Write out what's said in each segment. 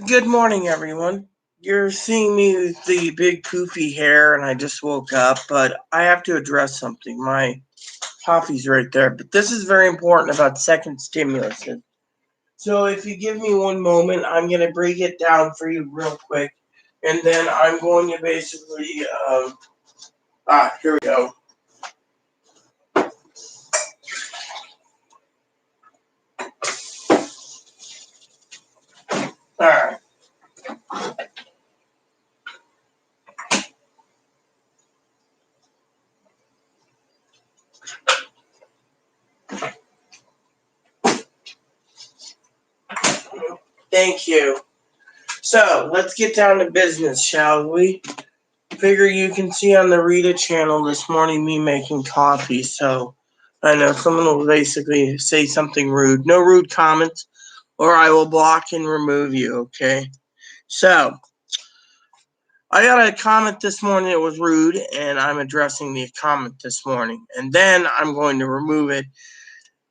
Good morning, everyone. You're seeing me with the big poofy hair, and I just woke up, but I have to address something. My coffee's right there, but this is very important about second stimulus. So, if you give me one moment, I'm going to break it down for you real quick, and then I'm going to basically, here we go. All right. Thank you. So, let's get down to business, shall we? Figure you can see on the Rita channel this morning me making coffee, so I know someone will basically say something rude. No rude comments, or I will block and remove you, okay? So, I got a comment this morning that was rude, and I'm addressing the comment this morning, and then I'm going to remove it.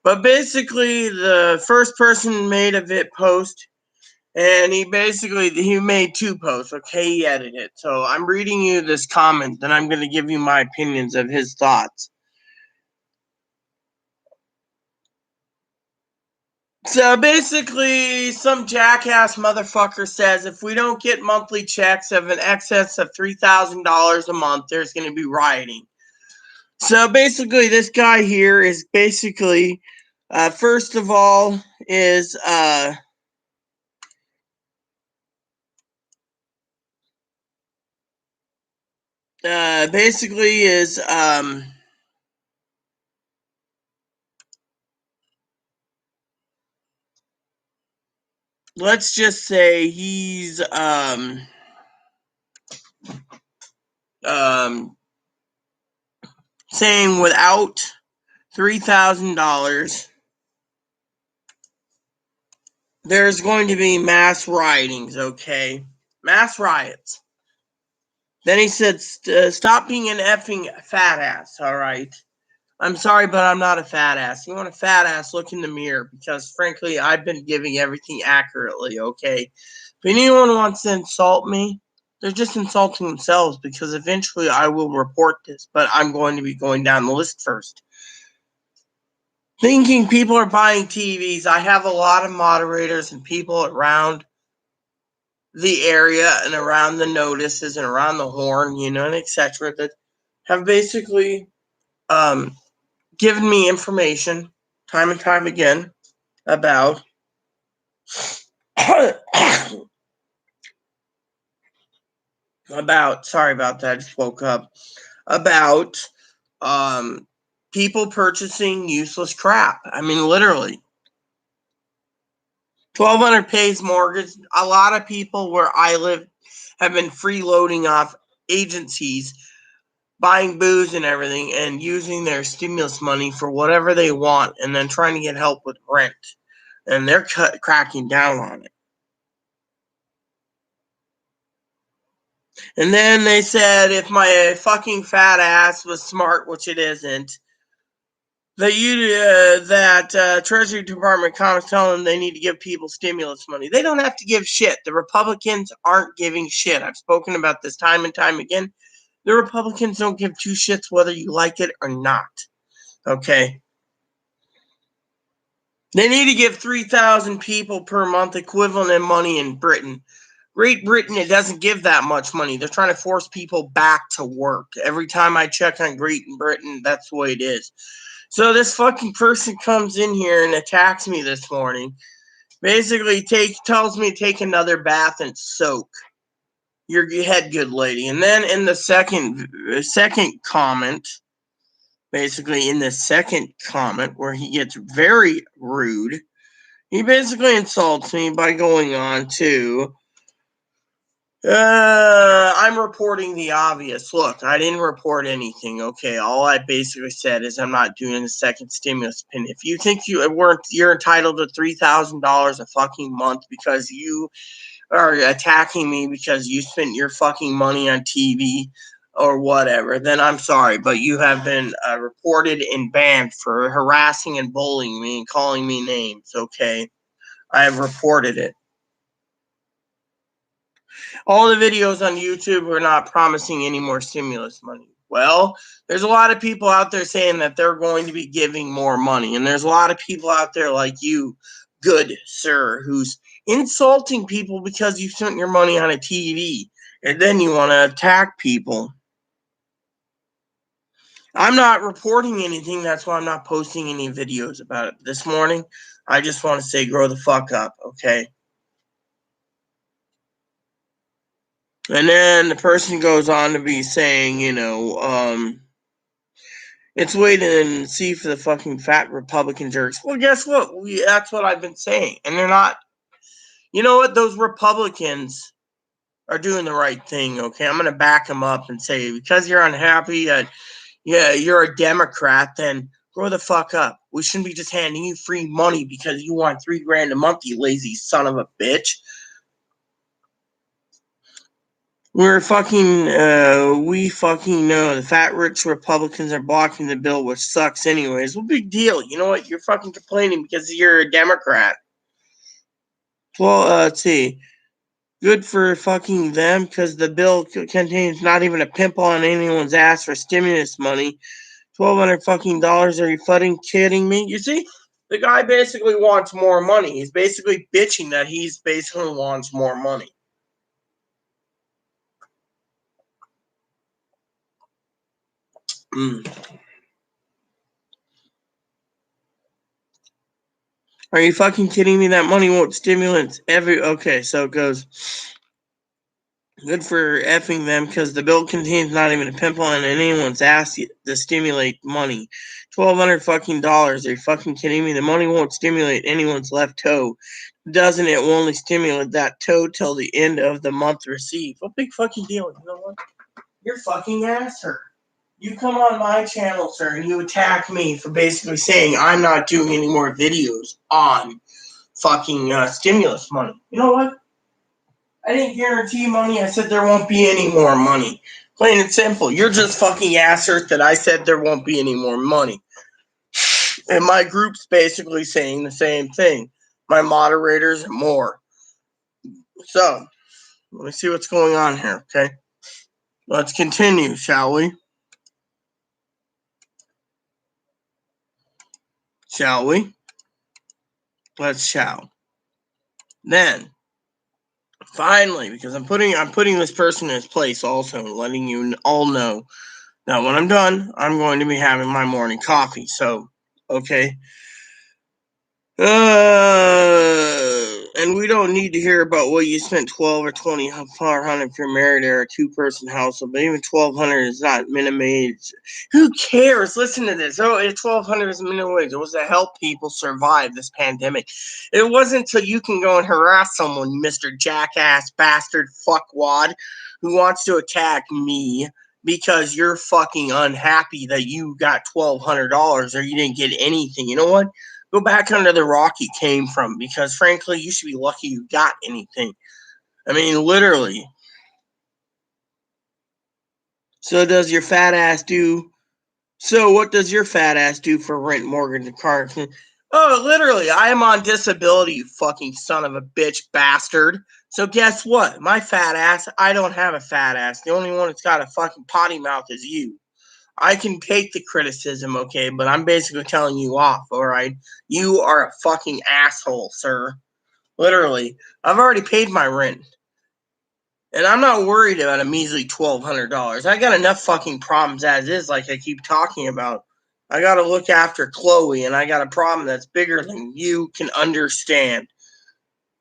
But basically, the first person made a VIT post, and he made two posts, okay? He edited it. So I'm reading you this comment, then I'm going to give you my opinions of his thoughts. So basically, some jackass motherfucker says if we don't get monthly checks of an excess of $3,000 a month, there's going to be rioting. So basically, this guy here is basically, first of all, is basically is let's just say he's saying without $3,000 there's going to be mass riotings, okay? Mass riots. Then he said, stop being an effing fat ass, all right? I'm sorry, but I'm not a fat ass. You want a fat ass, look in the mirror, because frankly, I've been giving everything accurately, okay? If anyone wants to insult me, they're just insulting themselves, because eventually I will report this, but I'm going to be going down the list first. Thinking people are buying TVs, I have a lot of moderators and people around the area and around the notices and around the horn, and etc. that have basically given me information time and time again about sorry about that, I just woke up, about people purchasing useless crap. I mean, literally. 1,200 pays mortgage. A lot of people where I live have been freeloading off agencies, buying booze and everything, and using their stimulus money for whatever they want, and then trying to get help with rent. And they're cracking down on it. And then they said if my fucking fat ass was smart, which it isn't, that Treasury Department comments telling them they need to give people stimulus money. They don't have to give shit. The Republicans aren't giving shit. I've spoken about this time and time again. The Republicans don't give two shits whether you like it or not. Okay? They need to give 3,000 people per month equivalent in money in Britain. Great Britain, it doesn't give that much money. They're trying to force people back to work. Every time I check on Great Britain, that's the way it is. So this fucking person comes in here and attacks me this morning. Basically tells me to take another bath and soak your head, good lady. And then in the second comment, basically in the second comment where he gets very rude, he basically insults me by going on to I'm reporting the obvious. Look, I didn't report anything, okay? All I basically said is I'm not doing the second stimulus pin. If you think you're entitled to $3,000 a fucking month because you are attacking me because you spent your fucking money on TV or whatever, then I'm sorry, but you have been reported and banned for harassing and bullying me and calling me names, okay? I have reported it. all the videos on YouTube are not promising any more stimulus money. Well, there's a lot of people out there saying that they're going to be giving more money. And there's a lot of people out there like you, good sir, who's insulting people because you spent your money on a TV. And then you want to attack people. I'm not reporting anything. That's why I'm not posting any videos about it this morning. I just want to say grow the fuck up, okay? And then the person goes on to be saying, it's waiting and see for the fucking fat Republican jerks. Well, guess what? That's what I've been saying. And they're not, you know what? Those Republicans are doing the right thing, okay? I'm going to back them up and say, because you're unhappy, you're a Democrat, then grow the fuck up. We shouldn't be just handing you free money because you want $3,000 a month, you lazy son of a bitch. We fucking know the fat rich Republicans are blocking the bill, which sucks anyways. Well, big deal. You know what? You're fucking complaining because you're a Democrat. Well, let's see. Good for fucking them because the bill contains not even a pimple on anyone's ass for stimulus money. $1,200 fucking dollars. Are you fucking kidding me? You see, the guy basically wants more money. He's basically bitching that he's basically wants more money. Are you fucking kidding me? That money won't stimulate okay, so it goes. Good for effing them because the bill contains not even a pimple on anyone's ass to stimulate money. $1,200 fucking dollars. Are you fucking kidding me? The money won't stimulate anyone's left toe. Doesn't it? Will only stimulate that toe till the end of the month received. What big fucking deal? You know what? You're fucking ass hurt. You come on my channel, sir, and you attack me for basically saying I'm not doing any more videos on fucking stimulus money. You know what? I didn't guarantee money. I said there won't be any more money. Plain and simple. You're just fucking assert that I said there won't be any more money. And my group's basically saying the same thing. My moderators and more. So, let me see what's going on here, okay? Let's continue, shall we? Shall we? Let's shall. Then, finally, because I'm putting this person in his place also, letting you all know that when I'm done, I'm going to be having my morning coffee. So, okay. And we don't need to hear about what you spent $1,200 or $2,400 if you're married or a two-person household, but even $1,200 is not minimum wage. Who cares? Listen to this. Oh, $1,200 is minimum wage. It was to help people survive this pandemic. It wasn't so you can go and harass someone, Mr. Jackass bastard fuckwad, who wants to attack me because you're fucking unhappy that you got $1,200 or you didn't get anything. You know what? Go back under the rock you came from because, frankly, you should be lucky you got anything. I mean, literally. So does your fat ass do... So what does your fat ass do for rent, mortgage, and car? Oh, literally, I am on disability, you fucking son of a bitch bastard. So guess what? My fat ass, I don't have a fat ass. The only one that's got a fucking potty mouth is you. I can take the criticism, okay, but I'm basically telling you off, alright? You are a fucking asshole, sir. Literally. I've already paid my rent. And I'm not worried about a measly $1,200. I got enough fucking problems as is, like I keep talking about. I gotta look after Chloe, and I got a problem that's bigger than you can understand.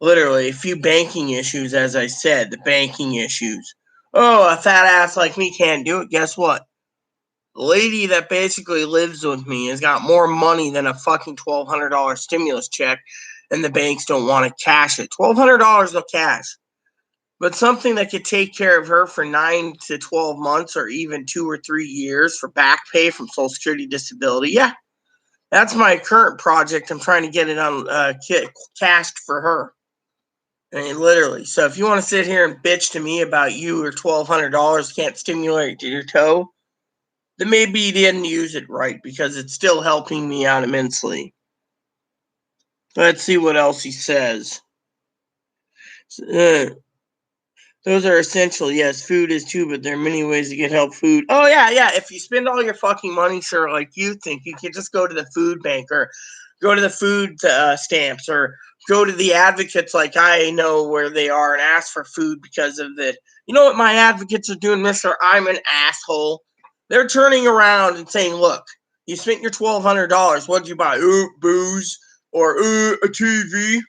Literally, a few banking issues, as I said, the banking issues. Oh, a fat ass like me can't do it. Guess what? The lady that basically lives with me has got more money than a fucking $1,200 stimulus check, and the banks don't want to cash it. $1,200 they'll cash. But something that could take care of her for 9 to 12 months or even 2 or 3 years for back pay from Social Security disability. Yeah, that's my current project. I'm trying to get it on cashed for her. I mean, literally. So if you want to sit here and bitch to me about you or $1,200 can't stimulate your toe, then maybe you didn't use it right because it's still helping me out immensely. Let's see what else he says. Those are essential. Yes, food is too, but there are many ways to get help food. Oh, yeah. If you spend all your fucking money, sir, like you think, you can just go to the food bank or go to the food stamps or go to the advocates like I know where they are and ask for food because of it. You know what my advocates are doing, mister? I'm an asshole. They're turning around and saying, look, you spent your $1,200. What'd you buy? Ooh, booze or a TV.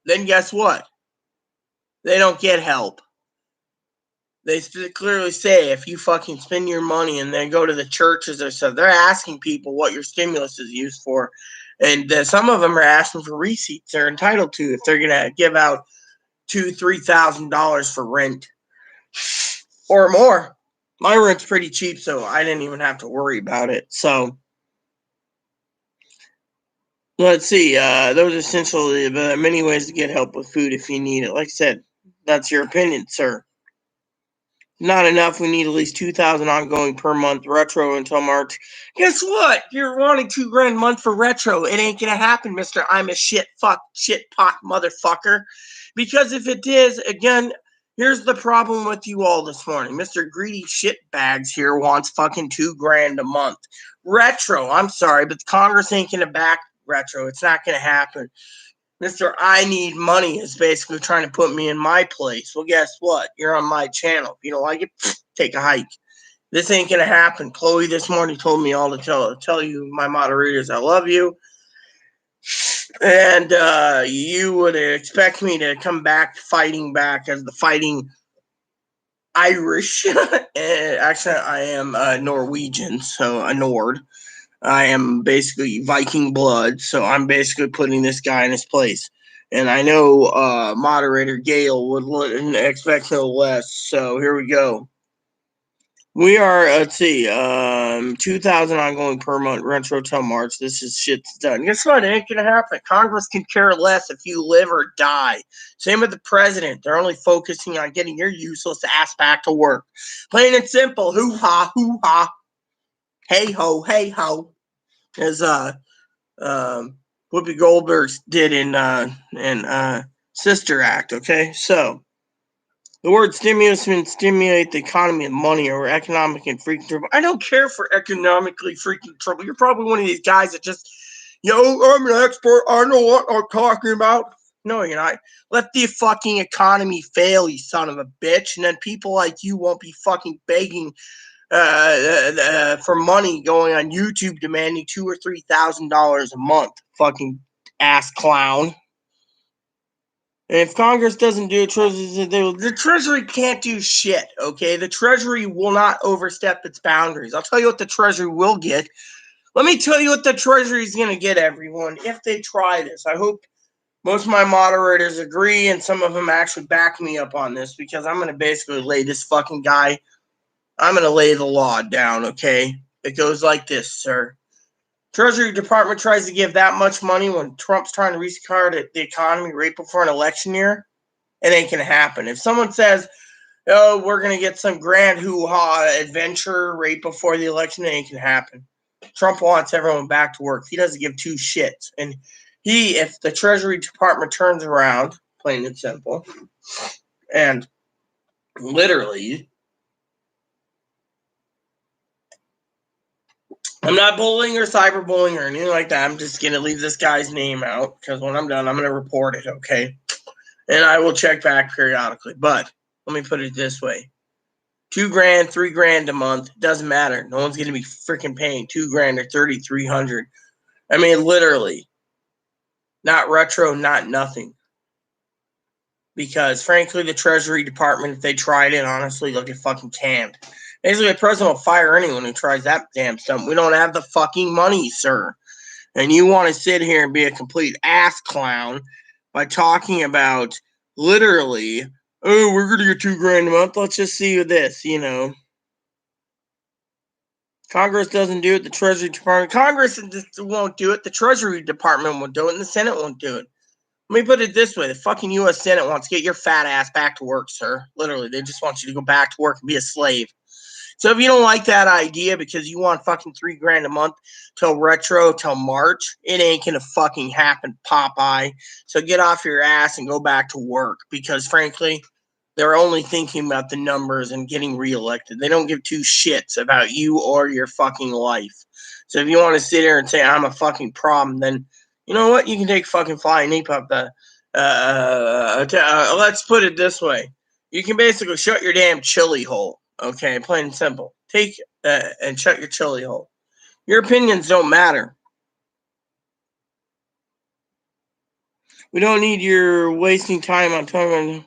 Then guess what? They don't get help. They clearly say if you fucking spend your money and then go to the churches or so, they're asking people what your stimulus is used for. And some of them are asking for receipts they're entitled to if they're going to give out $2,000-$3,000 for rent or more. My rent's pretty cheap, so I didn't even have to worry about it. So let's see. Those are essentially many ways to get help with food if you need it. Like I said, that's your opinion, sir. Not enough. We need at least 2,000 ongoing per month retro until March. Guess what? You're wanting $2,000 a month for retro. It ain't gonna happen, Mister. I'm a shit pot motherfucker. Because if it is, again, here's the problem with you all this morning. Mr. Greedy Shitbags here wants fucking $2,000 a month. Retro. I'm sorry, but Congress ain't gonna back retro. It's not gonna happen. Mr. I Need Money is basically trying to put me in my place. Well, guess what? You're on my channel. If you don't like it, take a hike. This ain't going to happen. Chloe this morning told me all to tell you, my moderators, I love you. And you would expect me to come back fighting back as the fighting Irish. Actually, I am Norwegian, so a Nord. I am basically Viking blood, so I'm basically putting this guy in his place. And I know moderator Gail would expect no less. So here we go. We are, let's see, 2,000 ongoing per month retro till March. This is shit's done. Guess what? It ain't gonna happen. Congress can care less if you live or die. Same with the president. They're only focusing on getting your useless ass back to work. Plain and simple. Hoo ha, hoo ha. Hey ho, hey ho. As Whoopi Goldberg did in Sister Act. Okay, so the word stimulus means stimulate the economy and money or economic and freaking trouble. I don't care for economically freaking trouble. You're probably one of these guys that just, I'm an expert. I know what I'm talking about. No, you're not. Let the fucking economy fail, you son of a bitch, and then people like you won't be fucking begging for money going on YouTube demanding $2,000 or $3,000 a month. Fucking ass clown. And if Congress doesn't do it, the Treasury can't do shit, okay? The Treasury will not overstep its boundaries. I'll tell you what the Treasury will get. Let me tell you what the Treasury is going to get, everyone, if they try this. I hope most of my moderators agree, and some of them actually back me up on this, because I'm going to basically lay this fucking guy, I'm going to lay the law down, okay? It goes like this, sir. Treasury Department tries to give that much money when Trump's trying to restart the economy right before an election year. It ain't going to happen. If someone says, oh, we're going to get some grand hoo-ha adventure right before the election, it ain't going to happen. Trump wants everyone back to work. He doesn't give two shits. And if the Treasury Department turns around, plain and simple, and literally, I'm not bullying or cyberbullying or anything like that. I'm just going to leave this guy's name out because when I'm done, I'm going to report it, okay? And I will check back periodically. But let me put it this way. $2,000, $3,000 a month, doesn't matter. No one's going to be freaking paying $2,000 or $3,300. I mean, literally. Not retro, not nothing. Because, frankly, the Treasury Department, if they tried it, honestly, they'll get fucking canned. Basically, the president will fire anyone who tries that damn stuff. We don't have the fucking money, sir. And you want to sit here and be a complete ass clown by talking about literally, oh, we're going to get $2,000 a month. Let's just see this, Congress doesn't do it. The Treasury Department. Congress won't do it. The Treasury Department won't do it. And the Senate won't do it. Let me put it this way. The fucking U.S. Senate wants to get your fat ass back to work, sir. Literally, they just want you to go back to work and be a slave. So if you don't like that idea because you want fucking $3,000 a month till March, it ain't gonna fucking happen, Popeye. So get off your ass and go back to work because frankly, They're only thinking about the numbers and getting reelected. They don't give two shits about you or your fucking life. So if you want to sit here and say I'm a fucking problem, then you know what? You can take fucking flying knee up the. Let's put it this way: you can basically shut your damn chili hole. Okay, plain and simple. Take and shut your chili hole. Your opinions don't matter. We don't need your wasting time on talking.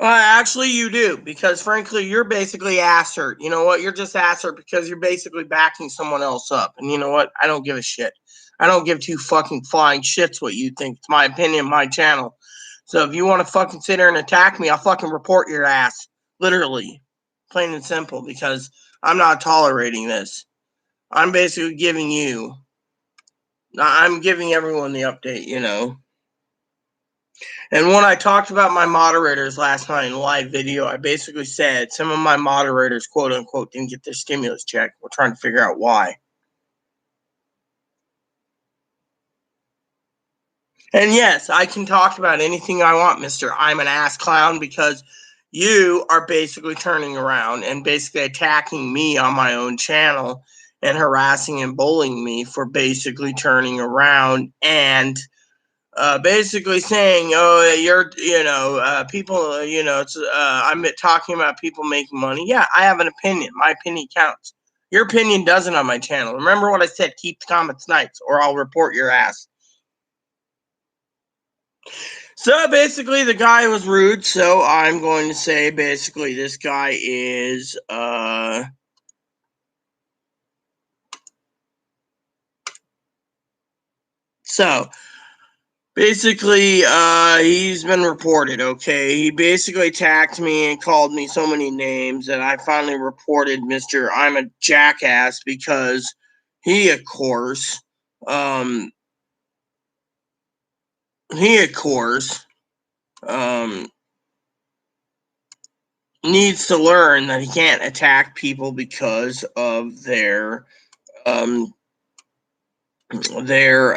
Actually, you do, because frankly, you're basically ass hurt. You know what? You're just ass hurt because you're basically backing someone else up. And you know what? I don't give a shit. I don't give two fucking flying shits what you think. It's my opinion, my channel. So if you want to fucking sit there and attack me, I'll fucking report your ass. Literally. Plain and simple, because I'm not tolerating this. I'm basically giving you, I'm giving everyone the update, you know. And when I talked about my moderators last night in a live video, I basically said some of my moderators, quote unquote, didn't get their stimulus check. We're trying to figure out why. And yes, I can talk about anything I want, Mr. I'm an ass clown, because you are basically turning around and basically attacking me on my own channel and harassing and bullying me for basically turning around and basically saying, "Oh, you're, people, it's, I'm talking about people making money." Yeah, I have an opinion. My opinion counts. Your opinion doesn't on my channel. Remember what I said: keep the comments nice, or I'll report your ass. So basically, the guy was rude. So I'm going to say, basically, this guy is, so. Basically, he's been reported, okay? He basically attacked me and called me so many names that I finally reported Mr. I'm a jackass because he, of course, um, um, needs to learn that he can't attack people because of um, their,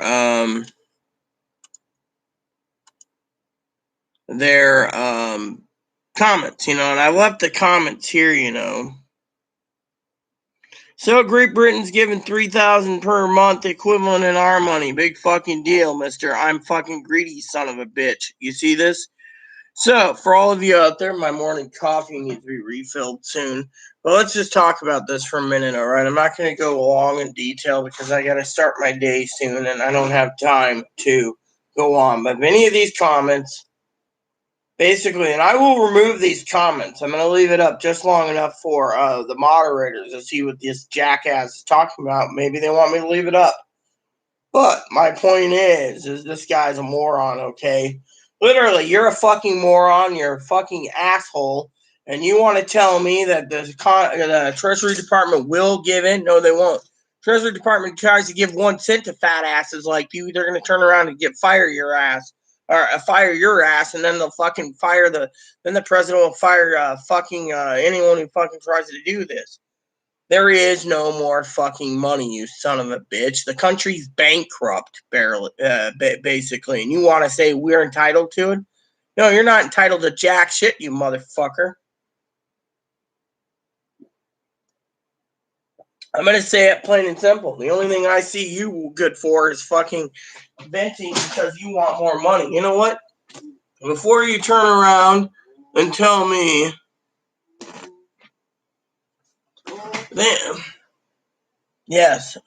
comments, you know, and I left the comments here, you know. So Great Britain's giving $3,000 per month, equivalent in our money. Big fucking deal, Mister. I'm fucking greedy, son of a bitch. You see this? So for all of you out there, my morning coffee needs to be refilled soon. But let's just talk about this for a minute, all right? I'm not going to go long in detail because I got to start my day soon, and I don't have time to go on. But many of these comments. Basically, and I will remove these comments. I'm going to leave it up just long enough for the moderators to see what this jackass is talking about. Maybe they want me to leave it up. But my point is this guy's a moron, okay? Literally, you're a fucking moron. You're a fucking asshole. And you want to tell me that the Treasury Department will give in? No, they won't. Treasury Department tries to give 1 cent to fat asses like you. They're going to turn around and fire your ass. Or fire your ass, and then they'll fucking then the president will fire anyone who fucking tries to do this. There is no more fucking money, you son of a bitch. The country's bankrupt, barely, basically, and you want to say we're entitled to it? No, you're not entitled to jack shit, you motherfucker. I'm going to say it plain and simple. The only thing I see you good for is fucking venting because you want more money. You know what? Before you turn around and tell me, yes,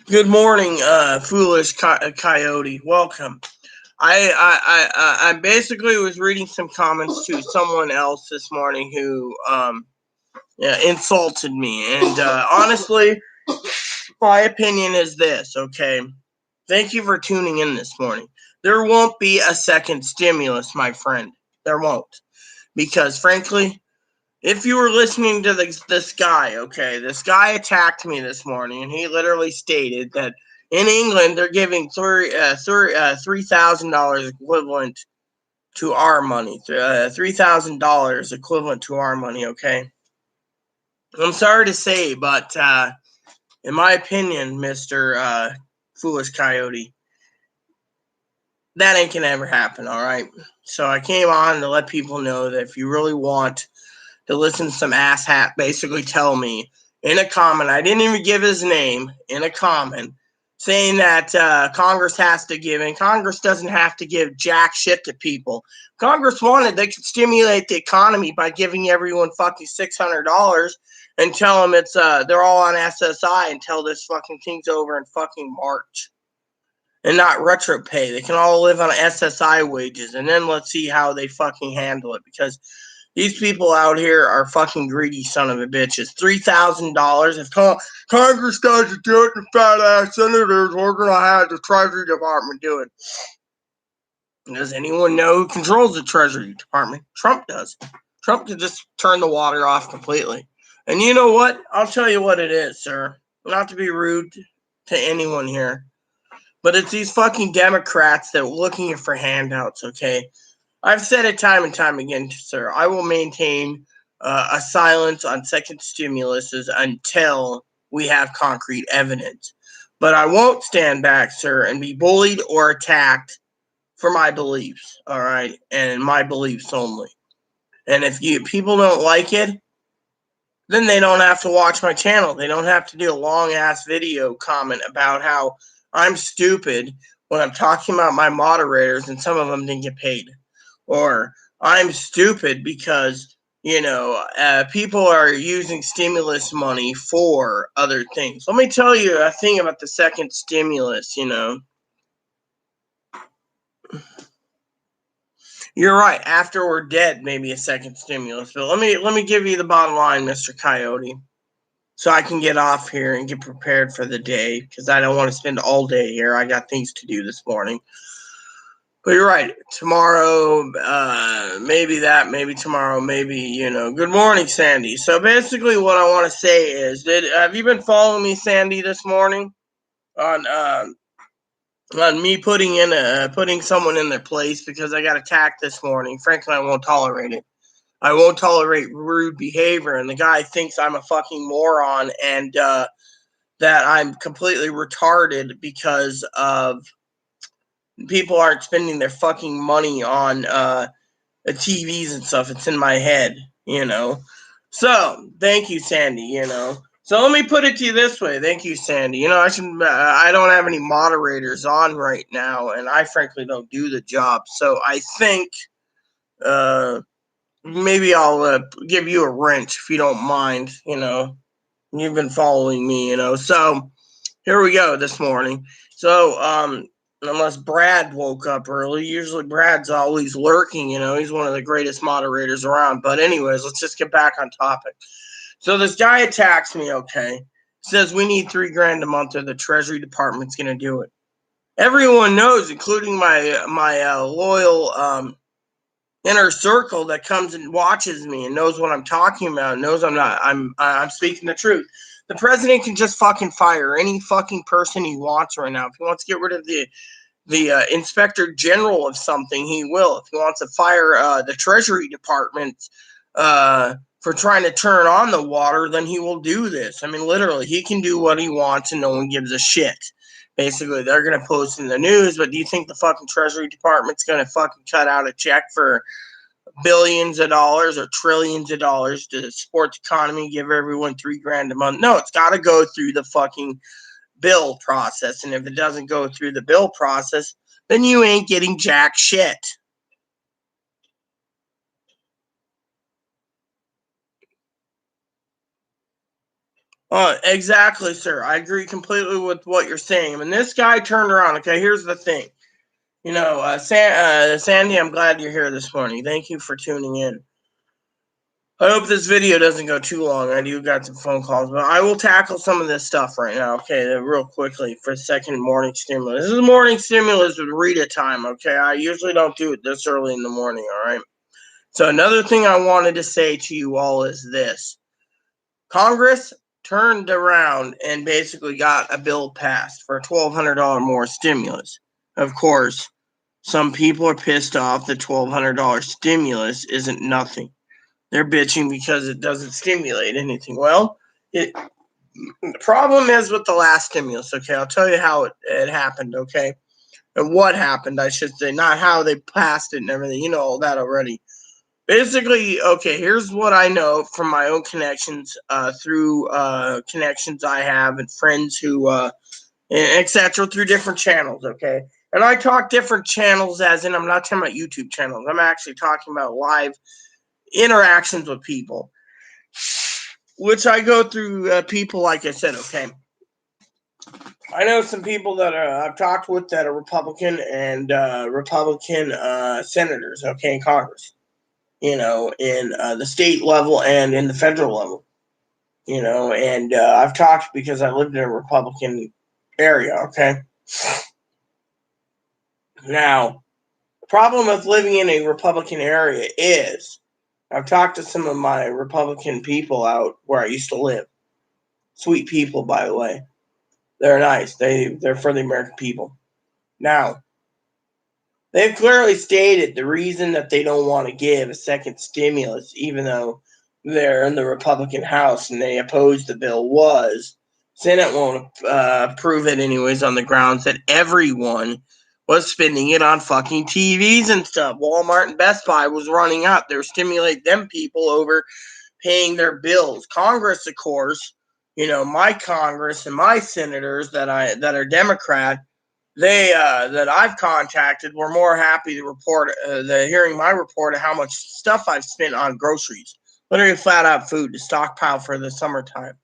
good morning, foolish coyote. Welcome. I basically was reading some comments to someone else this morning who insulted me, and honestly, my opinion is this. Okay, thank you for tuning in this morning. There won't be a second stimulus, my friend. There won't, because frankly, if you were listening to this guy, okay, this guy attacked me this morning, and he literally stated that in England they're giving $3,000 equivalent to our money. $3,000 equivalent to our money. Okay, I'm sorry to say, but in my opinion, Mister Foolish Coyote, that ain't gonna ever happen, all right? So I came on to let people know that if you really want to listen to some asshat basically tell me in a comment, I didn't even give his name, in a comment, saying that Congress has to give, and Congress doesn't have to give jack shit to people. Congress wanted, they could stimulate the economy by giving everyone fucking $600 and tell them it's they're all on SSI until this fucking thing's over in fucking March. And not retro pay. They can all live on SSI wages, and then let's see how they fucking handle it, because these people out here are fucking greedy son of a bitches. $3,000. If Congress doesn't do it, the fat ass senators, we're going to have the Treasury Department do it. Does anyone know who controls the Treasury Department? Trump does. Trump could just turn the water off completely. And you know what? I'll tell you what it is, sir. Not to be rude to anyone here, but it's these fucking Democrats that are looking for handouts, okay? I've said it time and time again, sir. I will maintain a silence on second stimuluses until we have concrete evidence. But I won't stand back, sir, and be bullied or attacked for my beliefs, all right? And my beliefs only. And if people don't like it, then they don't have to watch my channel. They don't have to do a long-ass video comment about how I'm stupid when I'm talking about my moderators and some of them didn't get paid. Or I'm stupid because, people are using stimulus money for other things. Let me tell you a thing about the second stimulus, You're right. After we're dead, maybe a second stimulus. But let me give you the bottom line, Mr. Coyote, so I can get off here and get prepared for the day, because I don't want to spend all day here. I got things to do this morning. But you're right. Tomorrow, maybe tomorrow, maybe, Good morning, Sandy. So basically what I want to say is, have you been following me, Sandy, this morning on me putting someone in their place, because I got attacked this morning? Frankly, I won't tolerate it. I won't tolerate rude behavior, and the guy thinks I'm a fucking moron and that I'm completely retarded because of people aren't spending their fucking money on TVs and stuff. It's in my head, So, thank you, Sandy, So let me put it to you this way. Thank you, Sandy. I don't have any moderators on right now, and I frankly don't do the job. So I think maybe I'll give you a wrench if you don't mind, You've been following me, So here we go this morning. So, unless Brad woke up early, usually Brad's always lurking, he's one of the greatest moderators around. But anyways, let's just get back on topic. So this guy attacks me, okay? Says we need $3,000 a month or the Treasury Department's going to do it. Everyone knows, including my loyal inner circle that comes and watches me and knows what I'm talking about, and knows I'm speaking the truth. The president can just fucking fire any fucking person he wants right now. If he wants to get rid of the inspector general of something, he will. If he wants to fire the Treasury Department for trying to turn on the water, then he will do this. I mean, literally, he can do what he wants and no one gives a shit. Basically, they're going to post in the news, but do you think the fucking Treasury Department's going to fucking cut out a check for billions of dollars or trillions of dollars to the sports economy, give everyone $3,000 a month? No, it's got to go through the fucking bill process. And if it doesn't go through the bill process, then you ain't getting jack shit. Exactly, sir. I agree completely with what you're saying. And this guy turned around. Okay, here's the thing. Sandy, I'm glad you're here this morning. Thank you for tuning in. I hope this video doesn't go too long. I do got some phone calls, but I will tackle some of this stuff right now, okay, real quickly for second morning stimulus. This is morning stimulus with Rita time, okay? I usually don't do it this early in the morning, all right? So another thing I wanted to say to you all is this. Congress turned around and basically got a bill passed for a $1,200 more stimulus. Of course, some people are pissed off the $1,200 stimulus isn't nothing. They're bitching because it doesn't stimulate anything. Well, the problem is with the last stimulus, okay? I'll tell you how it happened, okay? And what happened, I should say, not how they passed it and everything. You know all that already. Basically, okay, here's what I know from my own connections, through connections I have and friends who, etc., through different channels, okay? And I talk different channels as in I'm not talking about YouTube channels. I'm actually talking about live interactions with people, which I go through people, like I said, okay? I know some people that I've talked with that are Republican and Republican senators, okay, in Congress, in the state level and in the federal level, and I've talked because I lived in a Republican area, okay? Now, the problem with living in a Republican area is I've talked to some of my Republican people out where I used to live. Sweet people, by the way. They're nice. They're for the American people. Now, they've clearly stated the reason that they don't want to give a second stimulus, even though they're in the Republican House and they oppose the bill, was Senate won't approve it anyways on the grounds that everyone was spending it on fucking TVs and stuff. Walmart and Best Buy was running up. They were stimulating them people over paying their bills. Congress, of course, my Congress and my senators that are Democrat, they that I've contacted were more happy to report hearing my report of how much stuff I've spent on groceries, literally flat out food to stockpile for the summertime.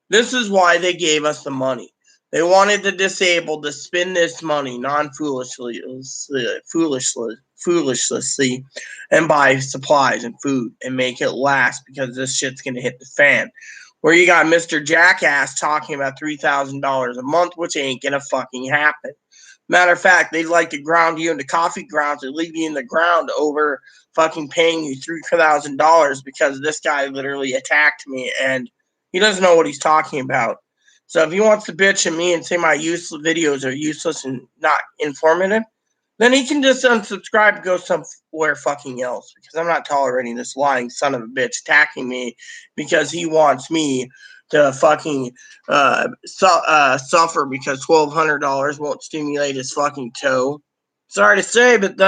This is why they gave us the money. They wanted the disabled to spend this money foolishly, and buy supplies and food and make it last because this shit's gonna hit the fan. Where you got Mr. Jackass talking about $3,000 a month, which ain't gonna fucking happen. Matter of fact, they'd like to ground you into coffee grounds and leave you in the ground over fucking paying you $3,000 because this guy literally attacked me and he doesn't know what he's talking about. So if he wants to bitch at me and say my useless videos are useless and not informative, then he can just unsubscribe and go somewhere fucking else because I'm not tolerating this lying son of a bitch attacking me because he wants me to fucking suffer because $1,200 won't stimulate his fucking toe. Sorry to say, but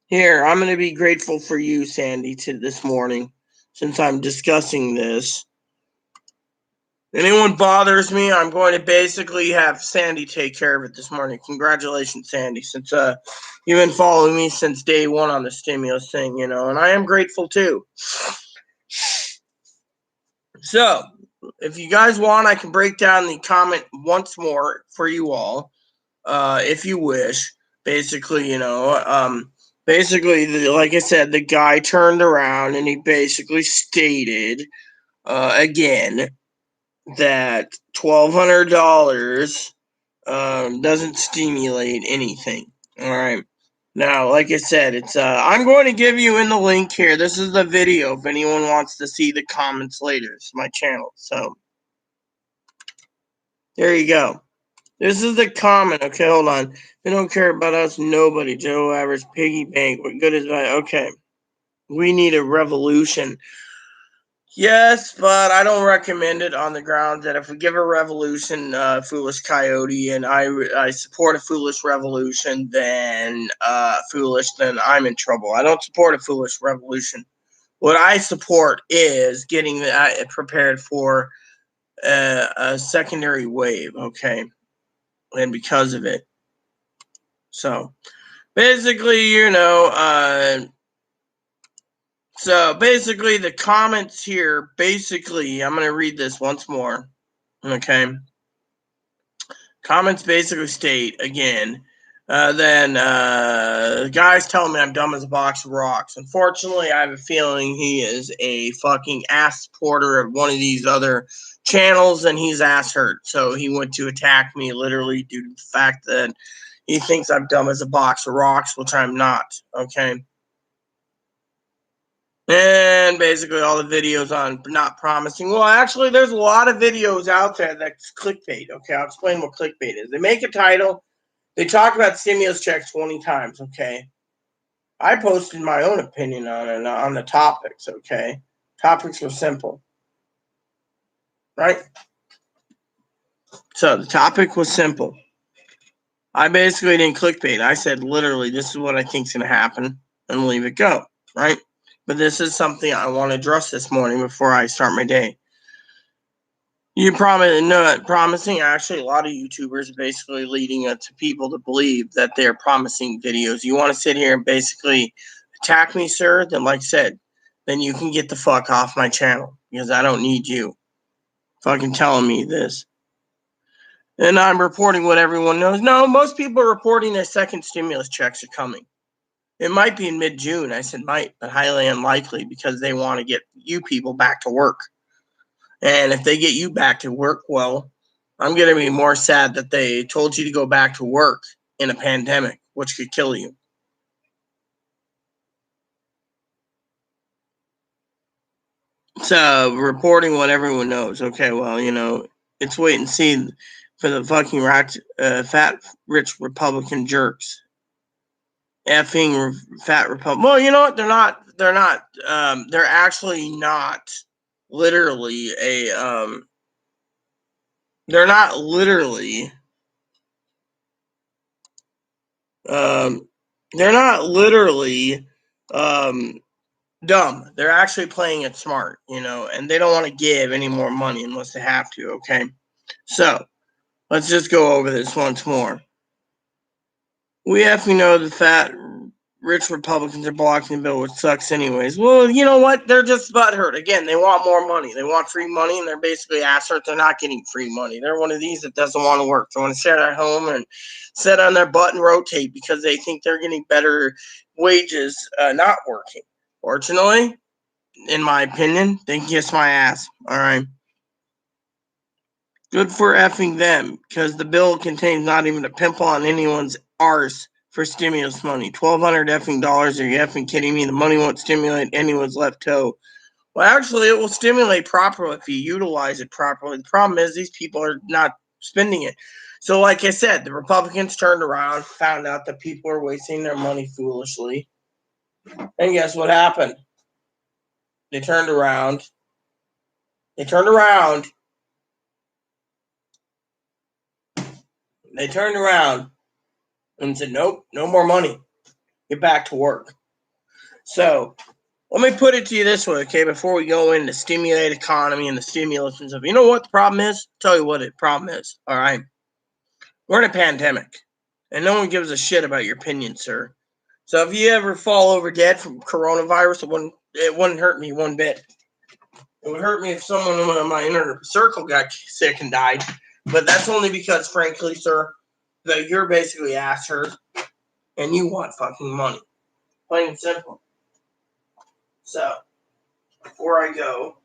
here, I'm going to be grateful for you, Sandy, to this morning since I'm discussing this. Anyone bothers me, I'm going to basically have Sandy take care of it this morning. Congratulations, Sandy, since you've been following me since day one on the stimulus thing, and I am grateful too. So, if you guys want, I can break down the comment once more for you all, if you wish. Basically, like I said, the guy turned around and he basically stated again that $1,200 doesn't stimulate anything. All right. Now, like I said, it's I'm going to give you in the link here. This is the video if anyone wants to see the comments later. It's my channel. So there you go. This is the comment. Okay, hold on. They don't care about us. Nobody. Joe Average Piggy Bank. What good is that? Okay. We need a revolution. Yes, but I don't recommend it on the grounds that if we give a revolution, foolish coyote, and I support a foolish revolution, then then I'm in trouble. I don't support a foolish revolution. What I support is getting prepared for a secondary wave, okay, and because of it. So basically, so basically, the comments here, I'm going to read this once more. Okay. Comments basically state, again, guys telling me I'm dumb as a box of rocks. Unfortunately, I have a feeling he is a fucking ass supporter of one of these other channels and he's ass hurt. So he went to attack me literally due to the fact that he thinks I'm dumb as a box of rocks, which I'm not. Okay. And basically all the videos on not promising. Well, actually, there's a lot of videos out there that's clickbait. Okay, I'll explain what clickbait is. They make a title. They talk about stimulus checks 20 times. Okay. I posted my own opinion on the topics. Okay. Topics were simple. Right? So the topic was simple. I basically didn't clickbait. I said literally, this is what I think is going to happen, and leave it go, right? But this is something I want to address this morning before I start my day. You probably know promising. Actually, a lot of YouTubers are basically leading it to people to believe that they're promising videos. You want to sit here and basically attack me, sir? Then, like I said, then you can get the fuck off my channel because I don't need you fucking telling me this. And I'm reporting what everyone knows. No, most people are reporting their second stimulus checks are coming. It might be in mid-June. I said might, but highly unlikely because they want to get you people back to work. And if they get you back to work, well, I'm going to be more sad that they told you to go back to work in a pandemic, which could kill you. So, reporting what everyone knows. Okay, well, it's wait and see for the fucking fat, rich Republican jerks. Effing fat Republican. Well, you know what? They're actually not literally they're not literally they're not literally dumb. They're actually playing it smart, and they don't want to give any more money unless they have to, okay? So, let's just go over this once more. We have to know the fat, rich Republicans are blocking the bill, which sucks anyways. Well, you know what? They're just butthurt. Again, they want more money. They want free money, and they're basically asshurt. They're not getting free money. They're one of these that doesn't want to work. They want to sit at home and sit on their butt and rotate because they think they're getting better wages not working. Fortunately, in my opinion, they can kiss my ass. All right. Good for effing them, because the bill contains not even a pimple on anyone's arse for stimulus money. $1,200 effing dollars. Are you effing kidding me? The money won't stimulate anyone's left toe. Well, actually, it will stimulate properly if you utilize it properly. The problem is these people are not spending it. So, like I said, the Republicans turned around, found out that people are wasting their money foolishly. And guess what happened? They turned around. They turned around and said, nope, no more money. Get back to work. So let me put it to you this way, okay, before we go into stimulate economy and the stimulus and stuff. You know what the problem is? I'll tell you what the problem is, all right? We're in a pandemic, and no one gives a shit about your opinion, sir. So if you ever fall over dead from coronavirus, it wouldn't hurt me one bit. It would hurt me if someone in my inner circle got sick and died. But that's only because, frankly, sir, that you're basically ass hurt and you want fucking money. Plain and simple. So, before I go,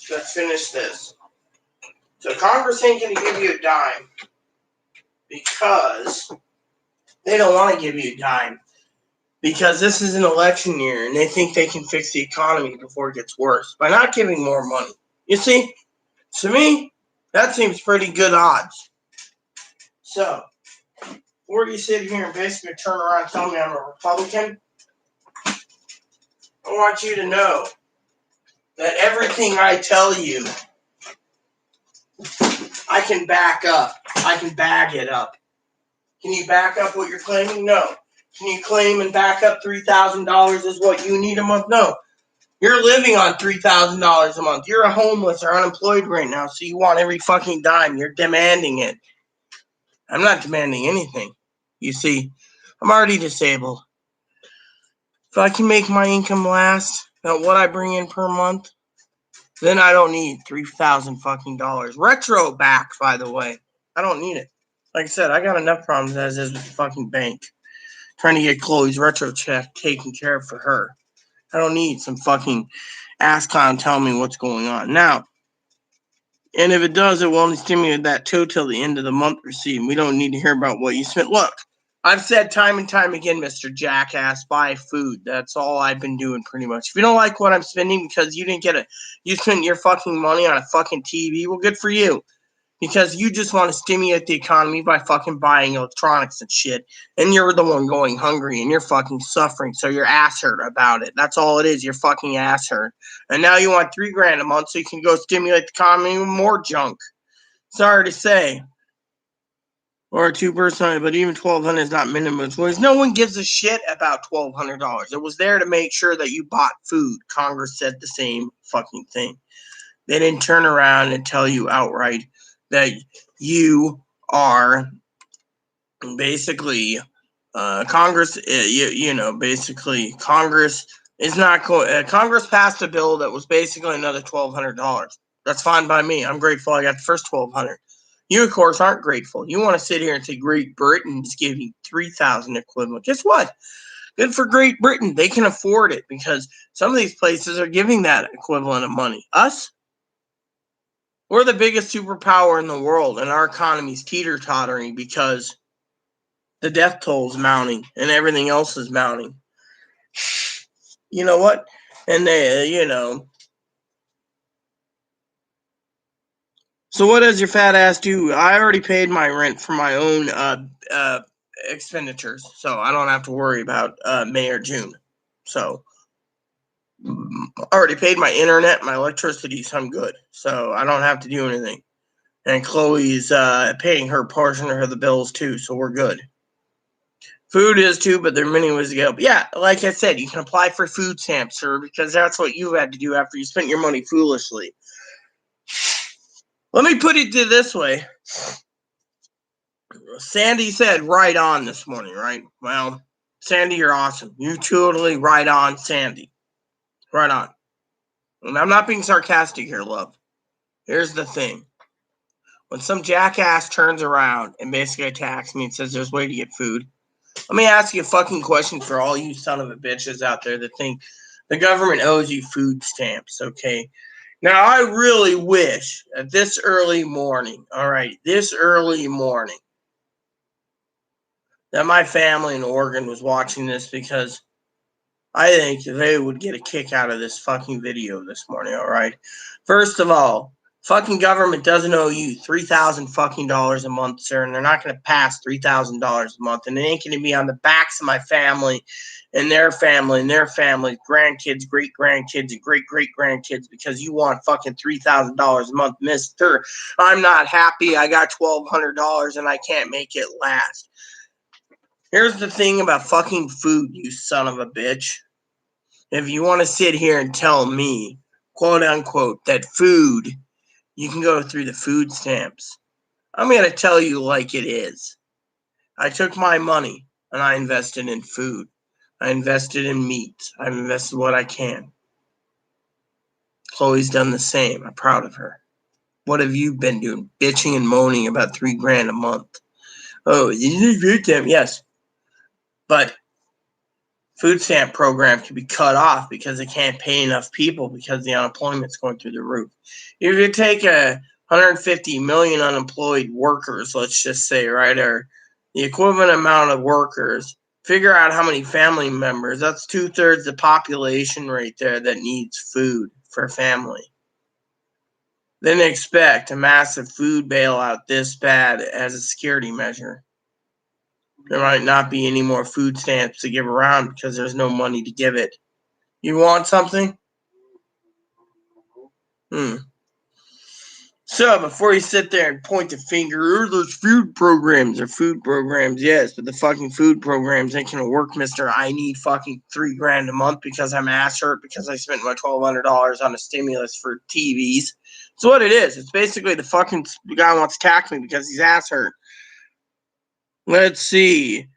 let's finish this. So, Congress ain't going to give you a dime because they don't want to give you a dime. Because this is an election year and they think they can fix the economy before it gets worse by not giving more money. You see, to me, that seems pretty good odds. So, before you sit here and basically turn around and tell me I'm a Republican, I want you to know that everything I tell you, I can back up. I can bag it up. Can you back up what you're claiming? No. Can you claim and back up $3,000 is what you need a month? No. You're living on $3,000 a month. You're a homeless or unemployed right now, so you want every fucking dime. You're demanding it. I'm not demanding anything. You see, I'm already disabled. If I can make my income last at what I bring in per month, then I don't need $3,000 fucking dollars. Retro back, by the way. I don't need it. Like I said, I got enough problems as is with the fucking bank. Trying to get Chloe's retro check taken care of for her. I don't need some fucking ass clown telling me what's going on. Now, and if it does, it will only stimulate that too till the end of the month receipt. We don't need to hear about what you spent. Look, I've said time and time again, Mr. Jackass, buy food. That's all I've been doing pretty much. If you don't like what I'm spending because you spent your fucking money on a fucking TV, well, good for you. Because you just want to stimulate the economy by fucking buying electronics and shit. And you're the one going hungry and you're fucking suffering. So you're ass hurt about it. That's all it is. You're fucking ass hurt. And now you want $3,000 a month so you can go stimulate the economy with more junk. Sorry to say. or a two-person, but even $1,200 is not minimum wage. No one gives a shit about $1,200. It was there to make sure that you bought food. Congress said the same fucking thing. They didn't turn around and tell you outright that you are basically Congress. Basically Congress is not going. Congress passed a bill that was basically another $1,200. That's fine by me. I'm grateful I got the first $1,200. You, of course, aren't grateful. You want to sit here and say Great Britain is giving $3,000 equivalent. Guess what? Good for Great Britain. They can afford it because some of these places are giving that equivalent of money. Us, we're the biggest superpower in the world, and our economy's teeter-tottering because the death toll is mounting and everything else is mounting. You know what? And so what does your fat ass do? I already paid my rent for my own expenditures, so I don't have to worry about May or June. So I already paid my internet, my electricity, so I'm good. So I don't have to do anything. And Chloe's paying her portion of the bills too, so we're good. Food is too, but there are many ways to go. But yeah, like I said, you can apply for food stamps, sir, because that's what you had to do after you spent your money foolishly. Let me put it this way. Sandy said right on this morning, right? Well, Sandy, you're awesome. You totally right on, Sandy. Right on. And I'm not being sarcastic here, love. Here's the thing. When some jackass turns around and basically attacks me and says there's a way to get food, let me ask you a fucking question for all you son of a bitches out there that think the government owes you food stamps, okay? Now, I really wish at this early morning, that my family in Oregon was watching this because I think they would get a kick out of this fucking video this morning, all right? First of all, fucking government doesn't owe you $3,000 fucking dollars a month, sir, and they're not going to pass $3,000 a month, and it ain't going to be on the backs of my family and their family, grandkids, great grandkids, and great great grandkids because you want fucking $3,000 a month, mister. I'm not happy. I got $1,200 and I can't make it last. Here's the thing about fucking food, you son of a bitch. If you want to sit here and tell me, quote unquote, that food, you can go through the food stamps, I'm going to tell you like it is. I took my money and I invested in food. I invested in meat. I've invested what I can. Chloe's done the same. I'm proud of her. What have you been doing? Bitching and moaning about $3,000 a month. Oh, you need food stamp? Yes. But food stamp program can be cut off because they can't pay enough people because the unemployment's going through the roof. If you take 150 million unemployed workers, let's just say, right, or the equivalent amount of workers, figure out how many family members, that's 2/3 the population right there that needs food for family. Then expect a massive food bailout this bad as a security measure. There might not be any more food stamps to give around because there's no money to give it. You want something? So before you sit there and point the finger, those food programs are food programs, yes, but the fucking food programs ain't gonna work, mister. I need fucking $3,000 a month because I'm ass hurt because I spent my $1,200 on a stimulus for TVs. It's what it is. It's basically the fucking guy wants to tax me because he's ass hurt. Let's see.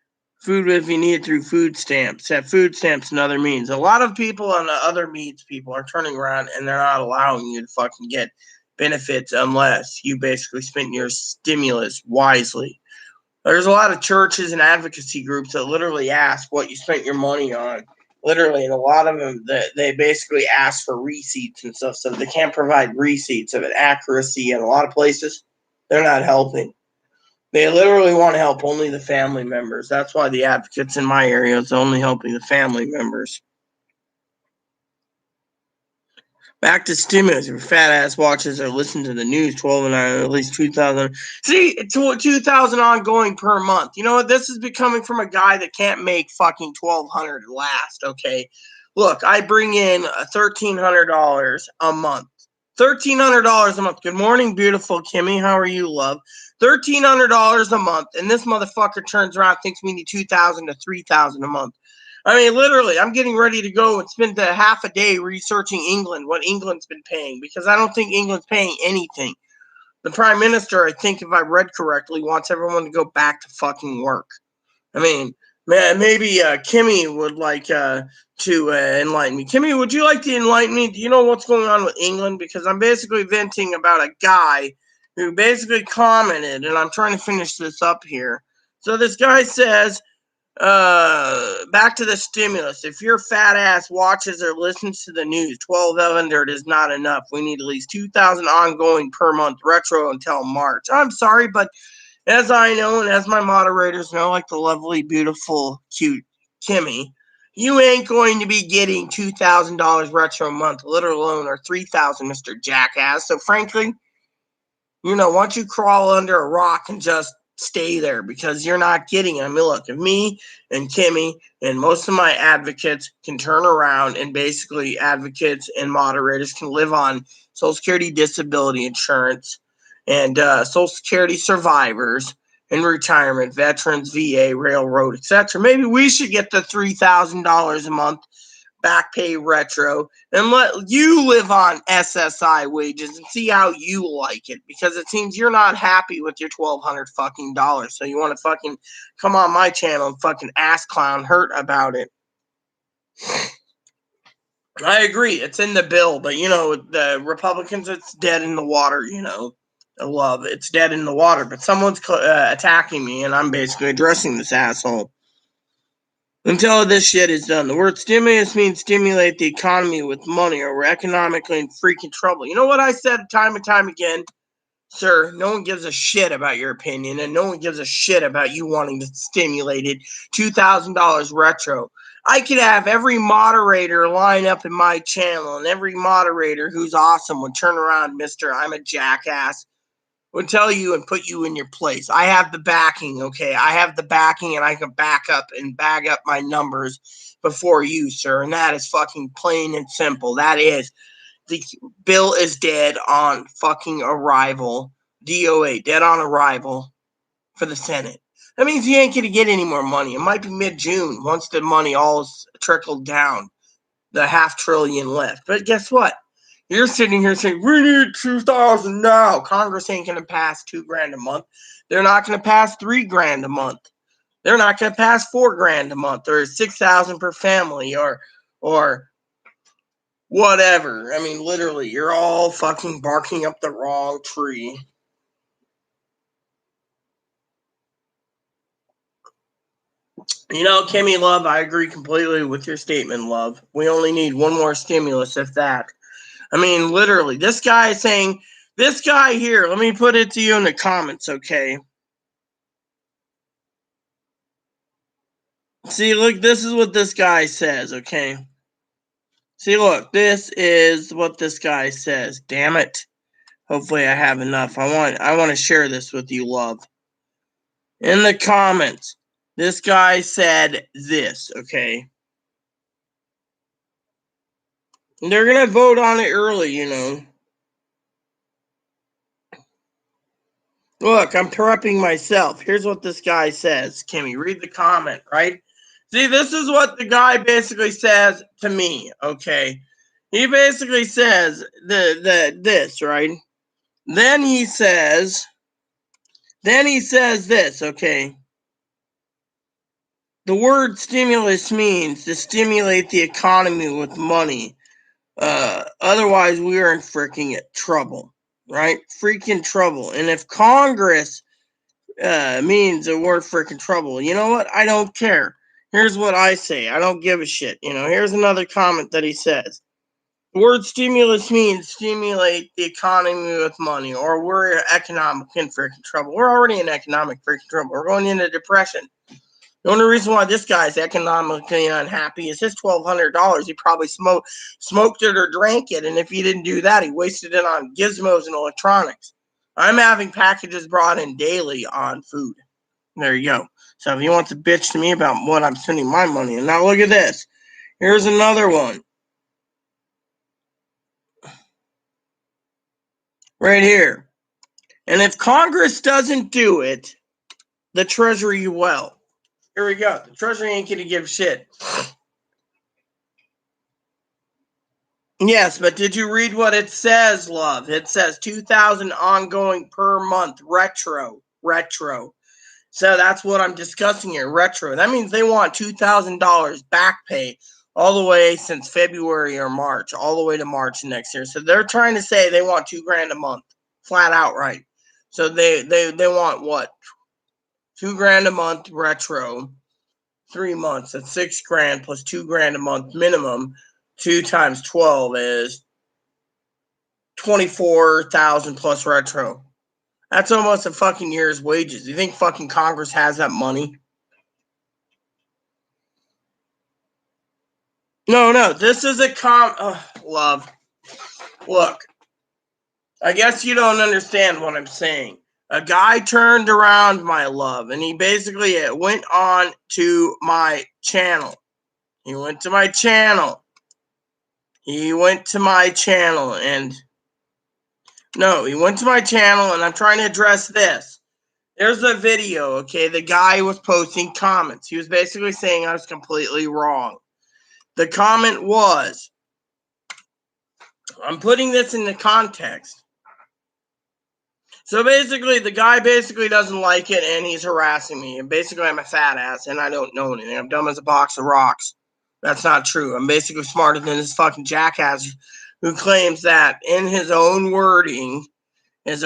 Food if you need it through food stamps. That food stamps and other means. A lot of people on the other means people are turning around and they're not allowing you to fucking get benefits unless you basically spent your stimulus wisely. There's a lot of churches and advocacy groups that literally ask what you spent your money on. Literally, and a lot of them, they basically ask for receipts and stuff. So if they can't provide receipts of it, accuracy in a lot of places, they're not helping. They literally want to help only the family members. That's why the advocates in my area is only helping the family members. Back to stimulus. If fat ass watches or listen to the news, 12 and at least 2,000. See, it's 2,000 ongoing per month. You know what? This is becoming from a guy that can't make fucking 1,200 last. Okay, look, I bring in $1,300 a month. $1,300 a month. Good morning, beautiful Kimmy. How are you, love? $1,300 a month, and this motherfucker turns around and thinks we need $2,000 to $3,000 a month. I mean, literally, I'm getting ready to go and spend a half a day researching England, what England's been paying, because I don't think England's paying anything. The Prime Minister, I think, if I read correctly, wants everyone to go back to fucking work. I mean, maybe Kimmy would like to enlighten me. Kimmy, would you like to enlighten me? Do you know what's going on with England? Because I'm basically venting about a guy who basically commented, and I'm trying to finish this up here. So this guy says, back to the stimulus. If your fat ass watches or listens to the news, 1,200 is not enough. We need at least 2,000 ongoing per month retro until March. I'm sorry, but as I know, and as my moderators know, like the lovely, beautiful, cute Kimmy, you ain't going to be getting $2,000 retro a month, let alone or $3,000, Mr. Jackass. So frankly, why don't you crawl under a rock and just stay there, because you're not getting it. I mean, look, if me and Kimmy and most of my advocates can turn around and basically advocates and moderators can live on Social Security disability insurance and Social Security survivors and retirement, veterans, VA, railroad, etc. Maybe we should get the $3,000 a month back pay retro and let you live on SSI wages and see how you like it, because it seems you're not happy with your $1,200 fucking dollars. So you want to fucking come on my channel and fucking ass clown hurt about it. I agree, it's in the bill, but the Republicans, it's dead in the water. Love, it's dead in the water. But someone's attacking me, and I'm basically addressing this asshole. Until this shit is done. The word stimulus means stimulate the economy with money, or we're economically in freaking trouble. You know what I said time and time again? Sir, no one gives a shit about your opinion, and no one gives a shit about you wanting to stimulate it. $2,000 retro. I could have every moderator line up in my channel, and every moderator who's awesome would turn around, Mr. I'm a jackass, would tell you and put you in your place. I have the backing, okay? I have the backing, and I can back up and bag up my numbers before you, sir. And that is fucking plain and simple. That is, the bill is dead on fucking arrival. DOA, dead on arrival for the Senate. That means you ain't going to get any more money. It might be mid-June once the money all trickled down, the $500 billion left. But guess what? You're sitting here saying, we need 2,000 now. Congress ain't going to pass $2,000 a month. They're not going to pass $3,000 a month. They're not going to pass $4,000 a month, or 6,000 per family, or whatever. I mean, literally, you're all fucking barking up the wrong tree. Kimmy, love, I agree completely with your statement, love. We only need one more stimulus, if that. I mean, literally, this guy is saying, this guy here, let me put it to you in the comments, okay? See, look, this is what this guy says, okay? See, look, this is what this guy says. Damn it. Hopefully I have enough. I want to share this with you, love. In the comments, this guy said this, okay? They're going to vote on it early, Look, I'm prepping myself. Here's what this guy says. Kimmy, read the comment, right? See, this is what the guy basically says to me, okay? He basically says this, right? Then he says this, okay? The word stimulus means to stimulate the economy with money. Otherwise, we are in freaking trouble, right? Freaking trouble. And if Congress means the word freaking trouble, you know what? I don't care. Here's what I say. I don't give a shit. Here's another comment that he says. The word stimulus means stimulate the economy with money, or we're economic in freaking trouble. We're already in economic freaking trouble. We're going into depression. The only reason why this guy's economically unhappy is his $1,200. He probably smoked it or drank it, and if he didn't do that, he wasted it on gizmos and electronics. I'm having packages brought in daily on food. There you go. So if he wants to bitch to me about what I'm spending my money on, now look at this. Here's another one. Right here. And if Congress doesn't do it, the Treasury will. Here we go. The Treasury ain't going to give shit. Yes, but did you read what it says, love? It says 2,000 ongoing per month retro. So that's what I'm discussing here, retro. That means they want $2,000 back pay all the way since February or March, all the way to March next year. So they're trying to say they want $2,000 a month, flat out right. So they want what? $2,000 a month retro, 3 months. That's $6,000 plus $2,000 a month minimum. 2 times 12 is 24,000 plus retro. That's almost a fucking year's wages. You think fucking Congress has that money? No. This is a love. Look, I guess you don't understand what I'm saying. A guy turned around, my love, and he basically went on to my channel. He went to my channel and no, he went to my channel and I'm trying to address this. There's a video, okay? The guy was posting comments. He was basically saying I was completely wrong. The comment was, I'm putting this into context. So basically, the guy basically doesn't like it and he's harassing me. And basically, I'm a fat ass and I don't know anything. I'm dumb as a box of rocks. That's not true. I'm basically smarter than this fucking jackass who claims that in his own wording, that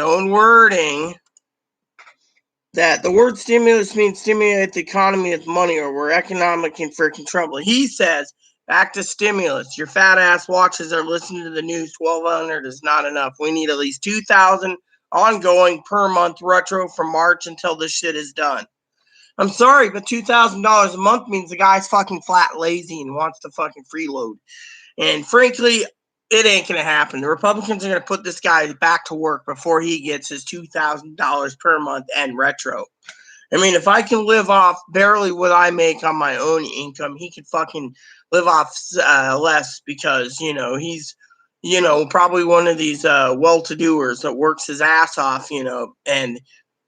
the word stimulus means stimulate the economy with money or we're economic in freaking trouble. He says, back to stimulus. Your fat ass watches are listening to the news. 1,200 is not enough. We need at least 2,000 ongoing per month retro from March until this shit is done. I'm sorry, but $2,000 a month means the guy's fucking flat lazy and wants to fucking freeload. And frankly, it ain't going to happen. The Republicans are going to put this guy back to work before he gets his $2,000 per month and retro. I mean, if I can live off barely what I make on my own income, he could fucking live off less because, he's, probably one of these well-to-doers that works his ass off, and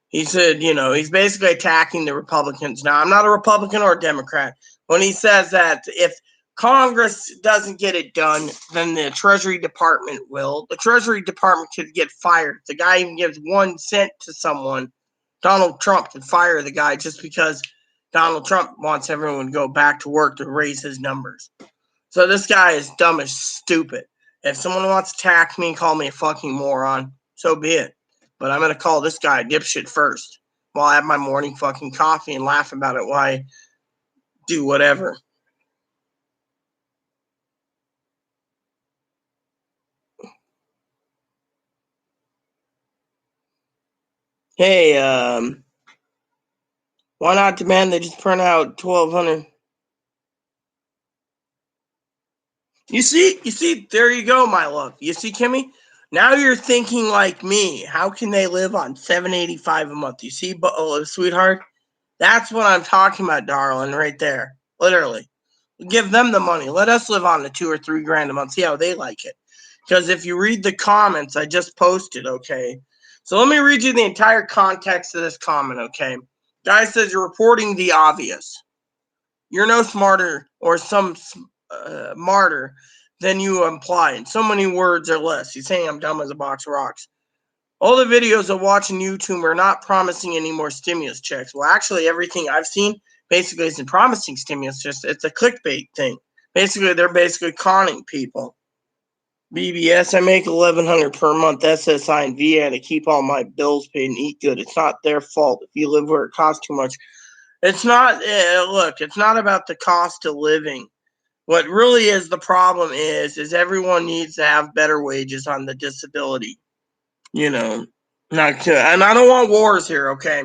he said, he's basically attacking the Republicans. Now, I'm not a Republican or a Democrat. When he says that if Congress doesn't get it done, then the Treasury Department will. The Treasury Department could get fired. If the guy even gives 1 cent to someone, Donald Trump could fire the guy just because Donald Trump wants everyone to go back to work to raise his numbers. So this guy is dumb as stupid. If someone wants to attack me and call me a fucking moron, so be it. But I'm going to call this guy a dipshit first while I have my morning fucking coffee and laugh about it while I do whatever. Hey, why not demand they just print out 1,200? You see, there you go, my love. You see, Kimmy? Now you're thinking like me. How can they live on $7.85 a month? You see, sweetheart? That's what I'm talking about, darling, right there. Literally. Give them the money. Let us live on the $2,000 or $3,000 a month. See how they like it. Because if you read the comments I just posted, okay? So let me read you the entire context of this comment, okay? Guy says you're reporting the obvious. You're no smarter or some smarter than you imply. In so many words or less. He's saying I'm dumb as a box of rocks. All the videos I watch on YouTube are not promising any more stimulus checks. Well, actually, everything I've seen basically isn't promising stimulus. It's a clickbait thing. Basically, they're basically conning people. BBS, I make $1,100 per month. SSI and VA to keep all my bills paid and eat good. It's not their fault if you live where it costs too much. It's not. Look, it's not about the cost of living. What really is the problem is everyone needs to have better wages on the disability. Not to, and I don't want wars here, okay?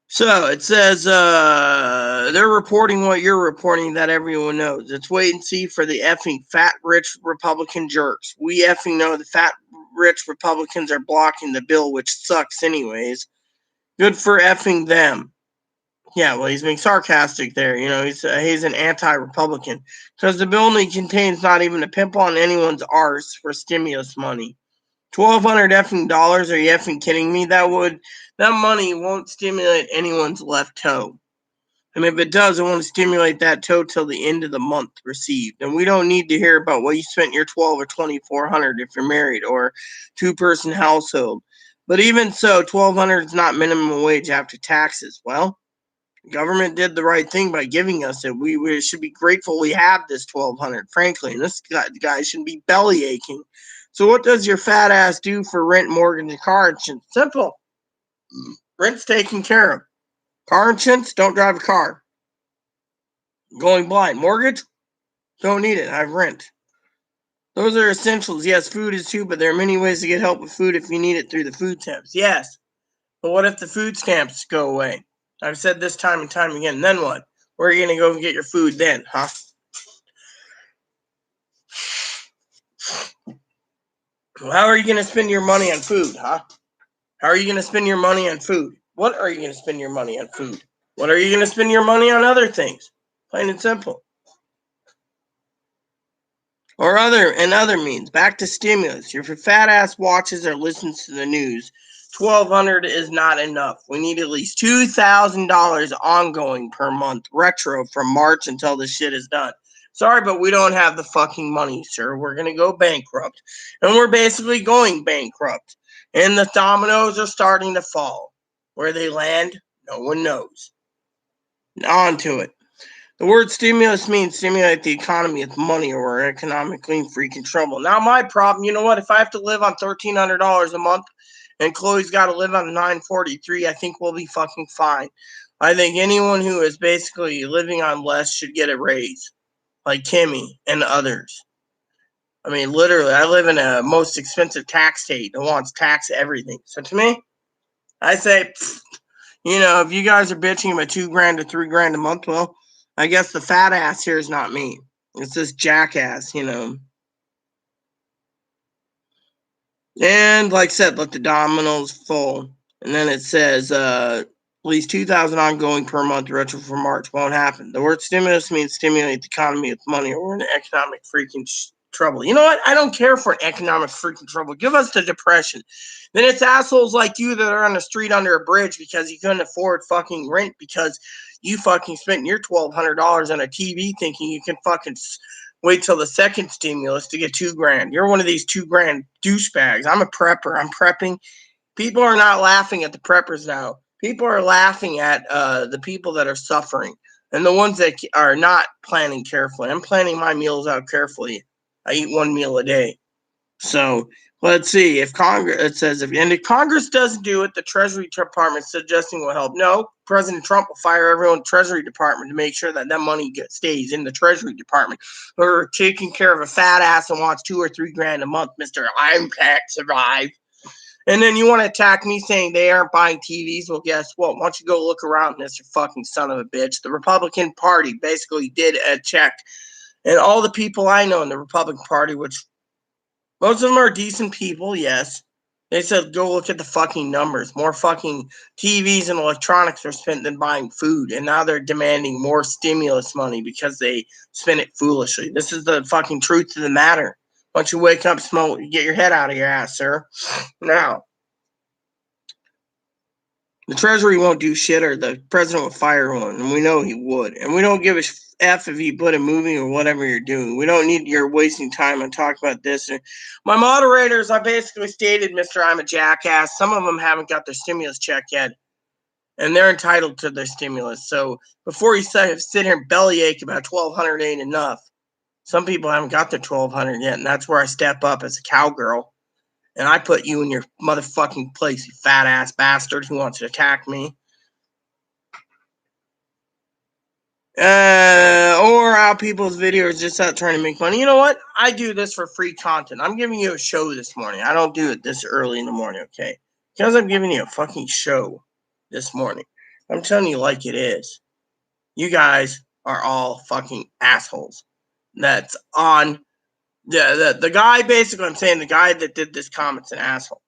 So it says they're reporting what you're reporting that everyone knows. It's wait and see for the effing fat rich Republican jerks. We effing know the fat rich Republicans are blocking the bill, which sucks anyways. Good for effing them. Yeah, well, he's being sarcastic there. He's an anti-Republican because the bill only contains not even a pimple on anyone's arse for stimulus money. $1,200 effing dollars? Are you effing kidding me? That money won't stimulate anyone's left toe. I mean, if it does, it won't stimulate that toe till the end of the month received. And we don't need to hear about what you spent your $1,200 or $2,400 if you're married or two-person household. But even so, $1,200 is not minimum wage after taxes. Well, the government did the right thing by giving us it. We should be grateful we have this $1,200, frankly. And this guy shouldn't be belly aching. So what does your fat ass do for rent, mortgage, and car insurance? Simple. Rent's taken care of. Car insurance, don't drive a car. Going blind. Mortgage, don't need it. I have rent. Those are essentials. Yes, food is too, but there are many ways to get help with food if you need it through the food stamps. Yes, but what if the food stamps go away? I've said this time and time again. Then what? Where are you going to go and get your food then, huh? Well, how are you going to spend your money on food, huh? How are you going to spend your money on food? What are you going to spend your money on food? What are you going to spend your money on other things? Plain and simple. Or other means. Back to stimulus. If your fat ass watches or listens to the news, $1,200 is not enough. We need at least $2,000 ongoing per month, retro from March until the shit is done. Sorry, but we don't have the fucking money, sir. We're going to go bankrupt. And we're basically going bankrupt. And the dominoes are starting to fall. Where they land, no one knows. On to it. The word stimulus means stimulate the economy with money or we're economically in freaking trouble. Now, my problem, you know what? If I have to live on $1,300 a month and Chloe's got to live on $943, I think we'll be fucking fine. I think anyone who is basically living on less should get a raise, like Kimmy and others. I mean, literally, I live in a most expensive tax state that wants tax everything. So to me, I say, if you guys are bitching about $2,000 to $3,000 a month, well, I guess the fat ass here is not me. It's this jackass, And like I said, let the dominoes fall. And then it says at least $2,000 ongoing per month retro for March won't happen. The word stimulus means stimulate the economy with money or we're in economic freaking trouble. You know what? I don't care for economic freaking trouble. Give us the depression. Then it's assholes like you that are on the street under a bridge because you couldn't afford fucking rent because you fucking spent your $1,200 on a TV thinking you can fucking wait till the second stimulus to get $2,000. You're one of these $2,000 douchebags. I'm a prepper. I'm prepping. People are not laughing at the preppers now. People are laughing at the people that are suffering and the ones that are not planning carefully. I'm planning my meals out carefully. I eat one meal a day. So let's see if Congress doesn't do it, the Treasury Department suggesting will help. No, President Trump will fire everyone in the Treasury Department to make sure that money stays in the Treasury Department. We're taking care of a fat ass and wants $2,000 or $3,000 a month, Mr. I'm can't survive. And then you want to attack me saying they aren't buying TVs? Well, guess what? Why don't you go look around, Mr. fucking son of a bitch? The Republican Party basically did a check. And all the people I know in the Republican Party, which most of them are decent people, yes. They said, go look at the fucking numbers. More fucking TVs and electronics are spent than buying food. And now they're demanding more stimulus money because they spent it foolishly. This is the fucking truth of the matter. Once you wake up, smoke, get your head out of your ass, sir. Now, the Treasury won't do shit or the president will fire one. And we know he would. And we don't give a F if you put a movie or whatever you're doing. We don't need your wasting time on talking about this. My moderators, I basically stated, Mr. I'm a jackass. Some of them haven't got their stimulus check yet. And they're entitled to their stimulus. So before you sit here and bellyache about $1,200 ain't enough. Some people haven't got their $1,200 yet. And that's where I step up as a cowgirl. And I put you in your motherfucking place, you fat ass bastard who wants to attack me. Or how people's videos just out trying to make money. You know what? I do this for free content. I'm giving you a show this morning. I don't do it this early in the morning, okay? Because I'm giving you a fucking show this morning. I'm telling you like it is. You guys are all fucking assholes. That's on the guy, basically, I'm saying the guy that did this comment's an asshole.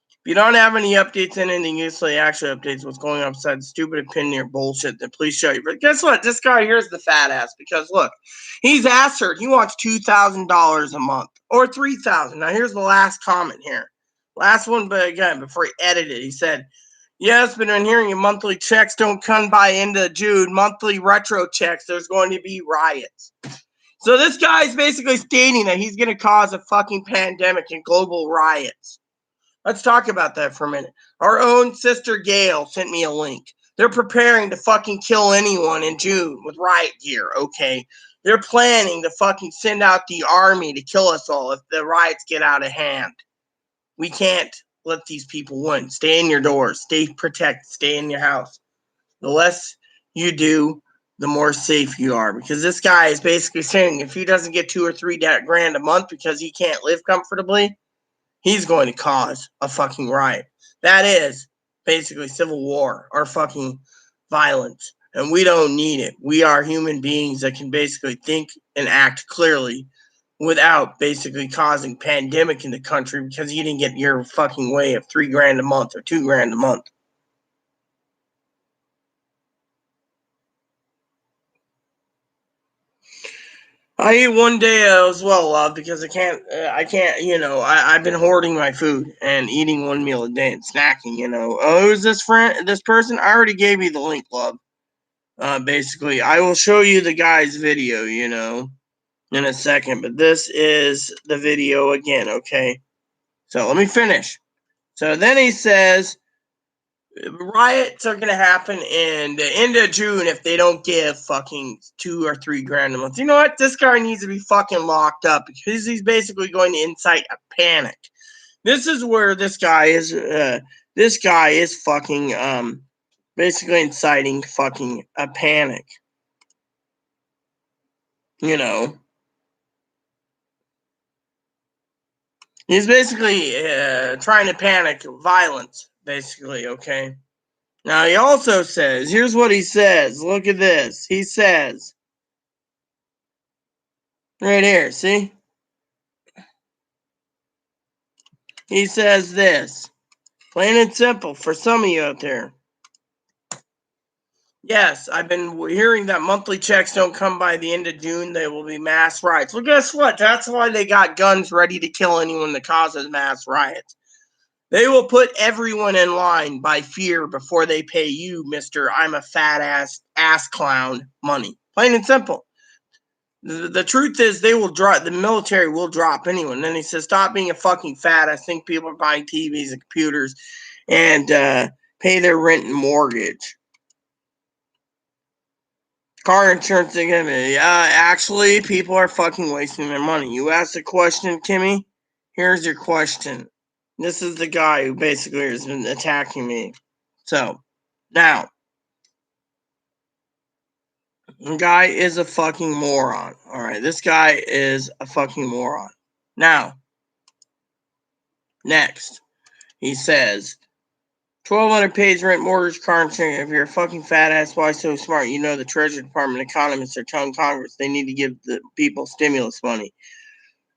If you don't have any updates in anything usually actually updates what's going on beside stupid opinion or bullshit, then please show you. But guess what? This guy here's the fat ass because look, he's asked her. He wants $2,000 a month or $3,000. Now here's the last comment here. Last one, but again, before he edited, he said, yes, but I'm hearing your monthly checks don't come by into June. Monthly retro checks, there's going to be riots. So this guy's basically stating that he's going to cause a fucking pandemic and global riots. Let's talk about that for a minute. Our own sister Gail sent me a link. They're preparing to fucking kill anyone in June with riot gear, okay? They're planning to fucking send out the army to kill us all if the riots get out of hand. We can't let these people win. Stay in your doors. Stay protected. Stay in your house. The less you do, the more safe you are. Because this guy is basically saying if he doesn't get $2 or $3 grand a month because he can't live comfortably, he's going to cause a fucking riot. That is basically civil war or fucking violence. And we don't need it. We are human beings that can basically think and act clearly without basically causing pandemic in the country because you didn't get your fucking way of $3 grand a month or $2 grand a month. I eat one day as well, love, because I can't, I've been hoarding my food and eating one meal a day and snacking, Oh, who's this person? I already gave you the link, love. Basically, I will show you the guy's video, in a second, but this is the video again, okay? So let me finish. So then he says, riots are going to happen in the end of June if they don't give fucking $2 or $3 grand a month. You know what? This guy needs to be fucking locked up because he's basically going to incite a panic. This is where this guy is. This guy is fucking basically inciting fucking a panic. He's basically trying to panic violence. Basically, okay. Now, he also says, here's what he says. Look at this. He says, right here, see? He says this, plain and simple, for some of you out there. Yes, I've been hearing that monthly checks don't come by the end of June. There will be mass riots. Well, guess what? That's why they got guns ready to kill anyone that causes mass riots. They will put everyone in line by fear before they pay you, Mr. I'm a fat ass clown money. Plain and simple. The truth is they will drop, the military will drop anyone. Then he says, stop being a fucking fat. I think people are buying TVs and computers and pay their rent and mortgage. Car insurance, actually, people are fucking wasting their money. You asked a question, Kimmy? Here's your question. This is the guy who basically has been attacking me. So, now, the guy is a fucking moron. All right, this guy is a fucking moron. Now, next, he says, 1,200-page rent, mortgage, car insurance. If you're a fucking fat ass, why so smart? You know the Treasury Department economists are telling Congress they need to give the people stimulus money.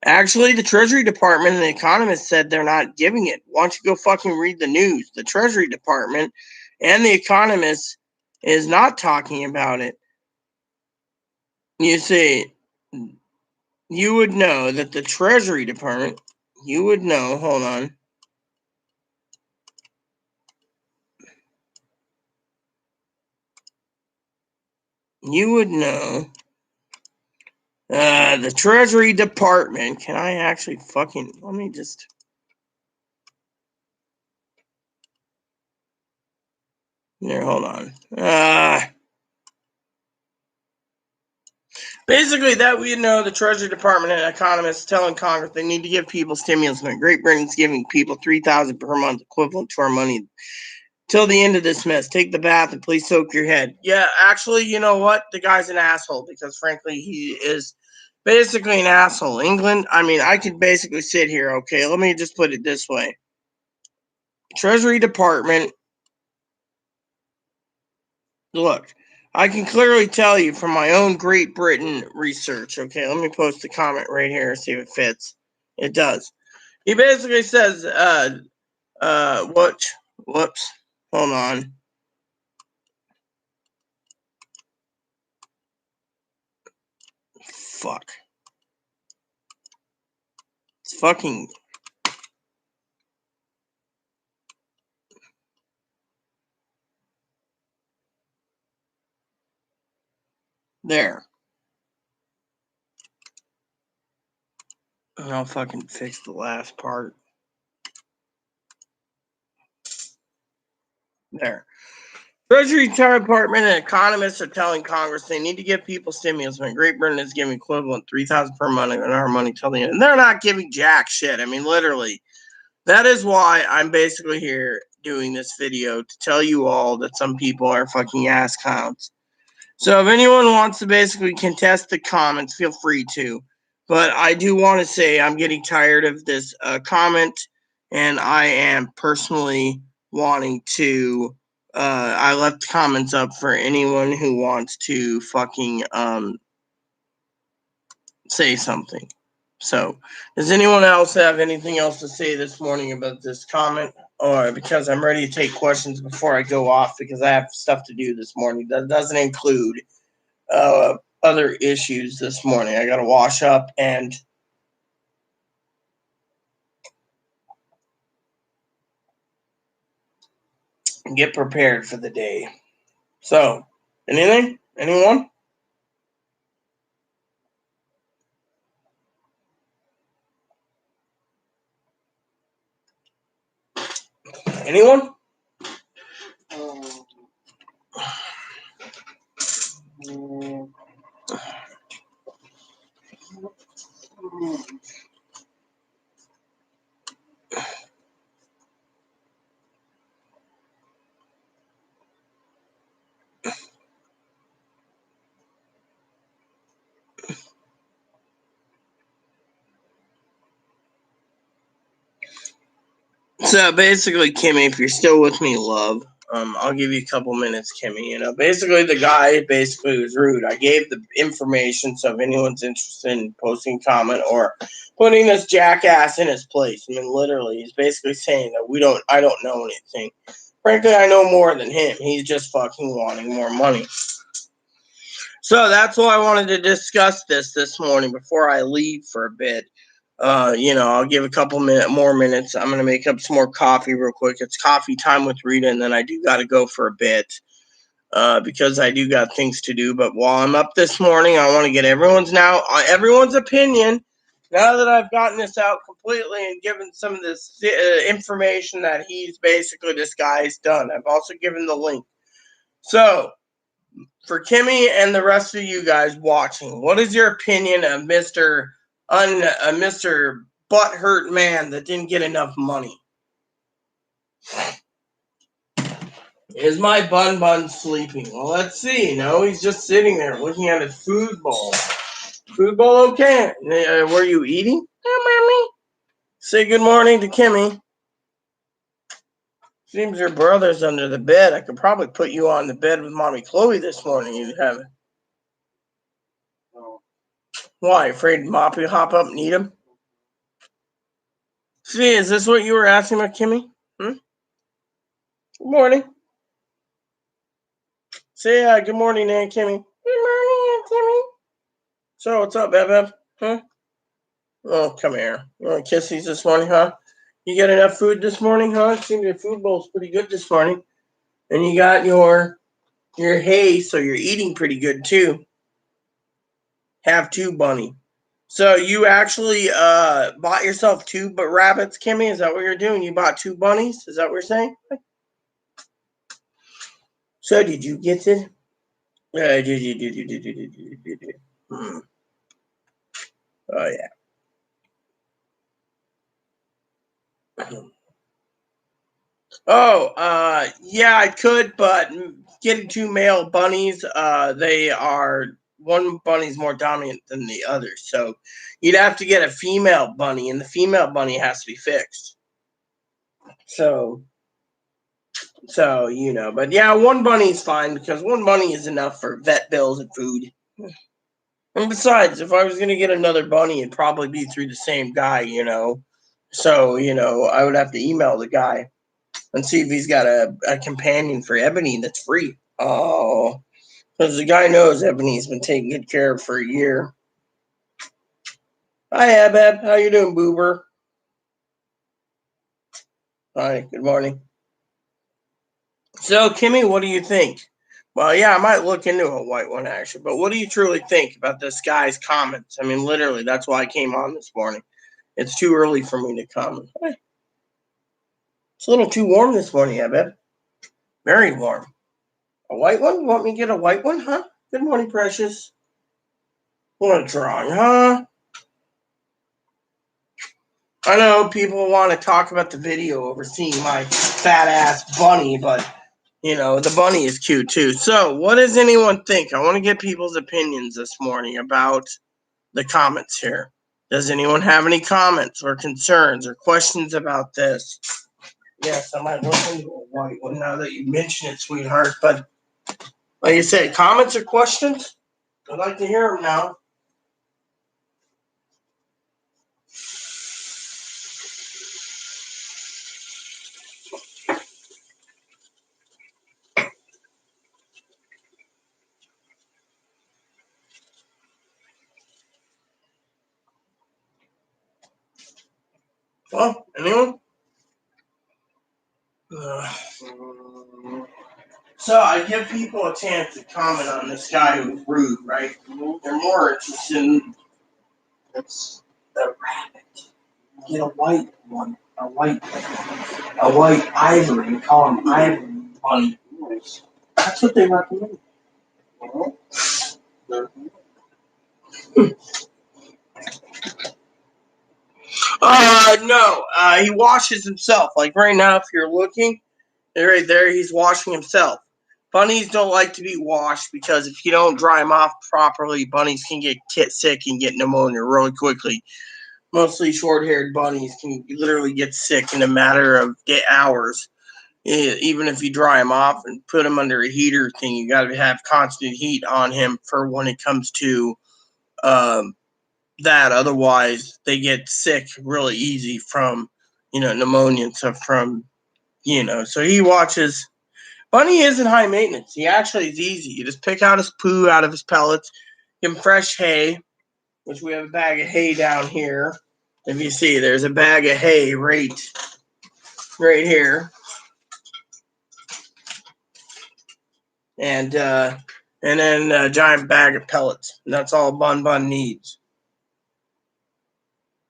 Actually, the Treasury Department and the economists said they're not giving it. Why don't you go fucking read the news? The Treasury Department and the economists is not talking about it. You see, you would know that the Treasury Department, hold on. You would know the Treasury Department. Can I actually fucking, let me just. There, hold on. Basically, that we know the Treasury Department and economists telling Congress they need to give people stimulus money. Great Britain's giving people $3,000 per month, equivalent to our money. Till the end of this mess, take the bath and please soak your head. Yeah, actually, you know what? The guy's an asshole because, frankly, he is basically an asshole. England, I could basically sit here, okay? Let me just put it this way. Treasury Department, look, I can clearly tell you from my own Great Britain research, okay? Let me post a comment right here, see if it fits. It does. He basically says, whoops, hold on. Fuck. It's fucking There. And I'll fucking fix the last part. There. Treasury Department and economists are telling Congress they need to give people stimulus when Great Britain is giving equivalent $3,000 per month in our money till the end. And they're not giving jack shit. I mean, literally. That is why I'm basically here doing this video to tell you all that some people are fucking ass clowns. So if anyone wants to basically contest the comments, feel free to. But I do want to say I'm getting tired of this comment, and I am personally wanting to. I left comments up for anyone who wants to fucking say something. So, does anyone else have anything else to say this morning about this comment? Or because I'm ready to take questions before I go off because I have stuff to do this morning. That doesn't include other issues this morning. I got to wash up and get prepared for the day. So, anything? Anyone? Anyone? So basically, Kimmy, if you're still with me, love, I'll give you a couple minutes, Kimmy. You know, basically the guy was rude. I gave the information, so if anyone's interested in posting a comment or putting this jackass in his place, I mean, literally, he's basically saying that I don't know anything. Frankly, I know more than him. He's just fucking wanting more money. So that's why I wanted to discuss this morning before I leave for a bit. I'll give a couple more minutes. I'm gonna make up some more coffee real quick. It's coffee time with Rita, and then I do got to go for a bit because I do got things to do. But while I'm up this morning, I want to get everyone's opinion. Now that I've gotten this out completely and given some of this information that this guy's done, I've also given the link. So, for Kimmy and the rest of you guys watching, what is your opinion of Mr. Butthurt man that didn't get enough money? Is my bun sleeping? Well, let's see. No, he's just sitting there looking at his food bowl. Food bowl okay? Were you eating? Oh, mommy. Say good morning to Kimmy. Seems your brother's under the bed. I could probably put you on the bed with Mommy Chloe this morning. You have it. Why? Afraid Moppy hop up and eat him? See, is this what you were asking about, Kimmy? Good morning. Say good morning, Aunt Kimmy. Good morning, Aunt Kimmy. So, what's up, Beb? Huh? Oh, come here. You want kissies this morning, huh? You got enough food this morning, huh? It seems your food bowl's pretty good this morning. And you got your hay, so you're eating pretty good, too. Have two, bunny. So, you actually bought yourself two rabbits, Kimmy? Is that what you're doing? You bought two bunnies? Is that what you're saying? So, did you get it? Oh, yeah. Oh, yeah, I could, but getting two male bunnies, one bunny's more dominant than the other. So you'd have to get a female bunny, and the female bunny has to be fixed. So, but yeah, one bunny's fine because one bunny is enough for vet bills and food. And besides, if I was going to get another bunny, it'd probably be through the same guy, So, I would have to email the guy and see if he's got a companion for Ebony that's free. Oh, because the guy knows Ebony's been taking good care of for a year. Hi, Abeb. How you doing, Boober? Hi, good morning. So, Kimmy, what do you think? Well, yeah, I might look into a white one actually. But what do you truly think about this guy's comments? I mean, literally, that's why I came on this morning. It's too early for me to comment. Hey, it's a little too warm this morning, I bet. Very warm. A white one? You want me to get a white one, huh? Good morning, Precious. What a drawing, huh? I know people want to talk about the video over seeing my fat ass bunny, but you know, the bunny is cute too. So, what does anyone think? I want to get people's opinions this morning about the comments here. Does anyone have any comments or concerns or questions about this? Yes, I might look into a white one now that you mention it, sweetheart. But like you said, comments or questions? I'd like to hear them now. Well, anyone? So I give people a chance to comment on this guy who's rude, right? They're more interested in the rabbit. Get a white one, a white ivory. Call him ivory bunny. That's what they recommend. No. He washes himself. Like right now, if you're looking, right there, he's washing himself. Bunnies don't like to be washed because if you don't dry them off properly, bunnies can get sick and get pneumonia really quickly. Mostly short-haired bunnies can literally get sick in a matter of hours. Even if you dry them off and put them under a heater thing, you got to have constant heat on him for when it comes to um, that. Otherwise, they get sick really easy from pneumonia and stuff from So he watches. Bunny isn't high maintenance. He actually is easy. You just pick out his poo out of his pellets, give him fresh hay, which we have a bag of hay down here. If you see, there's a bag of hay right here, and then a giant bag of pellets. And that's all Bun needs.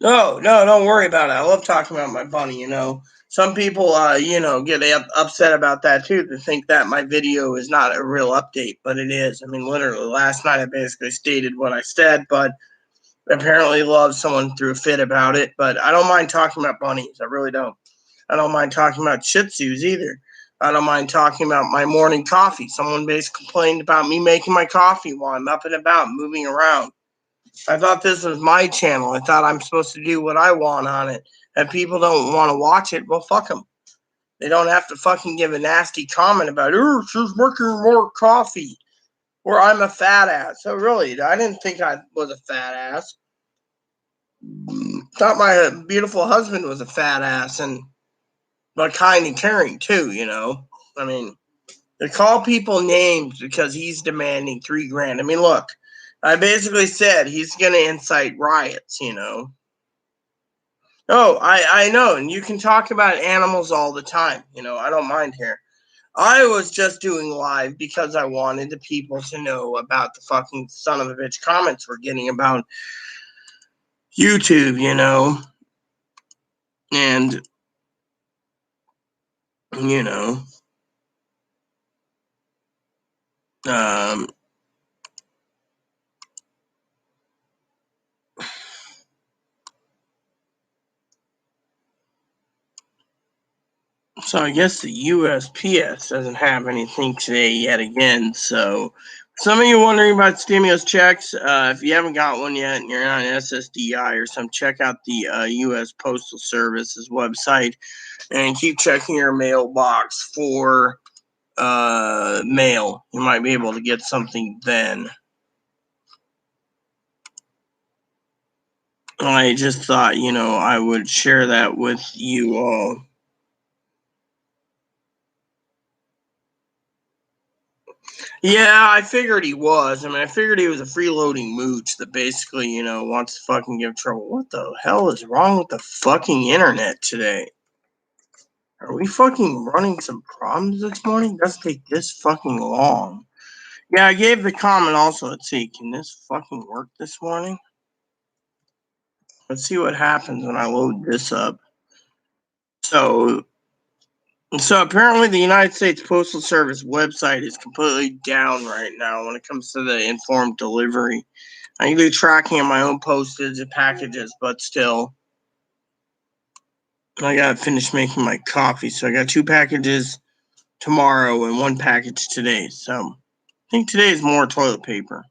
No, don't worry about it. I love talking about my bunny. Some people, get upset about that too. They think that my video is not a real update, but it is. I mean, literally, last night I basically stated what I said, but apparently someone threw a fit about it. But I don't mind talking about bunnies. I really don't. I don't mind talking about Shih Tzus either. I don't mind talking about my morning coffee. Someone basically complained about me making my coffee while I'm up and about, moving around. I thought this was my channel. I thought I'm supposed to do what I want on it. And people don't want to watch it, well, fuck them. They don't have to fucking give a nasty comment about, oh, she's making more coffee. Or I'm a fat ass. So really, I didn't think I was a fat ass. Thought my beautiful husband was a fat ass, but kind and caring too, I mean, they call people names because he's demanding $3,000. I mean, look, I basically said he's going to incite riots, Oh, I know, and you can talk about animals all the time, I don't mind here. I was just doing live because I wanted the people to know about the fucking son of a bitch comments we're getting about YouTube, and, um, so I guess the USPS doesn't have anything today yet again. So some of you wondering about stimulus checks. If you haven't got one yet and you're on SSDI or something, check out the U.S. Postal Service's website and keep checking your mailbox for mail. You might be able to get something then. I just thought, I would share that with you all. Yeah, I figured he was. I mean, I figured he was a freeloading mooch that basically, wants to fucking give trouble. What the hell is wrong with the fucking internet today? Are we fucking running some problems this morning? It doesn't take this fucking long. Yeah, I gave the comment also. Let's see, can this fucking work this morning? Let's see what happens when I load this up. So apparently the United States Postal Service website is completely down right now when it comes to the informed delivery. I can do tracking of my own postage and packages, but still, I gotta finish making my coffee. So I got 2 packages tomorrow and 1 package today. So I think today is more toilet paper.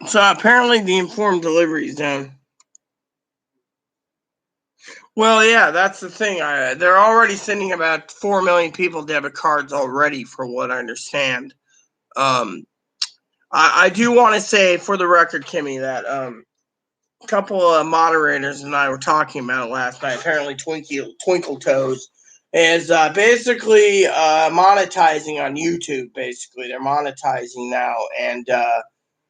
So apparently the informed delivery is down. Well, yeah, that's the thing. They're already sending about 4 million people debit cards already, for what I understand. Um, I do want to say, for the record, Kimmy, that a couple of moderators and I were talking about it last night. Apparently, Twinkle Toes is basically monetizing on YouTube. Basically, they're monetizing now, and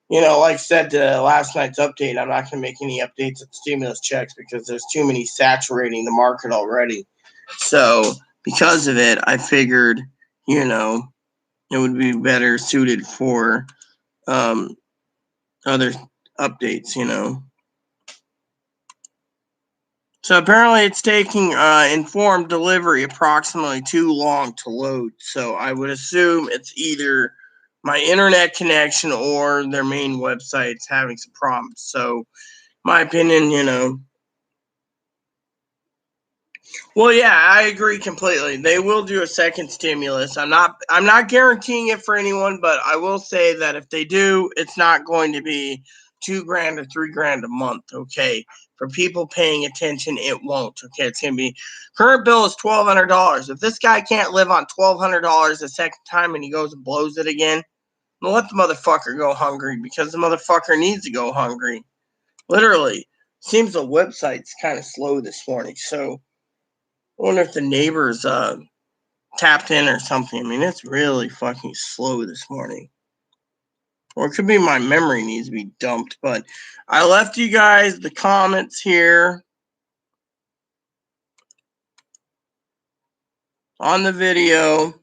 like I said, last night's update, I'm not going to make any updates at stimulus checks because there's too many saturating the market already. So because of it, I figured, it would be better suited for other updates. So apparently it's taking informed delivery approximately too long to load. So I would assume it's either my internet connection or their main website's having some problems. So my opinion. Well, yeah, I agree completely. They will do a second stimulus. I'm not guaranteeing it for anyone, but I will say that if they do, it's not going to be $2,000 or $3,000 a month. Okay. For people paying attention, it won't. Okay. It's gonna be current bill is $1,200. If this guy can't live on $1,200 a second time and he goes and blows it again, well, let the motherfucker go hungry because the motherfucker needs to go hungry. Literally. Seems the website's kind of slow this morning, so I wonder if the neighbors tapped in or something. I mean, it's really fucking slow this morning. Or it could be my memory needs to be dumped. But I left you guys the comments here on the video.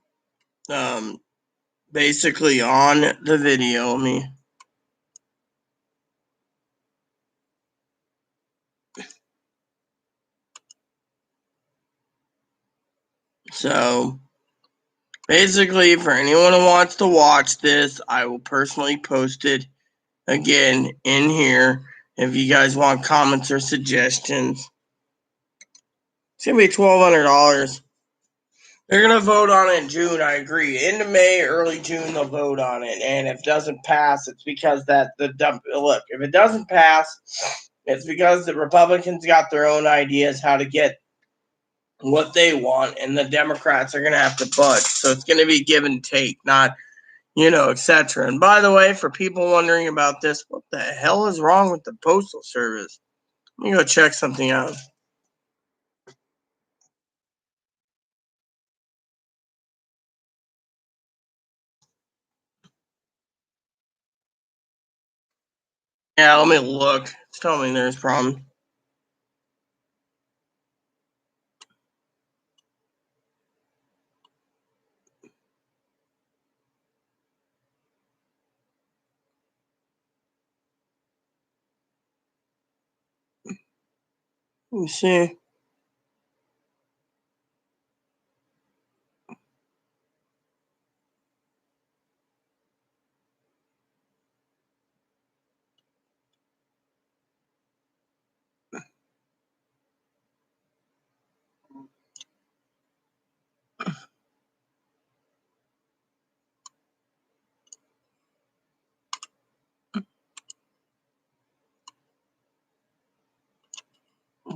Basically on the video. So basically, for anyone who wants to watch this, I will personally post it again in here. If you guys want comments or suggestions, it's gonna be $1,200. They're gonna vote on it in June. I agree. End of May, early June, they'll vote on it. And if it doesn't pass, it's because look. If it doesn't pass, it's because the Republicans got their own ideas how to get what they want, and the Democrats are gonna have to budge. So it's gonna be give and take, not etc. And by the way, for people wondering about this, what the hell is wrong with the Postal Service? Let me go check something out. Yeah, let me look. It's telling me there's a problem. Let me see.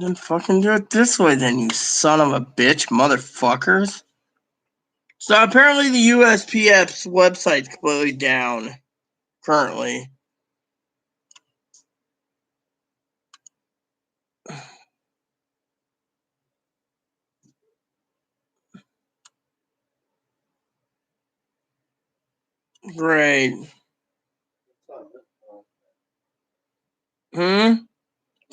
Then fucking do it this way, then, you son of a bitch, motherfuckers. So apparently the USPS website's completely down currently. Great.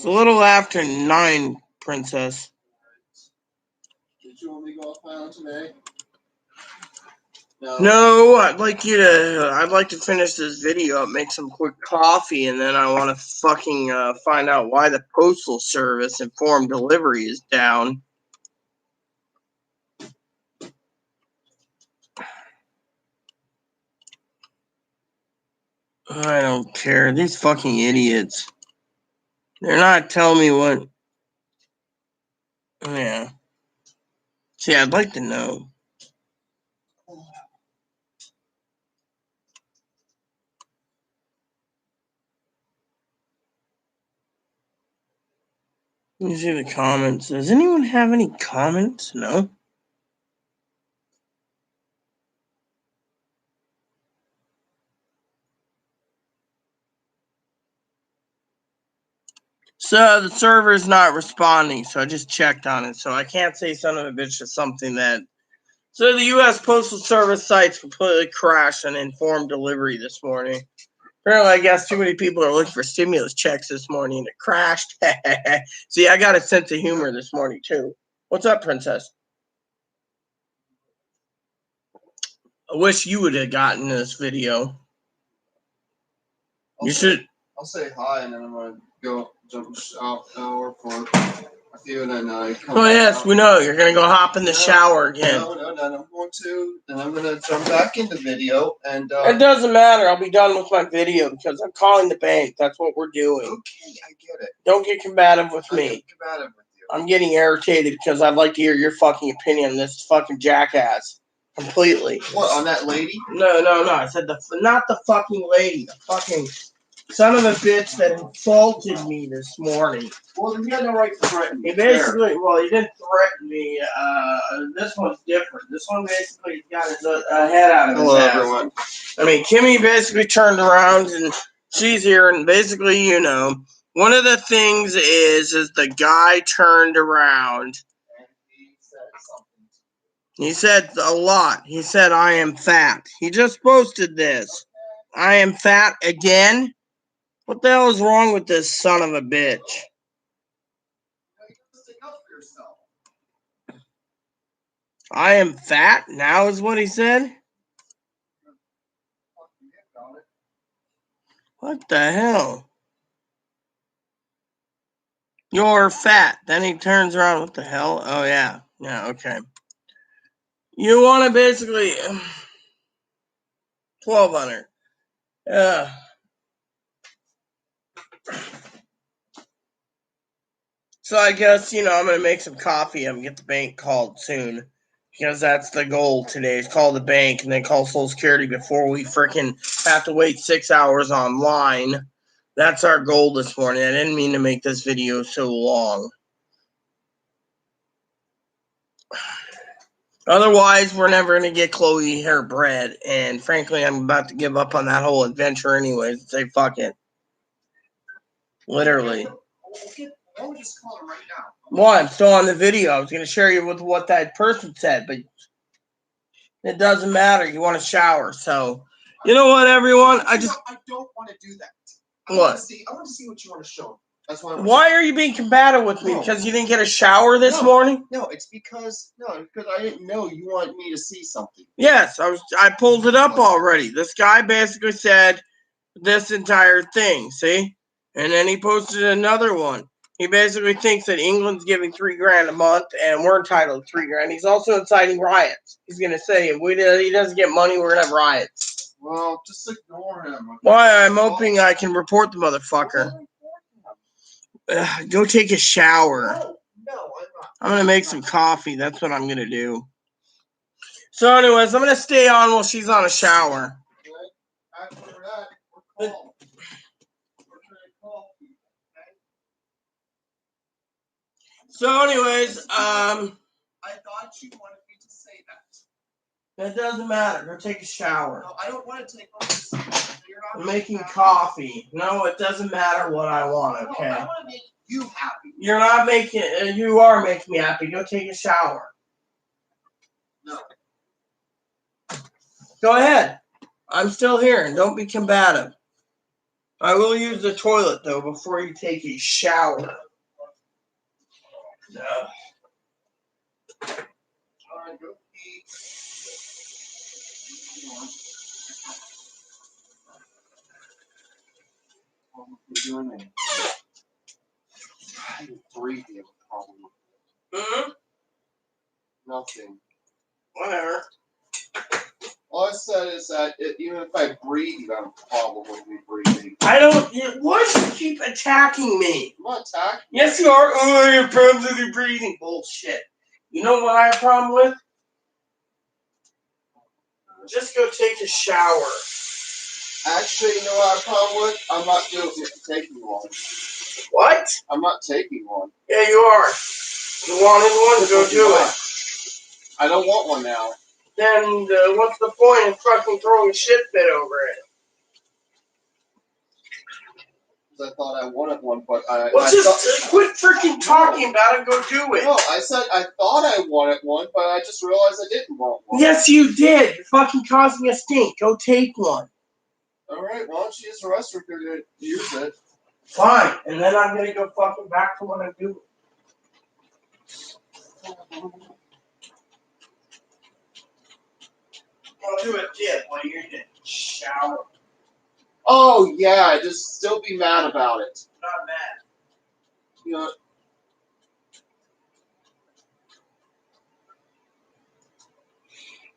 It's a little after 9, Princess. Did you want me to go off island today? No, I'd like to finish this video up, make some quick coffee, and then I want to fucking find out why the Postal Service informed delivery is down. I don't care. These fucking idiots. They're not telling me what. Yeah. See, I'd like to know. Let me see the comments. Does anyone have any comments? No? So the server is not responding, so I just checked on it. So I can't say son of a bitch to something that. So the U.S. Postal Service site's completely crashed and informed delivery this morning. Apparently, I guess too many people are looking for stimulus checks this morning and it crashed. See, I got a sense of humor this morning too. What's up, Princess? I wish you would have gotten this video. You should. I'll say hi and then I'm gonna go jump out shower for a few and then come Oh back yes, out. we know you're gonna go hop in the shower again. No, I'm going to. Then I'm gonna jump back into video and. It doesn't matter. I'll be done with my video because I'm calling the bank. That's what we're doing. Okay, I get it. Don't get combative with me. I get combative with you. I'm getting irritated because I'd like to hear your fucking opinion on this fucking jackass. Completely. What, on that lady? No. I said not the fucking lady. The fucking son of a bitch that insulted me this morning. Well, he had no right to threaten me. He basically, well, he didn't threaten me. This one's different. This one basically got his head out of his Hello, ass. everyone. I mean, Kimmy basically turned around and she's here, and basically, you know, one of the things is the guy turned around. And he said something. He said a lot. He said, "I am fat." He just posted this. I am fat again? What the hell is wrong with this son of a bitch? I am fat now is what he said? What the hell? You're fat. Then he turns around. What the hell? Oh, yeah. Yeah, okay. You want to basically... 1,200. Yeah. So I guess, you know, I'm going to make some coffee. I'm going to get the bank called soon. Because that's the goal today, is call the bank and then call Social Security before we freaking have to wait 6 hours online. That's our goal this morning. I didn't mean to make this video so long. Otherwise, we're never going to get Chloe her bread. And frankly, I'm about to give up on that whole adventure anyways and say fuck it. Literally. Why don't we just call her right now? Well, I'm still on the video. I was going to share you with what that person said, but it doesn't matter. You want to shower. So, you know what, everyone? I don't want to do that. What? I want to see what you want to show. That's why. Why are you being combative with me? No. Because you didn't get a shower this morning? No, it's because I didn't know you wanted me to see something. Yes, I pulled it up already. This guy basically said this entire thing, see? And then he posted another one. He basically thinks that England's giving $3,000 a month and we're entitled to $3,000. He's also inciting riots. He's gonna say if he doesn't get money, we're gonna have riots. Well, just ignore him. Okay? Why? I'm hoping I can report the motherfucker. Go take a shower. No, I'm not. I'm gonna make some coffee. That's what I'm gonna do. So, anyways, I'm gonna stay on while she's on a shower. After that, we're calling. So, anyways, I thought you wanted me to say that. It doesn't matter. Go take a shower. No, I don't want to take one. I'm making coffee. No, it doesn't matter what I want, okay? No, I want to make you happy. You're not making... you are making me happy. Go take a shower. No. Go ahead. I'm still here, and don't be combative. I will use the toilet, though, before you take a shower. No. Alright, go eat. You're doing it. I have 3 people problem. Nothing. Whatever. All I said is that even if I breathe, you got a problem with me breathing. I don't. Why do you keep attacking me? I'm not attacking. Yes, you are. Oh, I have problems with your breathing. Bullshit. You know what I have a problem with? Just go take a shower. Actually, you know what I have a problem with? I'm not taking one. What? I'm not taking one. Yeah, you are. You wanted one? Go do it. I don't want one now. Then what's the point of fucking throwing a shit fit over it? Because I thought I wanted one, but quit freaking talking about it. Go do it. No, I said I thought I wanted one, but I just realized I didn't want one. Yes, you did. You're fucking causing a stink. Go take one. All right, why don't you use the restroom if you're gonna use it? Fine, and then I'm gonna go fucking back to what I'm doing. I'll do a dip while you're in the shower. Oh yeah, just still be mad about it. Not bad. You know.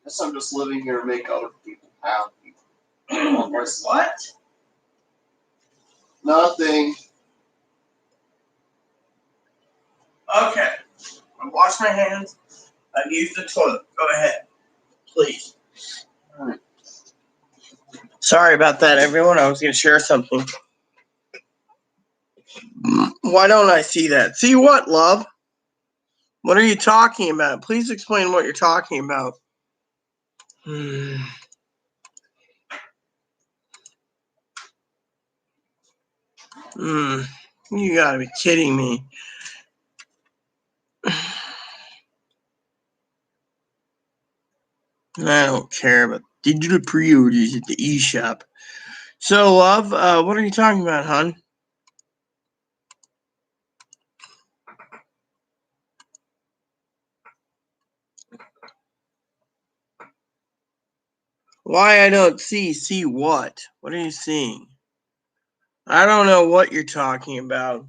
Guess I'm just living here to make other people happy. What? Nothing. Okay. I've washed my hands. I've used the toilet. Go ahead. Please. Alright. Sorry about that, everyone. I was going to share something. Why don't I see that? See what, love? What are you talking about? Please explain what you're talking about. You gotta be kidding me. I don't care about digital pre-orders at the eShop. So, love, what are you talking about, hon? Why I don't see what? What are you seeing? I don't know what you're talking about.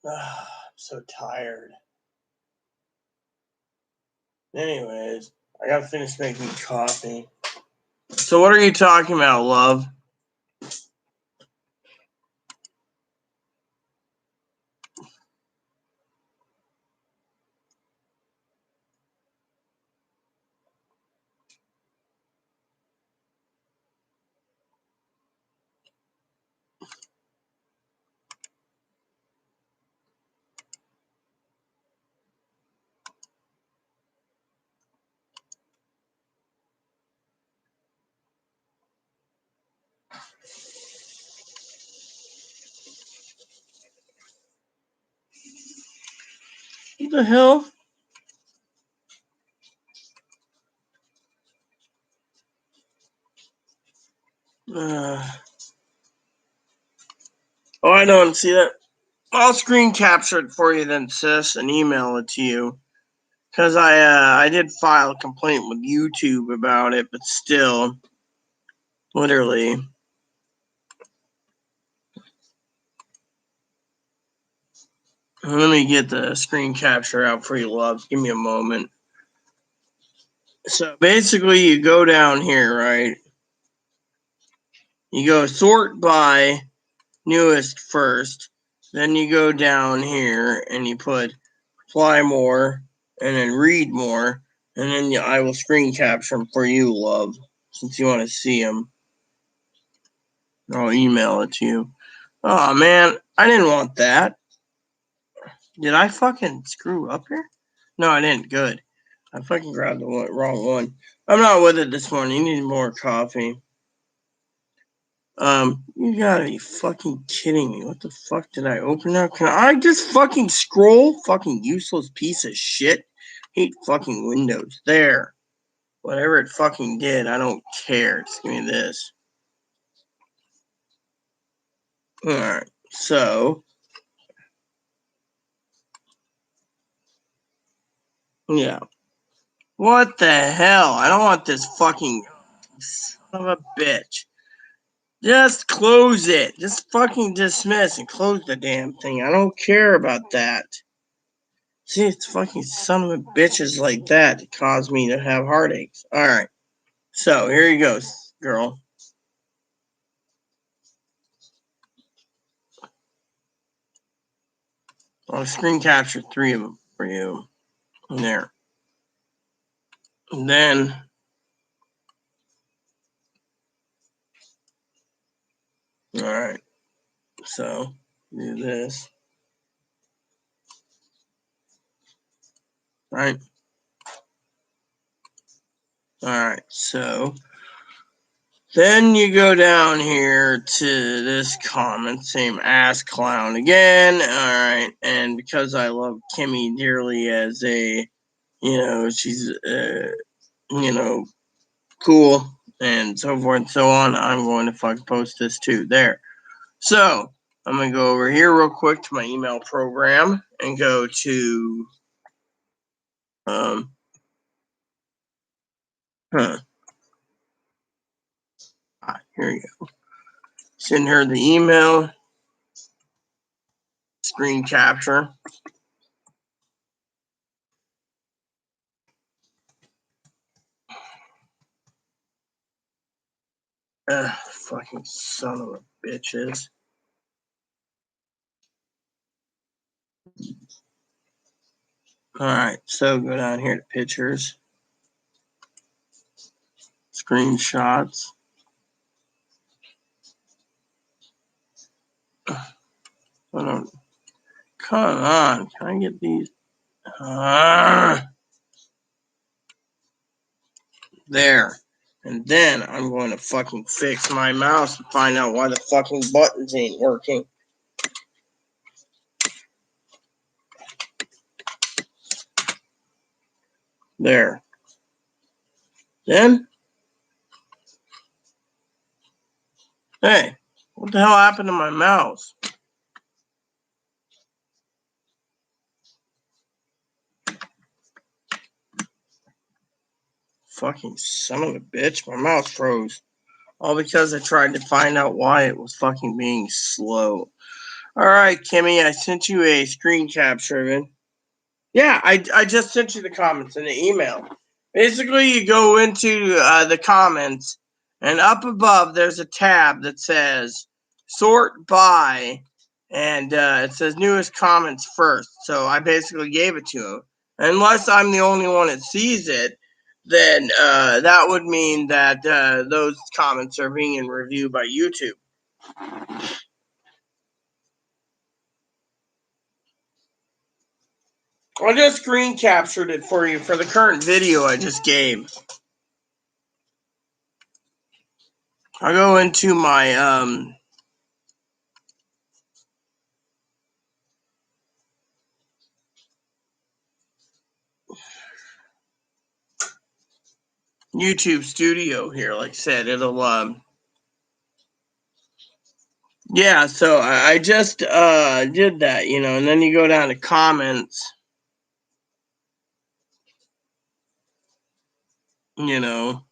I'm so tired. Anyways, I gotta finish making coffee. So what are you talking about, love? What the hell? Oh, I don't see that. I'll screen capture it for you then, sis, and email it to you. Because I did file a complaint with YouTube about it, but still, literally. Let me get the screen capture out for you, love. Give me a moment. So basically, you go down here, right? You go sort by newest first. Then you go down here and you put apply more and then read more. And then I will screen capture them for you, love, since you want to see them. I'll email it to you. Oh, man, I didn't want that. Did I fucking screw up here? No, I didn't. Good. I fucking grabbed the wrong one. I'm not with it this morning. You need more coffee. You gotta be fucking kidding me. What the fuck did I open now? Can I just fucking scroll? Fucking useless piece of shit. Hate fucking Windows. There. Whatever it fucking did, I don't care. Just give me this. Alright, so yeah. What the hell? I don't want this fucking son of a bitch. Just close it. Just fucking dismiss and close the damn thing. I don't care about that. See, it's fucking son of a bitches like that that cause me to have heartaches. Alright. So here you go, girl. I'll screen capture 3 of them for you. There. And then alright. So do this. Right? Alright, so then you go down here to this comment, same ass clown again. Alright, and because I love Kimmy dearly as a, she's, cool and so forth and so on, I'm going to fucking post this too. There. So, I'm going to go over here real quick to my email program and go to, here you go. Send her the email, screen capture. Fucking son of a bitches. Alright, so go down here to pictures, screenshots. Come on, can I get these? There. And then I'm going to fucking fix my mouse and find out why the fucking buttons ain't working. There. Then, hey, what the hell happened to my mouse? Fucking son of a bitch, my mouse froze. All because I tried to find out why it was fucking being slow. Alright, Kimmy, I sent you a screen capture of it. Yeah, I just sent you the comments in the email. Basically, you go into the comments, and up above there's a tab that says sort by, and it says newest comments first. So I basically gave it to him. Unless I'm the only one that sees it, then that would mean that those comments are being reviewed by YouTube. I just screen captured it for you for the current video I just gave. I'll go into my YouTube studio here. Like I said, it'll yeah, so I just did that, and then you go down to comments, you know.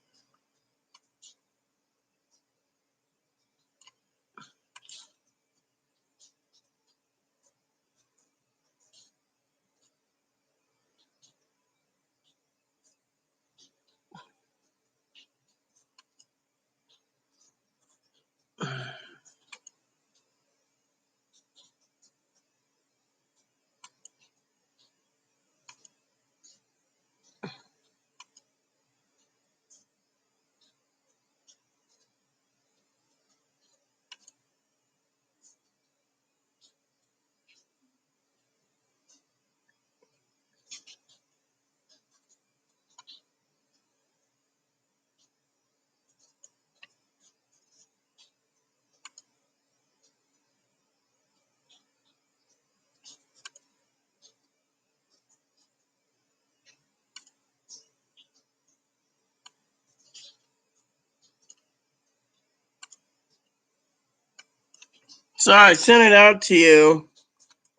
So I sent it out to you.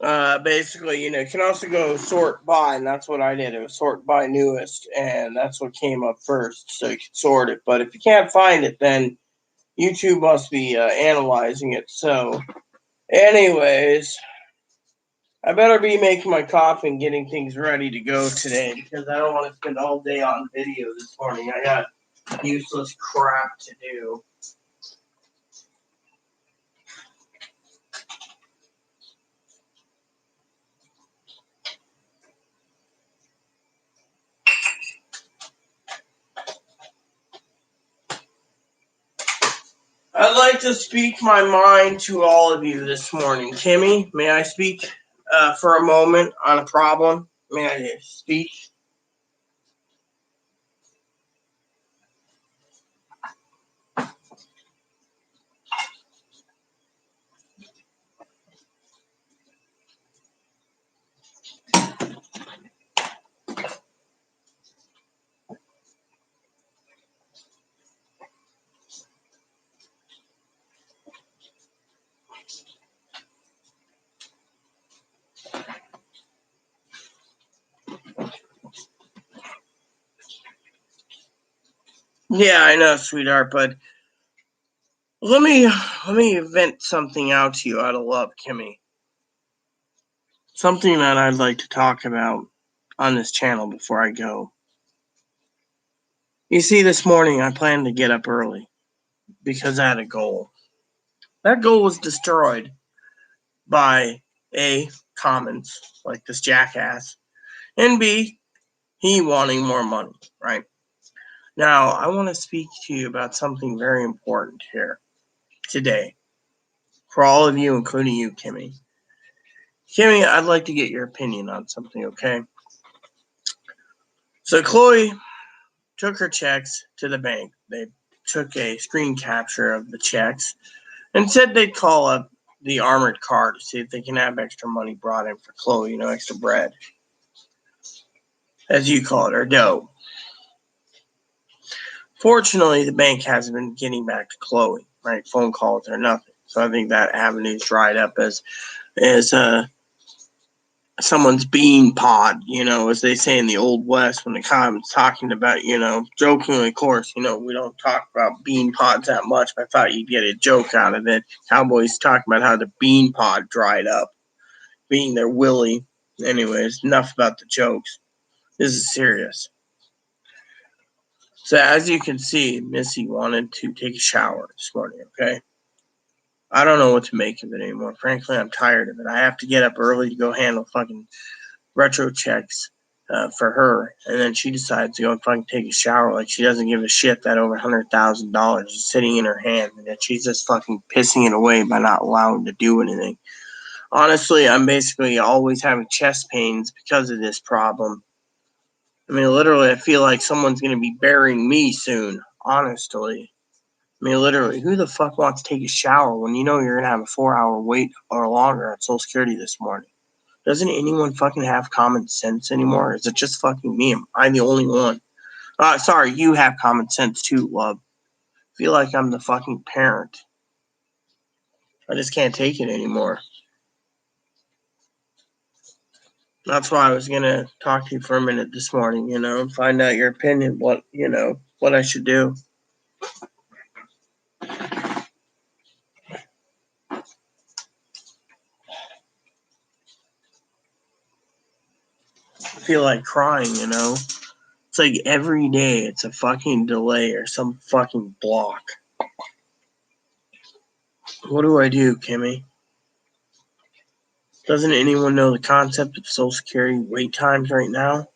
Basically, you can also go sort by, and that's what I did. It was sort by newest, and that's what came up first, so you could sort it. But if you can't find it, then YouTube must be analyzing it. So, anyways, I better be making my coffee and getting things ready to go today because I don't want to spend all day on video this morning. I got useless crap to do. I'd like to speak my mind to all of you this morning. Kimmy, may I speak for a moment on a problem? May I speak? Yeah, I know, sweetheart, but let me vent something out to you out of love, Kimmy. Something that I'd like to talk about on this channel before I go. You see, this morning I planned to get up early because I had a goal. That goal was destroyed by A, comments like this jackass, and B, he wanting more money, right? Now, I want to speak to you about something very important here today for all of you, including you, Kimmy. Kimmy, I'd like to get your opinion on something, okay? So Chloe took her checks to the bank. They took a screen capture of the checks and said they'd call up the armored car to see if they can have extra money brought in for Chloe, extra bread, as you call it, or dough. Fortunately, the bank hasn't been getting back to Chloe, right? Phone calls or nothing. So I think that avenue's dried up as someone's bean pod, as they say in the Old West when the comments talking about, jokingly, of course, we don't talk about bean pods that much, but I thought you'd get a joke out of it. Cowboys talking about how the bean pod dried up, being their willy. Anyways, enough about the jokes. This is serious. So as you can see, Missy wanted to take a shower this morning, okay? I don't know what to make of it anymore. Frankly, I'm tired of it. I have to get up early to go handle fucking retro checks for her, and then she decides to go and fucking take a shower like she doesn't give a shit that over $100,000 is sitting in her hand, and that she's just fucking pissing it away by not allowing to do anything. Honestly, I'm basically always having chest pains because of this problem. I mean, literally, I feel like someone's going to be burying me soon, honestly. I mean, literally, who the fuck wants to take a shower when you know you're going to have a 4-hour wait or longer at Social Security this morning? Doesn't anyone fucking have common sense anymore? Is it just fucking me? Am I the only one? Sorry, you have common sense too, love. I feel like I'm the fucking parent. I just can't take it anymore. That's why I was gonna talk to you for a minute this morning, and find out your opinion, what I should do. I feel like crying, It's like every day it's a fucking delay or some fucking block. What do I do, Kimmy? Doesn't anyone know the concept of Social Security wait times right now?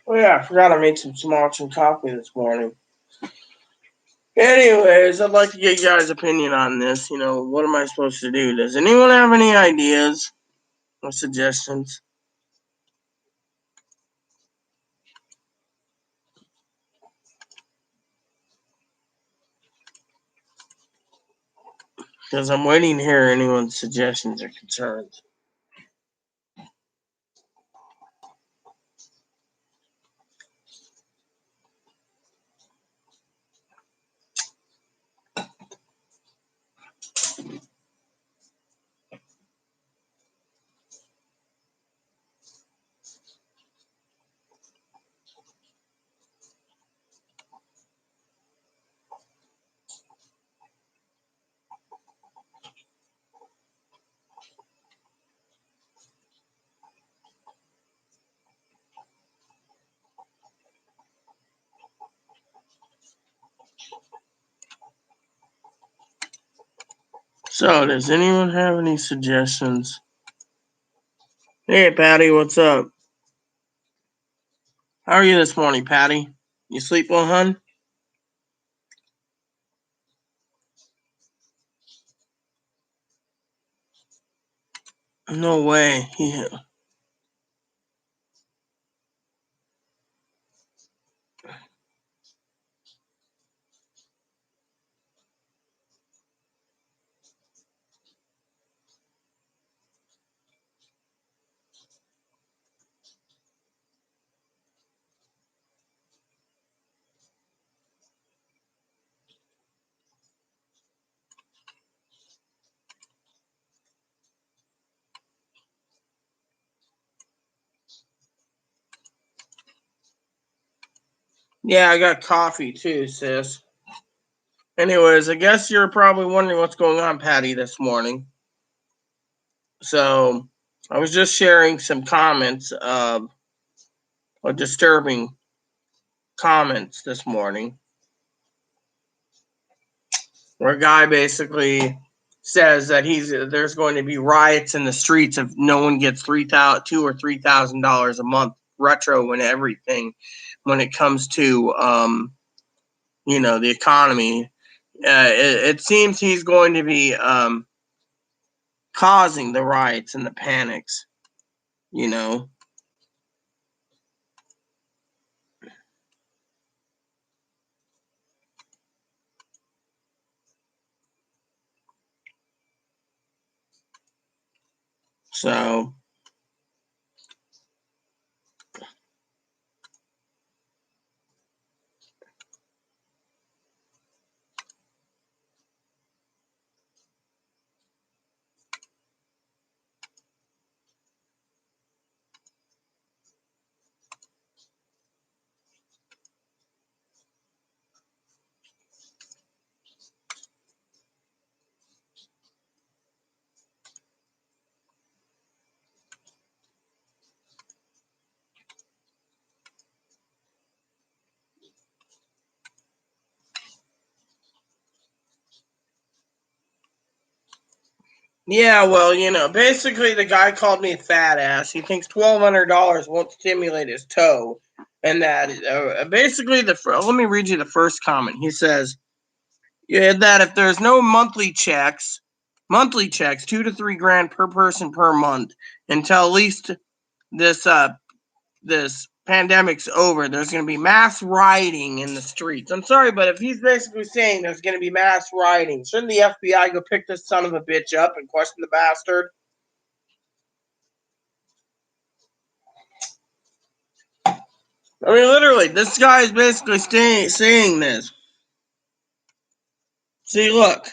Oh yeah, I forgot I made some sriracha coffee this morning. Anyways, I'd like to get you guys' opinion on this. What am I supposed to do? Does anyone have any ideas? or suggestions. Because I'm waiting to hear anyone's suggestions or concerns. So, does anyone have any suggestions? Hey, Patty, what's up? How are you this morning, Patty? You sleep well, hun? No way. Yeah. Yeah, I got coffee too, sis. Anyways, I guess you're probably wondering what's going on, Patty, this morning. So, I was just sharing some comments of disturbing comments this morning, where a guy basically says that there's going to be riots in the streets if no one gets $2,000 or $3,000 a month retro and everything when it comes to the economy. It seems he's going to be causing the riots and the panics. You know, so. Yeah, well, basically the guy called me a fat ass. He thinks $1,200 won't stimulate his toe, and that basically let me read you the first comment. He says, "Yeah, that if there's no monthly checks, 2 to 3 grand per person per month until at least this this pandemic's over, there's going to be mass rioting in the streets." I'm sorry, but if he's basically saying there's going to be mass rioting, shouldn't the FBI go pick this son of a bitch up and question the bastard? I mean, literally, this guy is basically saying this. See, look.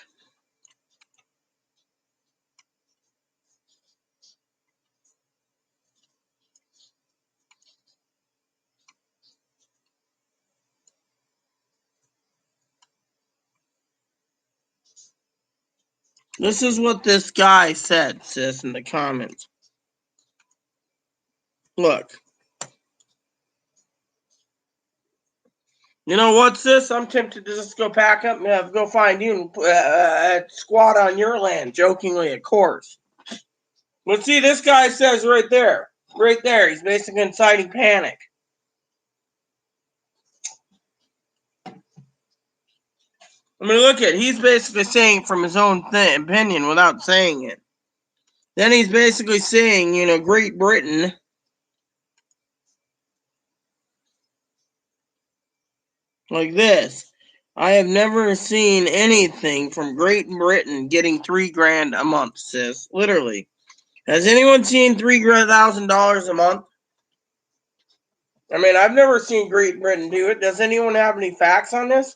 This is what this guy said, sis, in the comments. Look. You know what, sis? I'm tempted to just go pack up and go find you and squat on your land, jokingly, of course. But see, this guy says right there, he's basically inciting panic. I mean, look at, he's basically saying from his own opinion without saying it. Then he's basically saying, you know, Great Britain like this. I have never seen anything from Great Britain getting $3,000 a month, sis. Literally. Has anyone seen $3,000 a month? I mean, I've never seen Great Britain do it. Does anyone have any facts on this?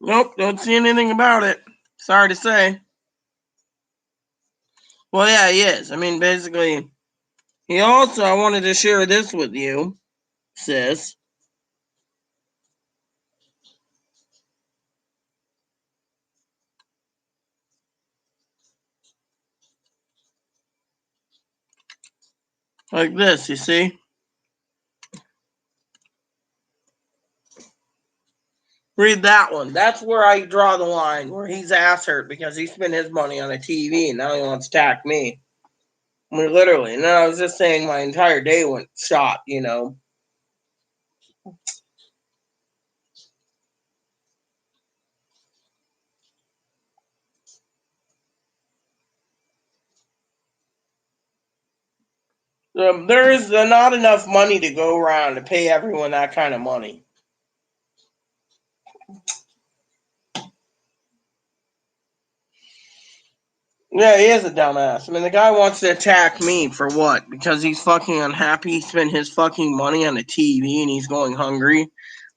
Nope, don't see anything about it. Sorry to say. Well, yeah, he is. I mean, basically, he also, I wanted to share this with you, sis. Like this, you see? Read that one. That's where I draw the line, where he's ass hurt because he spent his money on a TV and now he wants to attack me. I mean, literally. And then I was just saying my entire day went shot, you know. There is not enough money to go around to pay everyone that kind of money. Yeah, he is a dumbass. I mean, the guy wants to attack me for what? Because he's fucking unhappy. He spent his fucking money on a TV and he's going hungry.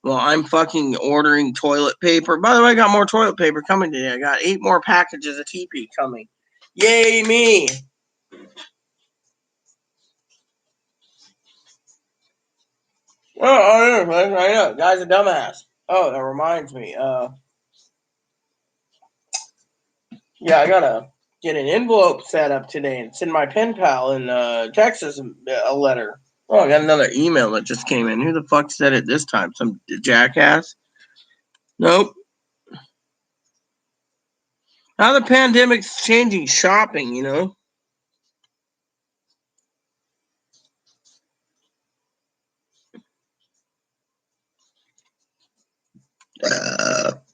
Well, I'm fucking ordering toilet paper. By the way, I got more toilet paper coming today. I got 8 more packages of TP coming. Yay, me! Oh, I know. Guy's a dumbass. Oh, that reminds me. Yeah, I gotta get an envelope set up today and send my pen pal in Texas a letter. Oh, I got another email that just came in. Who the fuck said it this time? Some jackass? Nope. How the pandemic's changing shopping, you know?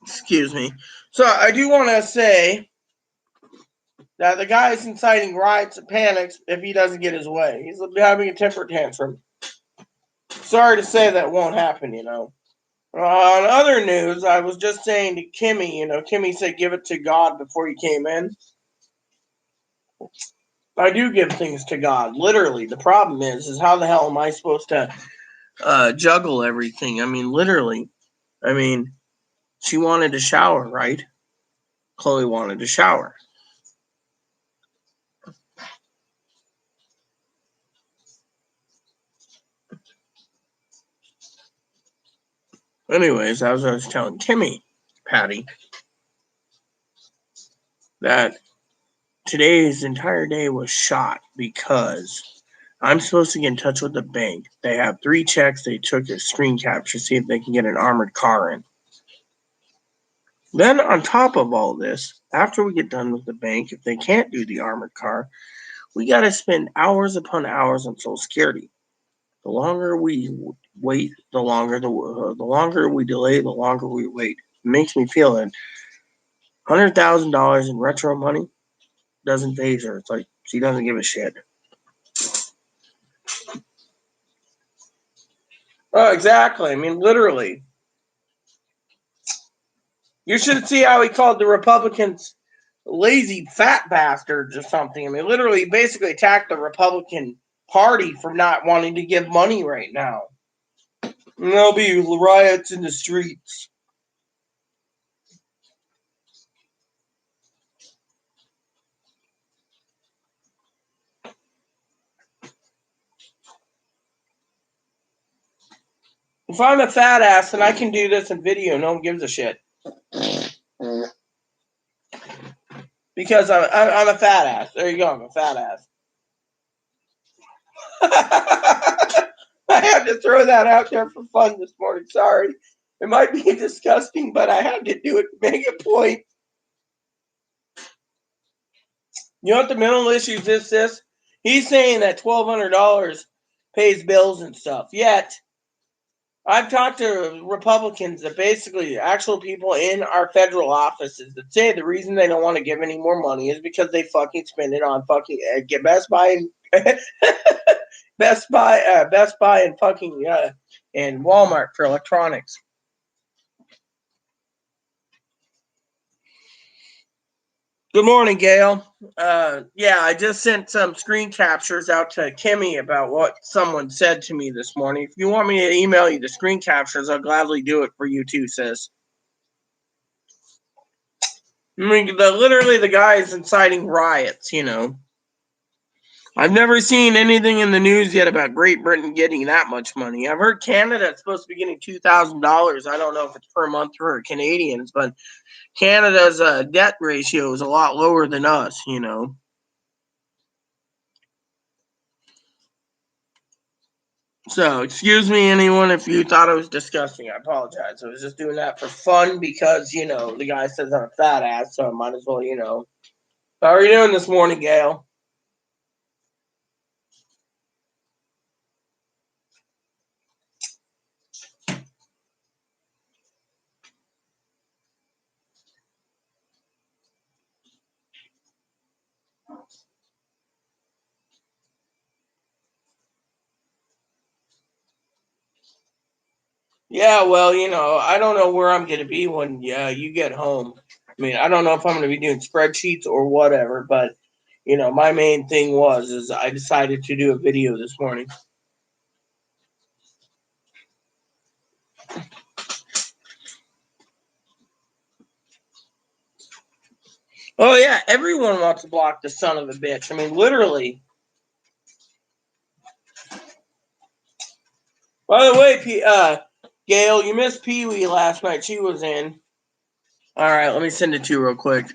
Excuse me. So I do want to say that the guy is inciting riots and panics if he doesn't get his way. He's having a temper tantrum. Sorry to say that won't happen, you know. On other news, I was just saying to Kimmy, you know, Kimmy said give it to God before you came in. I do give things to God, literally. The problem is how the hell am I supposed to juggle everything? I mean, literally. I mean, she wanted to shower, right? Chloe wanted to shower. Anyways, as I was telling Kimmy, Patty, that today's entire day was shot because I'm supposed to get in touch with the bank. They have 3 checks they took a screen capture, see if they can get an armored car in. Then on top of all this, after we get done with the bank, if they can't do the armored car, we got to spend hours upon hours on Social Security. The longer we wait, the longer the longer we delay, the longer we wait. It makes me feel that $100,000 in retro money doesn't phase her. It's like she doesn't give a shit. Oh, exactly. I mean, literally. You should see how he called the Republicans lazy fat bastards or something. I mean, literally, basically attacked the Republican Party for not wanting to give money right now. And there'll be riots in the streets. If I'm a fat ass and I can do this in video, no one gives a shit. because I'm a fat ass. There you go. I'm a fat ass. I had to throw that out there for fun this morning. Sorry. It might be disgusting, but I had to do it to make a point. You know what the mental issue is this? He's saying that $1,200 pays bills and stuff. Yet, I've talked to Republicans that basically actual people in our federal offices that say the reason they don't want to give any more money is because they fucking spend it on fucking Best Buy and Best Buy and fucking and Walmart for electronics. Good morning, Gail. Yeah, I just sent some screen captures out to Kimmy about what someone said to me this morning. If you want me to email you the screen captures, I'll gladly do it for you too, sis. I mean, literally the guy is inciting riots, you know. I've never seen anything in the news yet about Great Britain getting that much money. I've heard Canada's supposed to be getting $2,000. I don't know if it's per month for Canadians, but Canada's debt ratio is a lot lower than us, you know. So, excuse me, anyone, if you thought it was disgusting. I apologize. I was just doing that for fun because, you know, the guy says I'm a fat ass, so I might as well, you know. How are you doing this morning, Gail? Yeah, well, you know, I don't know where I'm going to be when you get home. I mean, I don't know if I'm going to be doing spreadsheets or whatever, but, you know, my main thing is I decided to do a video this morning. Oh, yeah, everyone wants to block the son of a bitch. I mean, literally. By the way, Gail, you missed Pee-wee last night. She was in. All right, let me send it to you real quick.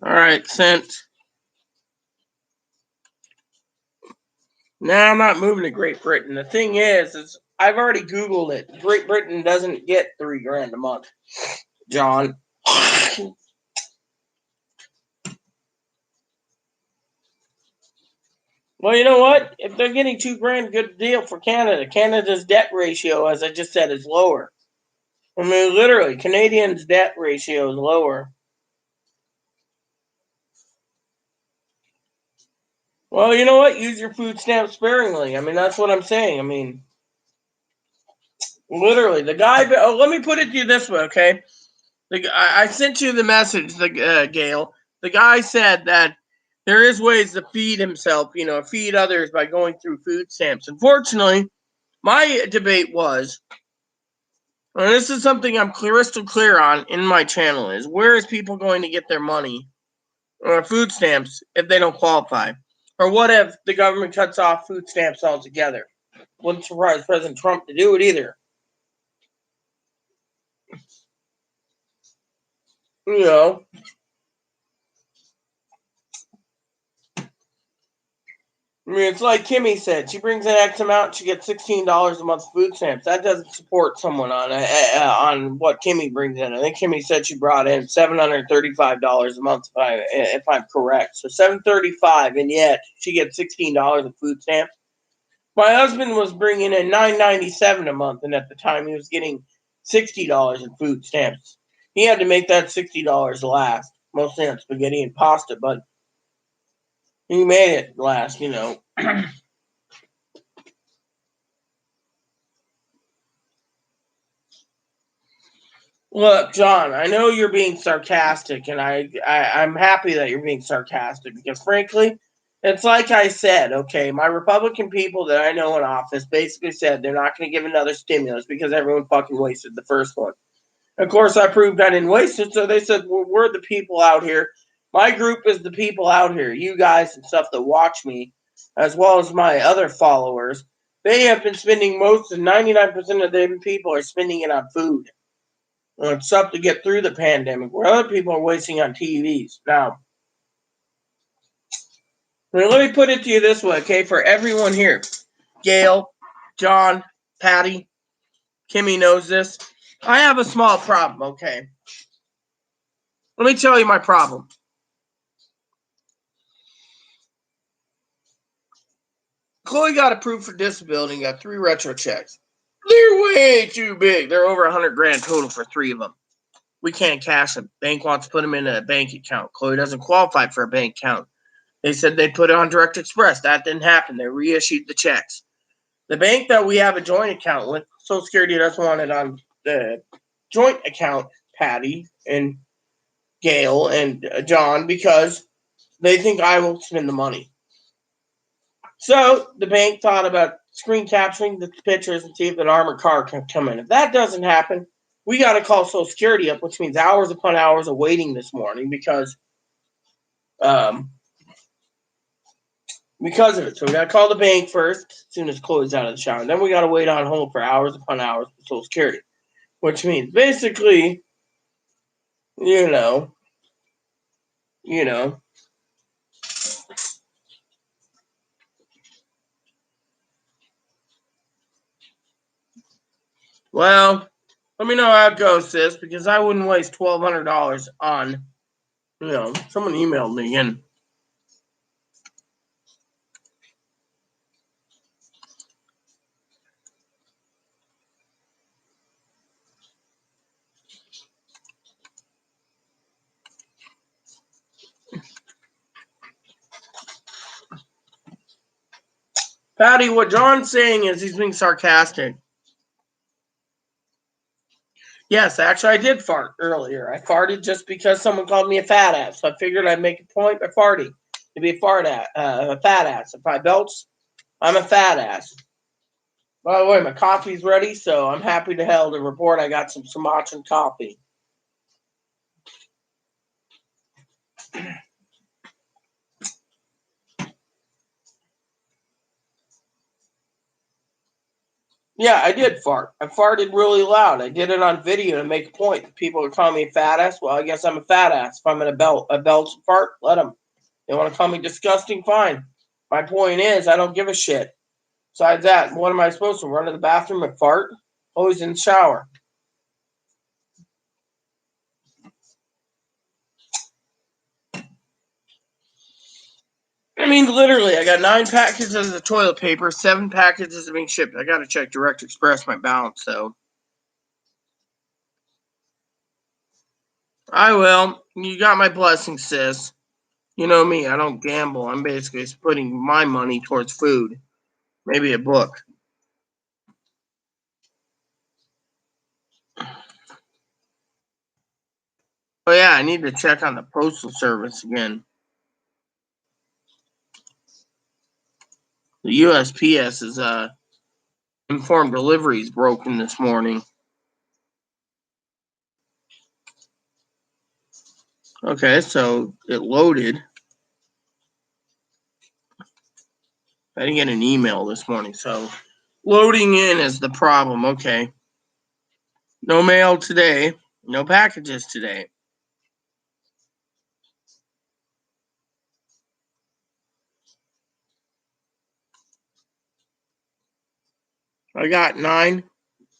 All right, sent. Now I'm not moving to Great Britain. The thing is I've already Googled it. Great Britain doesn't get $3,000 a month, John. Well, you know what? If they're getting $2,000, good deal for Canada. Canada's debt ratio, as I just said, is lower. I mean, literally, Canadians' debt ratio is lower. Well, you know what? Use your food stamps sparingly. I mean, that's what I'm saying. I mean, literally, the guy. Oh, let me put it to you this way, okay? I sent you the message, Gail. The guy said that there is ways to feed himself, you know, feed others by going through food stamps. Unfortunately, my debate was, and this is something I'm crystal clear on in my channel, is where is people going to get their money or food stamps if they don't qualify? Or what if the government cuts off food stamps altogether? Wouldn't surprise President Trump to do it either. You know, I mean, it's like Kimmy said. She brings in X amount, she gets $16 a month food stamps. That doesn't support someone on what Kimmy brings in. I think Kimmy said she brought in $735 a month, if I'm correct. So $735, and yet she gets $16 in food stamps. My husband was bringing in $9.97 a month, and at the time he was getting $60 in food stamps. He had to make that $60 last, mostly on spaghetti and pasta, but he made it last, you know. Look, John, I know you're being sarcastic, and I'm happy that you're being sarcastic because, frankly, it's like I said, okay, my Republican people that I know in office basically said they're not going to give another stimulus because everyone fucking wasted the first one. Of course, I proved I didn't waste it, so they said, well, we're the people out here. My group is the people out here, you guys and stuff that watch me, as well as my other followers. They have been spending most of 99% of the people are spending it on food. Stuff to get through the pandemic, where other people are wasting on TVs. Now, let me put it to you this way, okay? For everyone here, Gail, John, Patty, Kimmy knows this. I have a small problem, okay? Let me tell you my problem. Chloe got approved for disability and got 3 retro checks. They're way too big. They're over $100,000 total for 3 of them. We can't cash them. Bank wants to put them in a bank account. Chloe doesn't qualify for a bank account. They said they'd put it on Direct Express. That didn't happen. They reissued the checks. The bank that we have a joint account with, Social Security doesn't want it on the joint account, Patty and Gail and John, because they think I will spend the money. So the bank thought about screen capturing the pictures and see if an armored car can come in. If that doesn't happen, we got to call Social Security up, which means hours upon hours of waiting this morning because of it. So we got to call the bank first as soon as Chloe's out of the shower. And then we got to wait on hold for hours upon hours for Social Security, which means basically, you know. Well, let me know how it goes, sis, because I wouldn't waste $1,200 on, someone emailed me and Patty, what John's saying is he's being sarcastic. Yes, actually, I did fart earlier. I farted just because someone called me a fat ass. So I figured I'd make a point by farting to be a fat ass. If I belch, I'm a fat ass. By the way, my coffee's ready, so I'm happy to report I got some Sumatran coffee. Yeah, I did fart. I farted really loud. I did it on video to make a point. People are calling me a fat ass. Well, I guess I'm a fat ass. If I'm in a belch and fart, let them. They want to call me disgusting, fine. My point is, I don't give a shit. Besides that, what am I supposed to run to the bathroom and fart? Always in the shower. I mean, literally, I got 9 packages of toilet paper, 7 packages are being shipped. I got to check Direct Express my balance, so. I will. You got my blessing, sis. You know me, I don't gamble. I'm basically putting my money towards food. Maybe a book. Oh yeah, I need to check on the postal service again. The USPS is informed delivery is broken this morning. Okay, so it loaded. I didn't get an email this morning, so loading in is the problem. Okay. No mail today. No packages today. I got 9.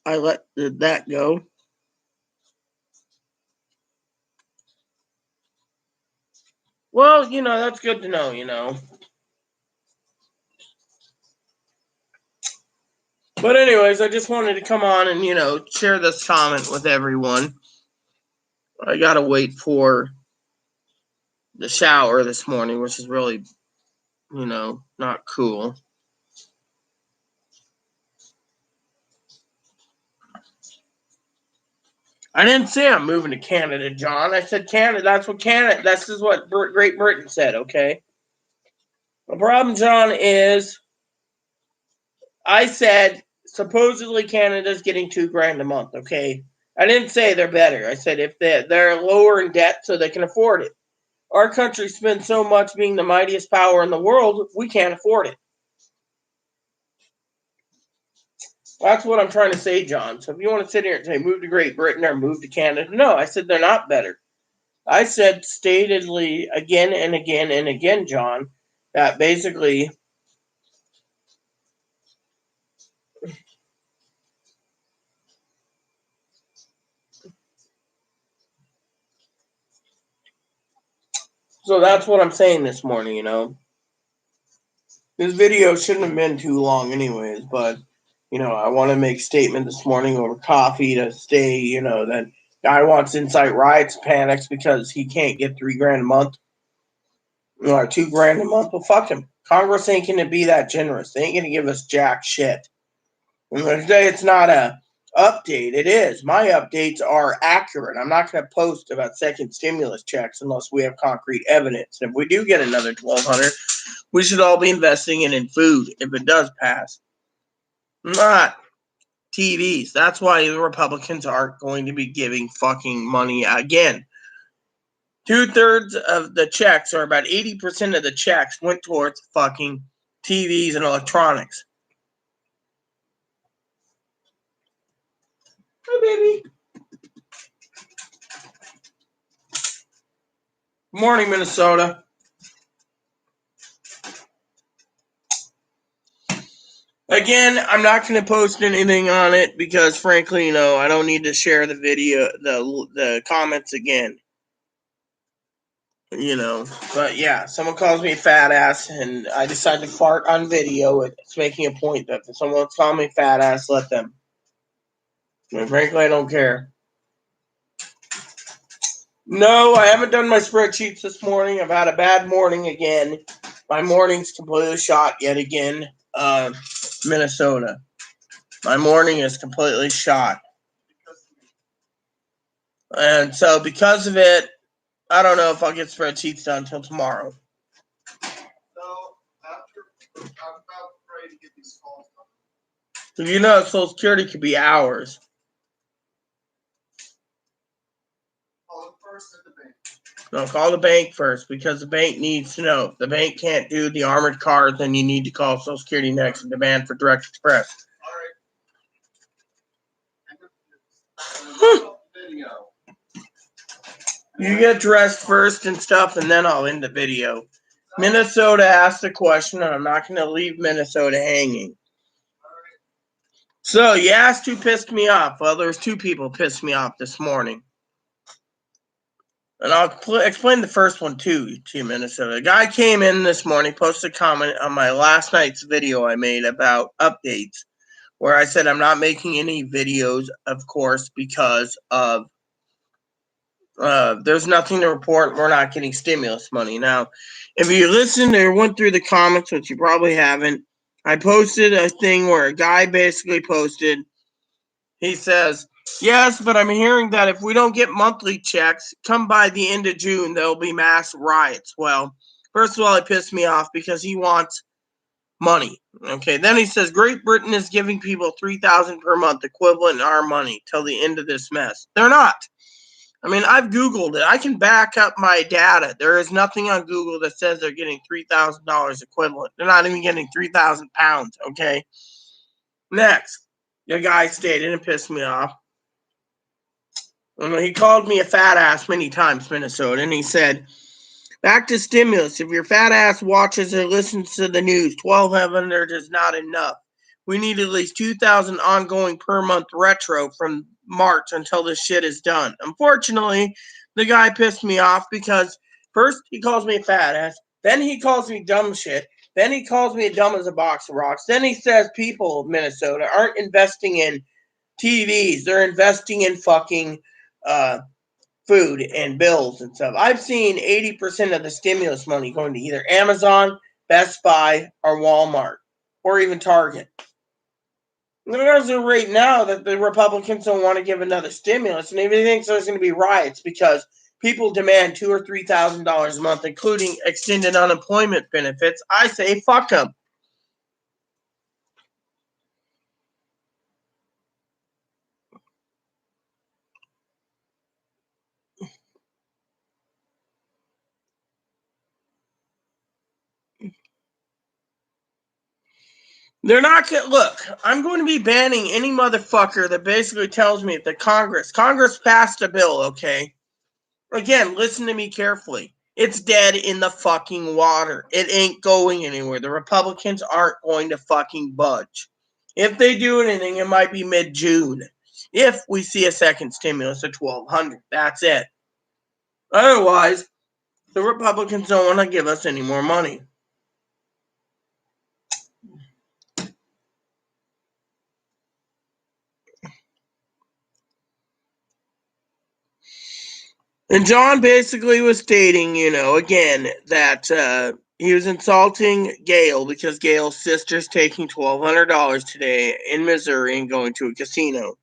I let that go. Well, that's good to know. But anyways, I just wanted to come on and, share this comment with everyone. I gotta wait for the shower this morning, which is really, not cool. I didn't say I'm moving to Canada, John. I said Canada. This is what Great Britain said, okay? The problem, John, is I said supposedly Canada's getting $2,000 a month, okay? I didn't say they're better. I said if they're lower in debt so they can afford it. Our country spends so much being the mightiest power in the world, we can't afford it. That's what I'm trying to say, John. So if you want to sit here and say move to Great Britain or move to Canada, no, I said they're not better. I said statedly again and again and again, John, that basically so that's what I'm saying this morning. This video shouldn't have been too long anyways, but I want to make a statement this morning over coffee to stay, that guy wants to incite riots, panics because he can't get $3,000 a month or $2,000 a month. Well, fuck him. Congress ain't gonna be that generous. They ain't gonna give us jack shit. And today it's not a update. It is. My updates are accurate. I'm not gonna post about second stimulus checks unless we have concrete evidence. And if we do get another 1,200, we should all be investing it in food if it does pass. Not TVs. That's why the Republicans aren't going to be giving fucking money again. 2/3 of the checks, or about 80% of the checks, went towards fucking TVs and electronics. Hi, baby. Good morning, Minnesota. Again, I'm not going to post anything on it because, frankly, I don't need to share the video, the comments again. But yeah, someone calls me fat ass, and I decide to fart on video. It's making a point that if someone's calling me fat ass, let them. And frankly, I don't care. No, I haven't done my spreadsheets this morning. I've had a bad morning again. My morning's completely shot yet again. Minnesota. My morning is completely shot. And so because of it, I don't know if I'll get spreadsheets done until tomorrow. So I'm about ready to get these calls done. So Social Security could be hours. Call first at the bank. No, call the bank first because the bank needs to know. If the bank can't do the armored car, then you need to call Social Security next and demand for Direct Express. All right. Video. You get dressed first and stuff, and then I'll end the video. Minnesota asked a question, and I'm not going to leave Minnesota hanging. So you asked who pissed me off. Well, there's 2 people pissed me off this morning. And I'll explain the first one too, to Minnesota. A guy came in this morning, posted a comment on my last night's video I made about updates, where I said I'm not making any videos, of course, because of there's nothing to report. We're not getting stimulus money. Now, if you listened or went through the comments, which you probably haven't, I posted a thing where a guy basically posted, he says, yes, but I'm hearing that if we don't get monthly checks, come by the end of June, there'll be mass riots. Well, first of all, it pissed me off because he wants money. Okay, then he says Great Britain is giving people $3,000 per month, equivalent in our money, till the end of this mess. They're not. I mean, I've Googled it. I can back up my data. There is nothing on Google that says they're getting $3,000 equivalent. They're not even getting 3,000 pounds, okay? Next, the guy stated and pissed me off. He called me a fat ass many times, Minnesota, and he said, back to stimulus. If your fat ass watches or listens to the news, 1,200 is not enough. We need at least 2,000 ongoing per month retro from March until this shit is done. Unfortunately, the guy pissed me off because first he calls me a fat ass, then he calls me dumb shit, then he calls me dumb as a box of rocks, then he says people of Minnesota aren't investing in TVs, they're investing in fucking food and bills and stuff. I've seen 80% of the stimulus money going to either Amazon, Best Buy, or Walmart, or even Target. There's a rate now that the Republicans don't want to give another stimulus, and he thinks there's going to be riots because people demand $2,000 or $3,000 a month, including extended unemployment benefits. I say fuck them. They're not going to look. I'm going to be banning any motherfucker that basically tells me that Congress passed a bill, okay? Again, listen to me carefully. It's dead in the fucking water. It ain't going anywhere. The Republicans aren't going to fucking budge. If they do anything, it might be mid-June. If we see a second stimulus of 1,200, that's it. Otherwise, the Republicans don't want to give us any more money. And John basically was stating, again, that he was insulting Gail because Gail's sister's taking $1,200 today in Missouri and going to a casino.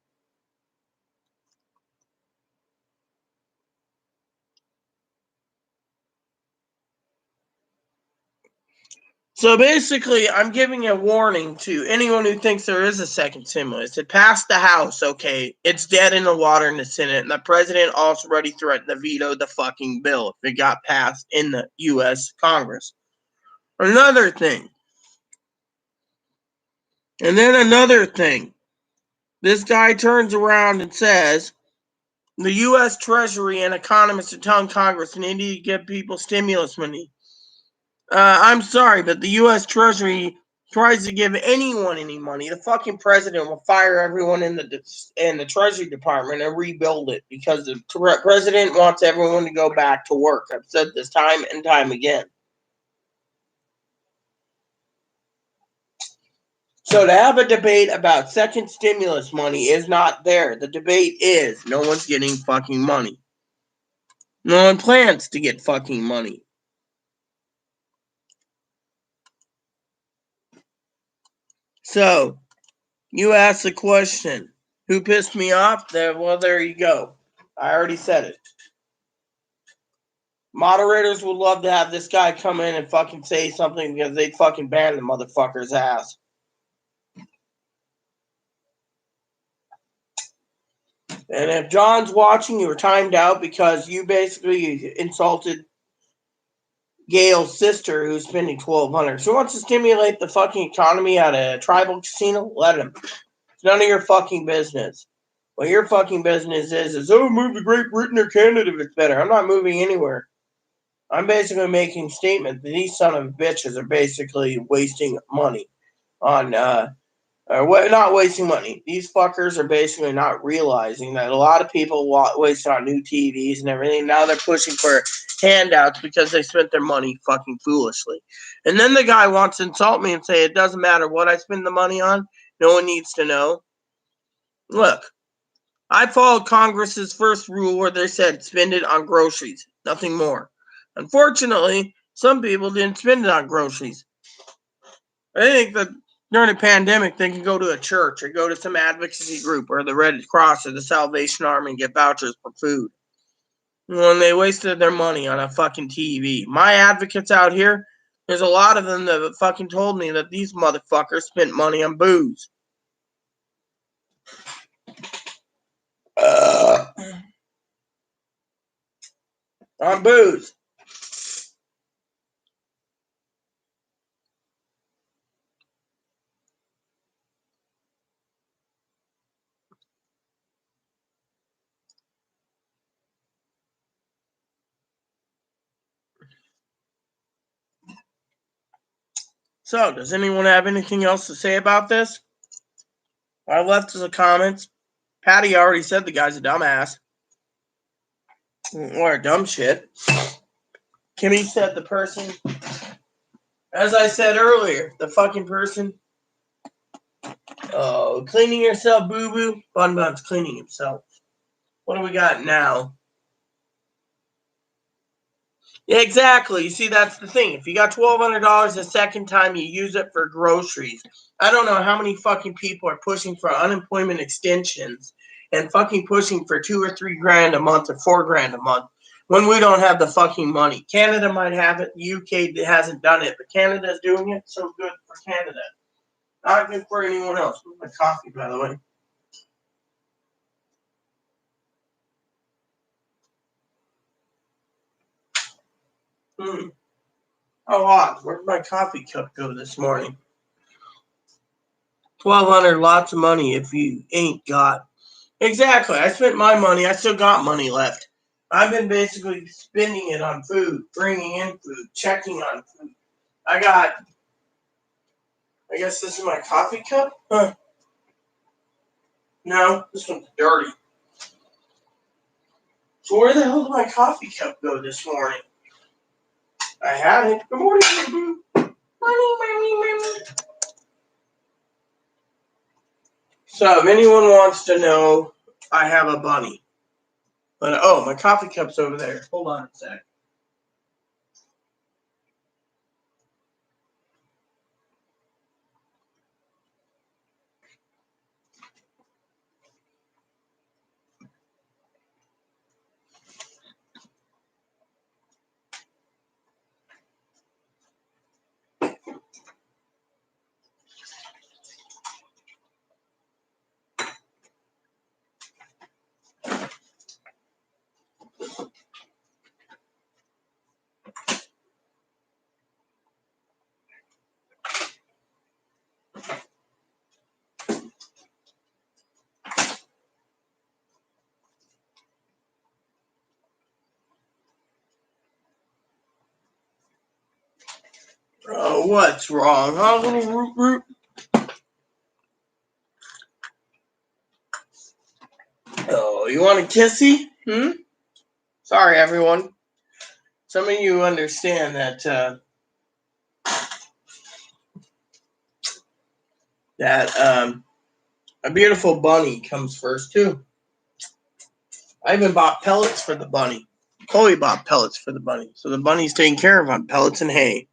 So basically, I'm giving a warning to anyone who thinks there is a second stimulus. It passed the House, okay. It's dead in the water in the Senate, and the president also already threatened to veto the fucking bill if it got passed in the U.S. Congress. Another thing. And then another thing. This guy turns around and says, the U.S. Treasury and economists are telling Congress they need to give people stimulus money. I'm sorry, but the U.S. Treasury tries to give anyone any money. The fucking president will fire everyone in the Treasury Department and rebuild it because the president wants everyone to go back to work. I've said this time and time again. So to have a debate about second stimulus money is not there. The debate is no one's getting fucking money. No one plans to get fucking money. So, you asked the question, who pissed me off? Well, there you go. I already said it. Moderators would love to have this guy come in and fucking say something because they'd fucking ban the motherfucker's ass. And if John's watching, you were timed out because you basically insulted Gail's sister who's spending $1,200. She wants to stimulate the fucking economy at a tribal casino? Let him. It's none of your fucking business. What your fucking business is move to Great Britain or Canada if it's better. I'm not moving anywhere. I'm basically making a statement that these son of bitches are basically wasting money on, not wasting money. These fuckers are basically not realizing that a lot of people waste on new TVs and everything. Now they're pushing for handouts because they spent their money fucking foolishly. And then the guy wants to insult me and say it doesn't matter what I spend the money on. No one needs to know. Look, I followed Congress's first rule where they said spend it on groceries, nothing more. Unfortunately, some people didn't spend it on groceries. I think that during a pandemic, they can go to a church or go to some advocacy group or the Red Cross or the Salvation Army and get vouchers for food. When they wasted their money on a fucking TV. My advocates out here, there's a lot of them that fucking told me that these motherfuckers spent money on booze. On booze. So, does anyone have anything else to say about this? I left the comments. Patty already said the guy's a dumbass. Or a dumb shit. Kimmy said the person, as I said earlier, the fucking person, cleaning herself, boo-boo. Bun Bun's cleaning himself. What do we got now? Yeah, exactly. You see, that's the thing. If you got $1,200 the second time you use it for groceries, I don't know how many fucking people are pushing for unemployment extensions and fucking pushing for $2 or $3 grand a month or $4 grand a month when we don't have the fucking money. Canada might have it. The UK hasn't done it, but Canada's doing it. So good for Canada. Not good for anyone else. My coffee, by the way. How hot? Where'd my coffee cup go this morning? 1,200, lots of money if you ain't got. Exactly. I spent my money. I still got money left. I've been basically spending it on food, bringing in food, checking on food. I guess this is my coffee cup? Huh. No, this one's dirty. So where the hell did my coffee cup go this morning? I had it. Good morning, boo-boo. Morning, mommy. So if anyone wants to know, I have a bunny. But my coffee cup's over there. Hold on a sec. Oh, what's wrong, huh, little root root? Oh, you want a kissy? Sorry, everyone. Some of you understand that a beautiful bunny comes first too. I even bought pellets for the bunny. Chloe bought pellets for the bunny, so the bunny's taken care of on pellets and hay.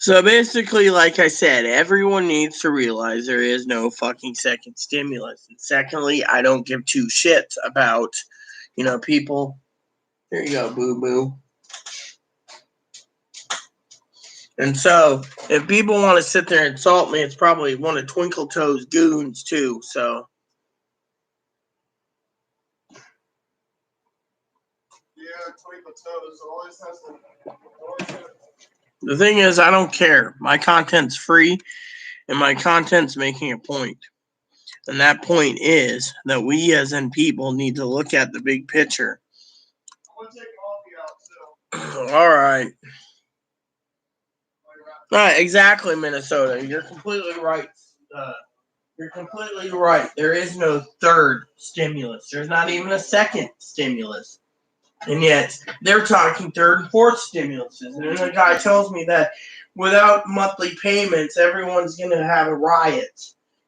So basically, like I said, everyone needs to realize there is no fucking second stimulus. And secondly, I don't give two shits about, people. There you go, boo-boo. And so, if people want to sit there and insult me, it's probably one of Twinkle Toes' goons, too, so. Yeah, Twinkle Toes always has to. The thing is, I don't care. My content's free, and my content's making a point. And that point is that we as in people need to look at the big picture. I'm gonna take coffee out too. All right. Exactly, Minnesota. You're completely right. You're completely right. There is no third stimulus. There's not even a second stimulus. And yet, they're talking third and fourth stimuluses. And then the guy tells me that without monthly payments, everyone's going to have a riot.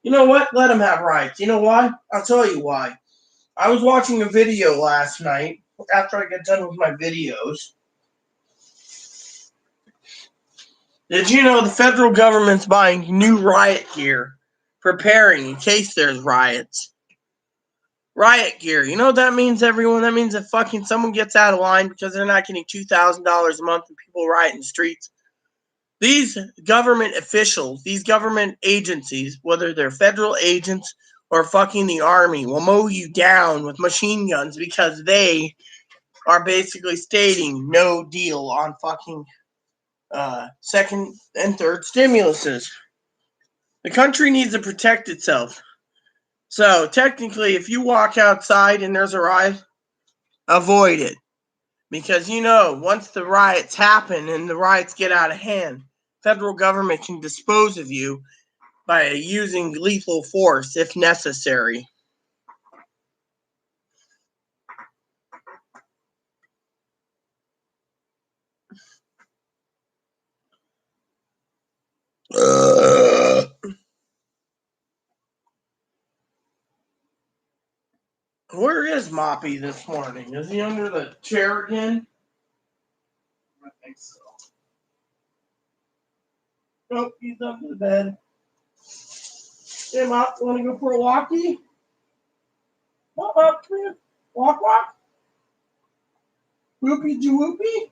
You know what? Let them have riots. You know why? I'll tell you why. I was watching a video last night after I got done with my videos. Did you know the federal government's buying new riot gear, preparing in case there's riots? Riot gear. You know what that means, everyone? That means that fucking someone gets out of line because they're not getting $2,000 a month and people riot in the streets. These government officials, these government agencies, whether they're federal agents or fucking the army, will mow you down with machine guns because they are basically stating no deal on fucking second and third stimuluses. The country needs to protect itself. So technically, if you walk outside and there's a riot, avoid it. Because once the riots happen and the riots get out of hand, federal government can dispose of you by using lethal force if necessary. Where is Moppy this morning? Is he under the chair again? I think so. Nope, he's under the bed. Hey, Mop, want to go for a walkie? Mop, Mop, come here. Walk, walk. Whoopie, whoopie.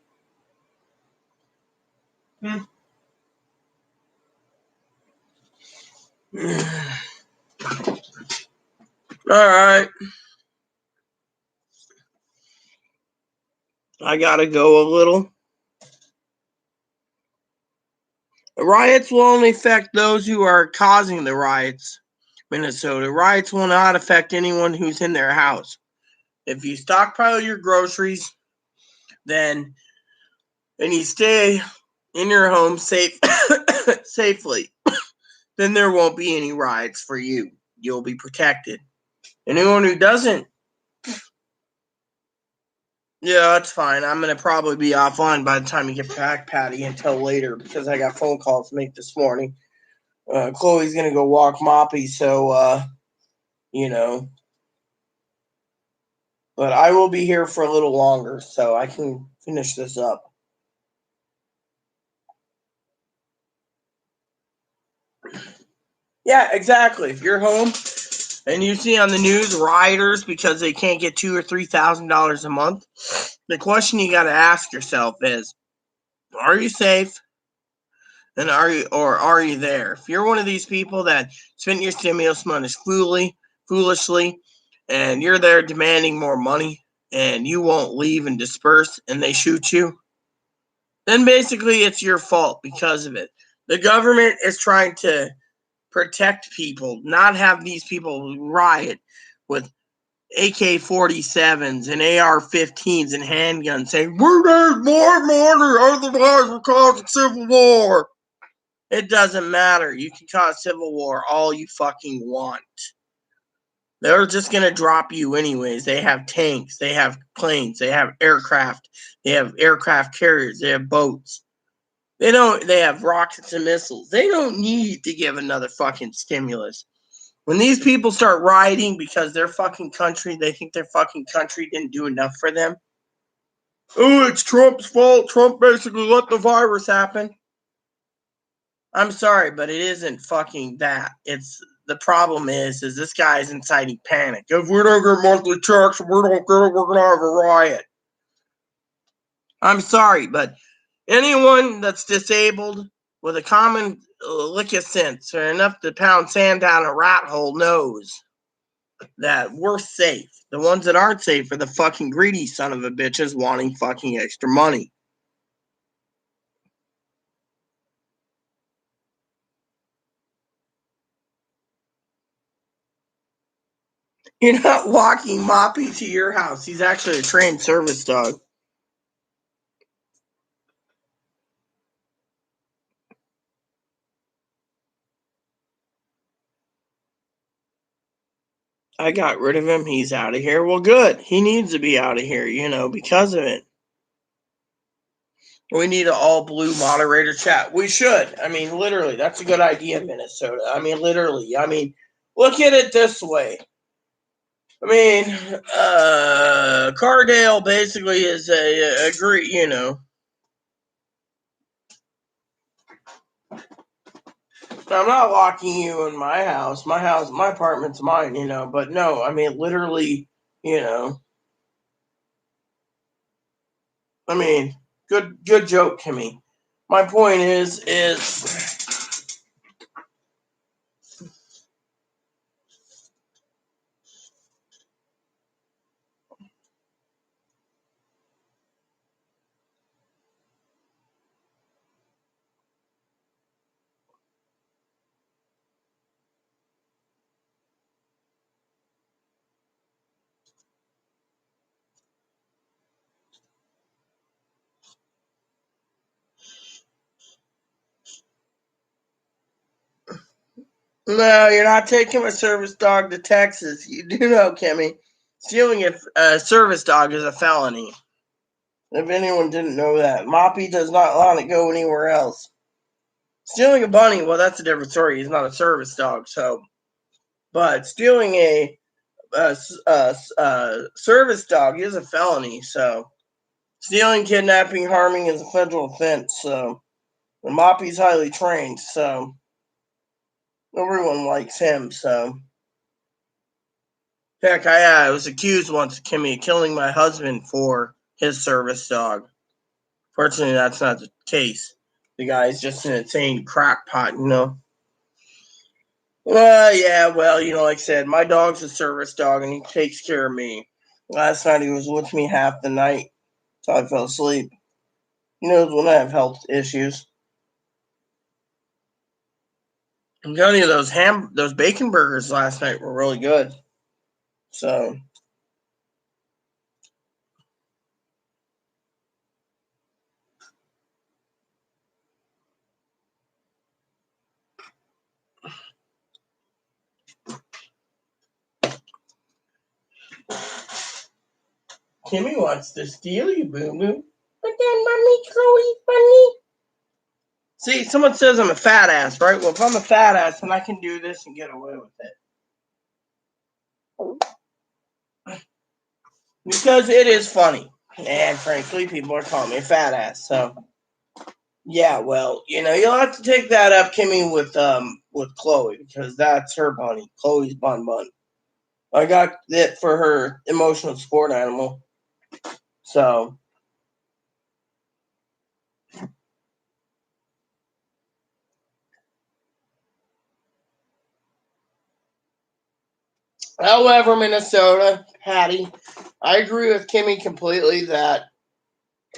All right. I gotta go a little. The riots will only affect those who are causing the riots. Minnesota riots will not affect anyone who's in their house. If you stockpile your groceries, then and you stay in your home safely, then there won't be any riots for you. You'll be protected. Anyone who doesn't, yeah, that's fine. I'm going to probably be offline by the time you get back, Patty, until later because I got phone calls to make this morning. Chloe's going to go walk Moppy, so, but I will be here for a little longer so I can finish this up. Yeah, exactly. If you're home and you see on the news rioters because they can't get $2,000 or $3,000 a month, the question you got to ask yourself is, are you safe? And are you there? If you're one of these people that spent your stimulus money foolishly, and you're there demanding more money, and you won't leave and disperse, and they shoot you, then basically it's your fault because of it. The government is trying to protect people, not have these people riot with AK-47s and AR-15s and handguns saying, we need more money, otherwise we're causing civil war. It doesn't matter. You can cause civil war all you fucking want. They're just going to drop you anyways. They have tanks. They have planes. They have aircraft. They have aircraft carriers. They have boats. They have rockets and missiles. They don't need to give another fucking stimulus. When these people start rioting because their fucking country, they think their fucking country didn't do enough for them. Oh, it's Trump's fault. Trump basically let the virus happen. I'm sorry, but it isn't fucking that. It's the problem is this guy is inciting panic. If we don't get monthly checks, we don't get it, we're gonna have a riot. I'm sorry, but anyone that's disabled with a common lick of sense or enough to pound sand down a rat hole knows that we're safe. The ones that aren't safe are the fucking greedy son of a bitches wanting fucking extra money. You're not walking Moppy to your house. He's actually a trained service dog. I got rid of him. He's out of here. Well, good. He needs to be out of here, because of it. We need an all blue moderator chat. We should. I mean, literally, that's a good idea, Minnesota. I mean, literally. I mean, look at it this way. I mean, Cardale basically is a great, I'm not locking you in my house. My apartment's mine, but no, I mean, literally, I mean, good joke, Kimmy. My point is No, you're not taking my service dog to Texas. You do know, Kimmy, stealing a service dog is a felony. If anyone didn't know that, Moppy does not want to go anywhere else. Stealing a bunny, well, that's a different story. He's not a service dog, so. But stealing a service dog is a felony, so. Stealing, kidnapping, harming is a federal offense, so. And Moppy's highly trained, so. Everyone likes him, so. Heck, I was accused once, Kimmy, of killing my husband for his service dog. Fortunately, that's not the case. The guy's just an insane crackpot, you know. Yeah, well, like I said, my dog's a service dog and he takes care of me. Last night he was with me half the night till I fell asleep. He knows when I have health issues. I'm telling you, those bacon burgers last night were really good. So. Kimmy wants to steal you, boo boo. But then, Mommy, Chloe's funny. See, someone says I'm a fat ass, right? Well, if I'm a fat ass, then I can do this and get away with it. Because it is funny. And frankly, people are calling me a fat ass. So, yeah, well, you'll have to take that up, Kimmy, with Chloe, because that's her bunny. Chloe's bun. I got it for her emotional support animal. So. However, Minnesota, Patty, I agree with Kimmy completely that,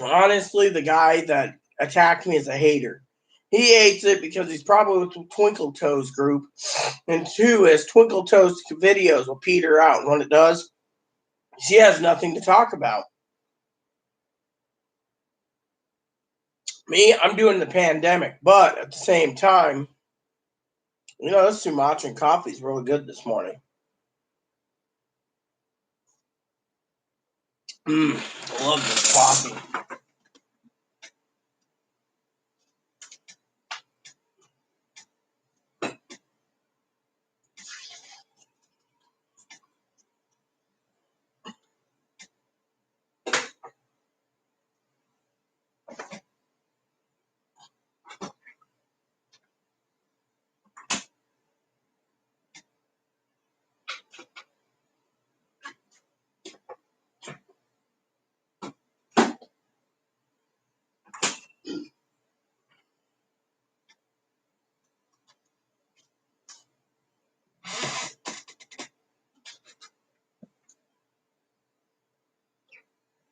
honestly, the guy that attacked me is a hater. He hates it because he's probably with the Twinkle Toes group. And two, his Twinkle Toes videos will peter out. And when it does, she has nothing to talk about. Me, I'm doing the pandemic. But at the same time, this Sumatran coffee is really good this morning. I love this coffee.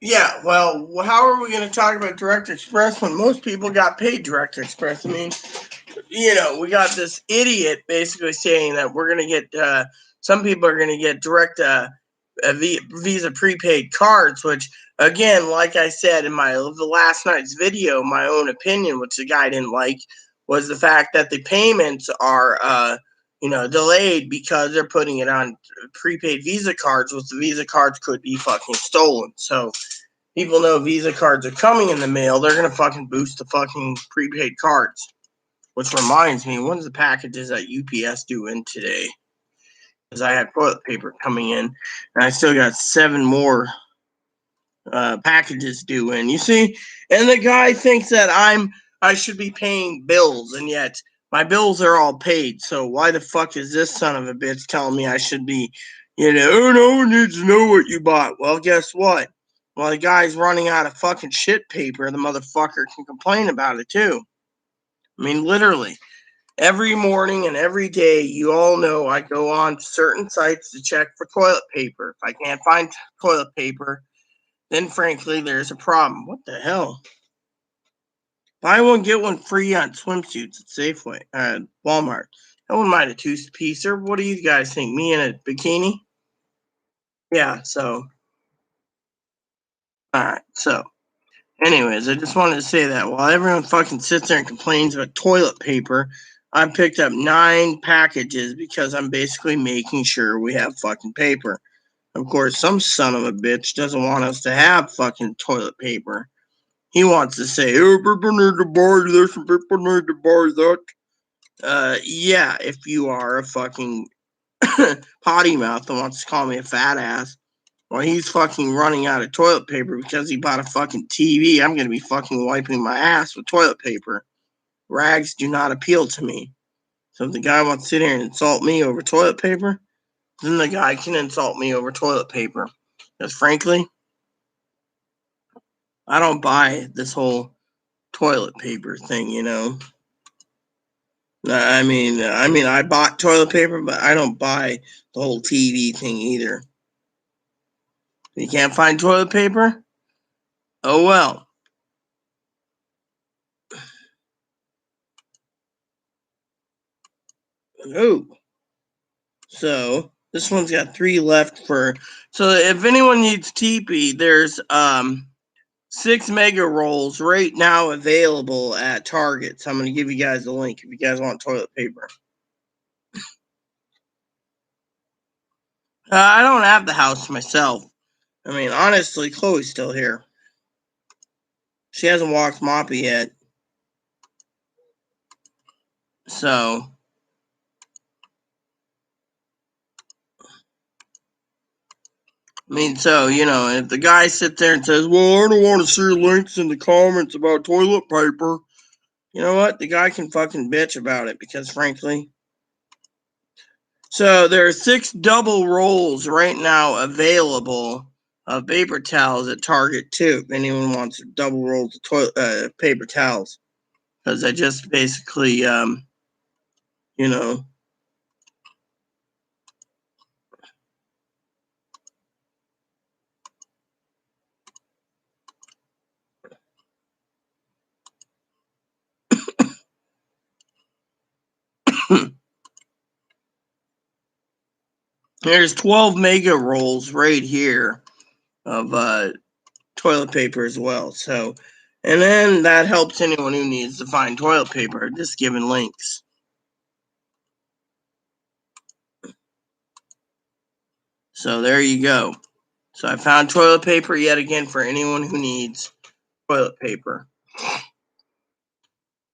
Yeah, well, how are we going to talk about Direct Express when most people got paid Direct Express? I mean, we got this idiot basically saying that we're going to get, some people are going to get direct Visa prepaid cards, which, again, like I said in the last night's video, my own opinion, which the guy didn't like, was the fact that the payments are, delayed because they're putting it on prepaid Visa cards, which the Visa cards could be fucking stolen. So people know Visa cards are coming in the mail. They're going to fucking boost the fucking prepaid cards. Which reminds me, when's the packages that UPS due in today? Because I had toilet paper coming in, and I still got 7 more packages due in. You see, and the guy thinks that I should be paying bills, and yet my bills are all paid. So why the fuck is this son of a bitch telling me I should be, oh, no one needs to know what you bought? Well, guess what? Well, the guy's running out of fucking shit paper. The motherfucker can complain about it too. I mean, literally. Every morning and every day, you all know I go on certain sites to check for toilet paper. If I can't find toilet paper, then frankly, there's a problem. What the hell? Buy one, get one free on swimsuits at Safeway, Walmart. I wouldn't mind a 2-piecer. What do you guys think? Me in a bikini? Yeah, so. Alright, so. Anyways, I just wanted to say that while everyone fucking sits there and complains about toilet paper, I picked up 9 packages because I'm basically making sure we have fucking paper. Of course, some son of a bitch doesn't want us to have fucking toilet paper. He wants to say, oh, people need to buy this and people need to buy that. Yeah, if you are a fucking potty mouth and wants to call me a fat ass, well, he's fucking running out of toilet paper because he bought a fucking TV. I'm going to be fucking wiping my ass with toilet paper. Rags do not appeal to me. So if the guy wants to sit here and insult me over toilet paper, then the guy can insult me over toilet paper. Because frankly, I don't buy this whole toilet paper thing, you know. I mean, I bought toilet paper, but I don't buy the whole TV thing either. You can't find toilet paper? Oh well. Oh. So this one's got 3 left for. So if anyone needs TP, there's 6 mega rolls right now available at Target. So I'm gonna give you guys a link if you guys want toilet paper. I don't have the house myself. I mean, honestly, Chloe's still here. She hasn't walked Moppy yet. So I mean, so, you know, if the guy sits there and says, well, I don't want to see links in the comments about toilet paper, you know what? The guy can fucking bitch about it because, frankly. So there are 6 double rolls right now available of paper towels at Target, too, if anyone wants double rolls of paper towels. Because I just basically, you know. There's 12 mega rolls right here of toilet paper as well. So, and then that helps anyone who needs to find toilet paper, just giving links. So there you go. So I found toilet paper yet again for anyone who needs toilet paper. I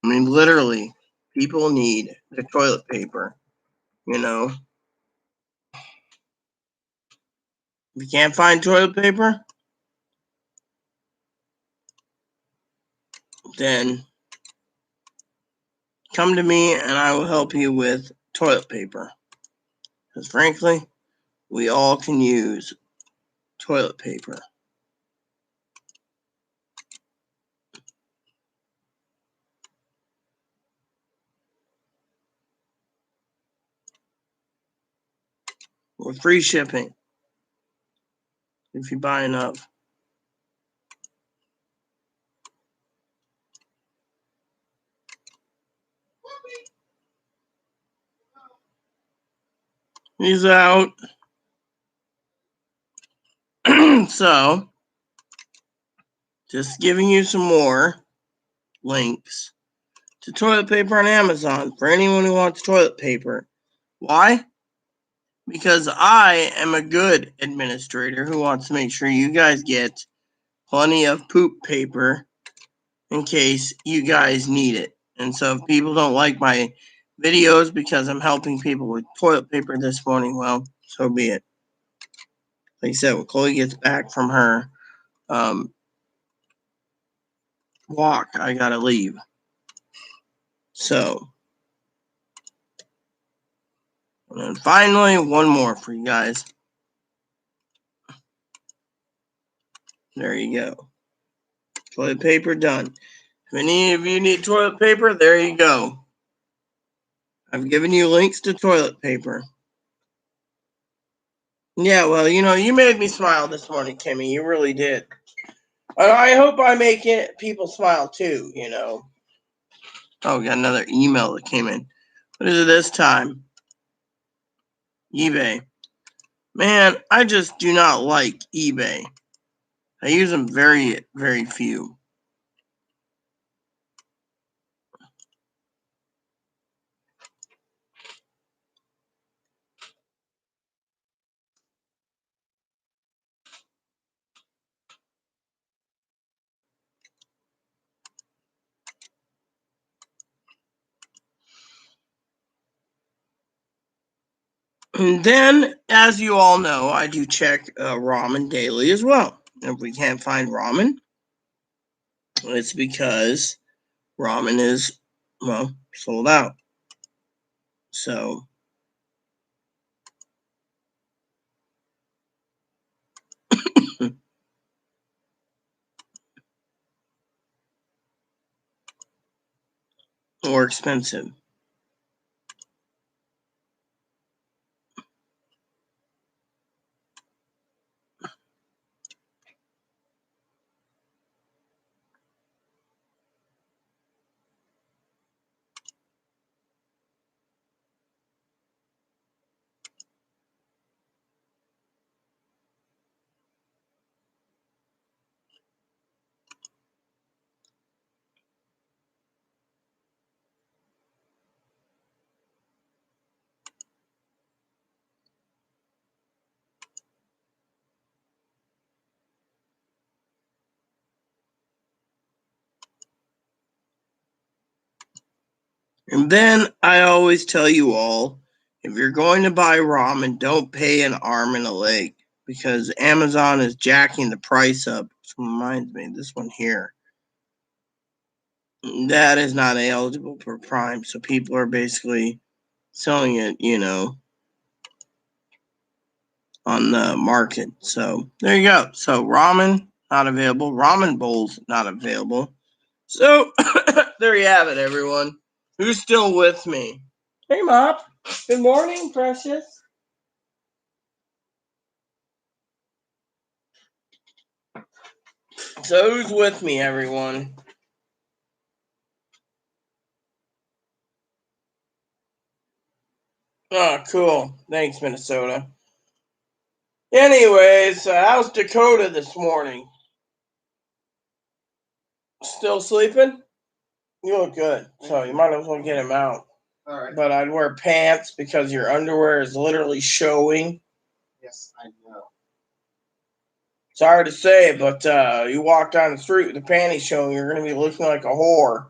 mean, literally, people need the toilet paper, you know. If you can't find toilet paper, then come to me and I will help you with toilet paper. Because frankly, we all can use toilet paper. With free shipping if you buy enough. He's out. So, just giving you some more links to toilet paper on Amazon for anyone who wants toilet paper. Why? Because I am a good administrator who wants to make sure you guys get plenty of poop paper in case you guys need it. And so if people don't like my videos because I'm helping people with toilet paper this morning, well, so be it. Like I said, when Chloe gets back from her walk, I gotta leave. So, and then finally, one more for you guys. There you go. Toilet paper done. If any of you need toilet paper, there you go. I've given you links to toilet paper. Yeah, well, you know, you made me smile this morning, Kimmy. You really did. I hope I make it people smile too, you know. Oh, we got another email that came in. What is it this time? eBay. Man, I just do not like eBay. I use them very, very few. And then, as you all know, I do check ramen daily as well. If we can't find ramen, it's because ramen is, well, sold out. So, or expensive. And then I always tell you all, if you're going to buy ramen, don't pay an arm and a leg because Amazon is jacking the price up. Which reminds me, this one here, that is not eligible for Prime. So people are basically selling it, on the market. So there you go. So ramen not available. Ramen bowls not available. So there you have it, everyone. Who's still with me? Hey, Mop. Good morning, precious. So who's with me, everyone? Oh, cool. Thanks, Minnesota. Anyways, how's Dakota this morning? Still sleeping? You look good, so you might as well get him out. All right. But I'd wear pants because your underwear is literally showing. Yes, I know. Sorry to say, but you walk down the street with the panties showing, you're going to be looking like a whore.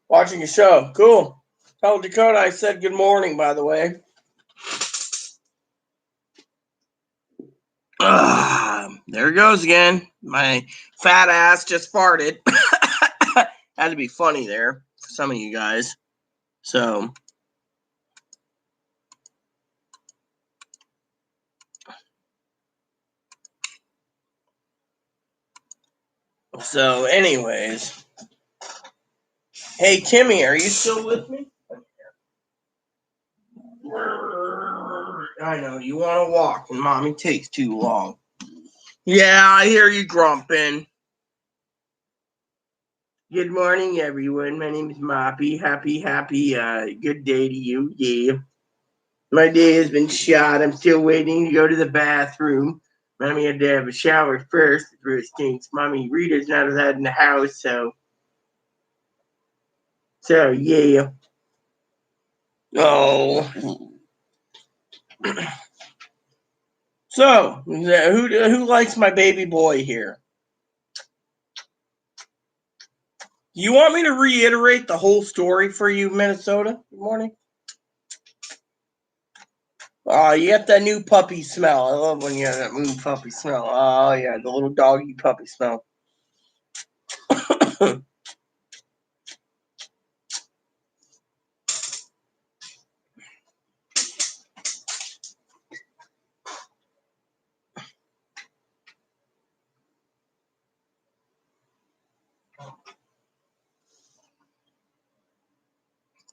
Watching a show. Cool. Tell Dakota I said good morning, by the way. There it goes again. My fat ass just farted. Had to be funny there for some of you guys. So anyways. Hey Kimmy, are you still with me? I know you want to walk and mommy takes too long. Yeah, I hear you grumping. Good morning, everyone. My name is Moppy. Happy, good day to you. Yeah. My day has been shot. I'm still waiting to go to the bathroom. Mommy had to have a shower first before it stinks. Mommy Rita's not allowed in the house, so yeah. Oh. So who likes my baby boy here? You want me to reiterate the whole story for you, Minnesota? Good morning. Oh, you got that new puppy smell. I love when you have that new puppy smell. Oh, yeah, the little doggy puppy smell.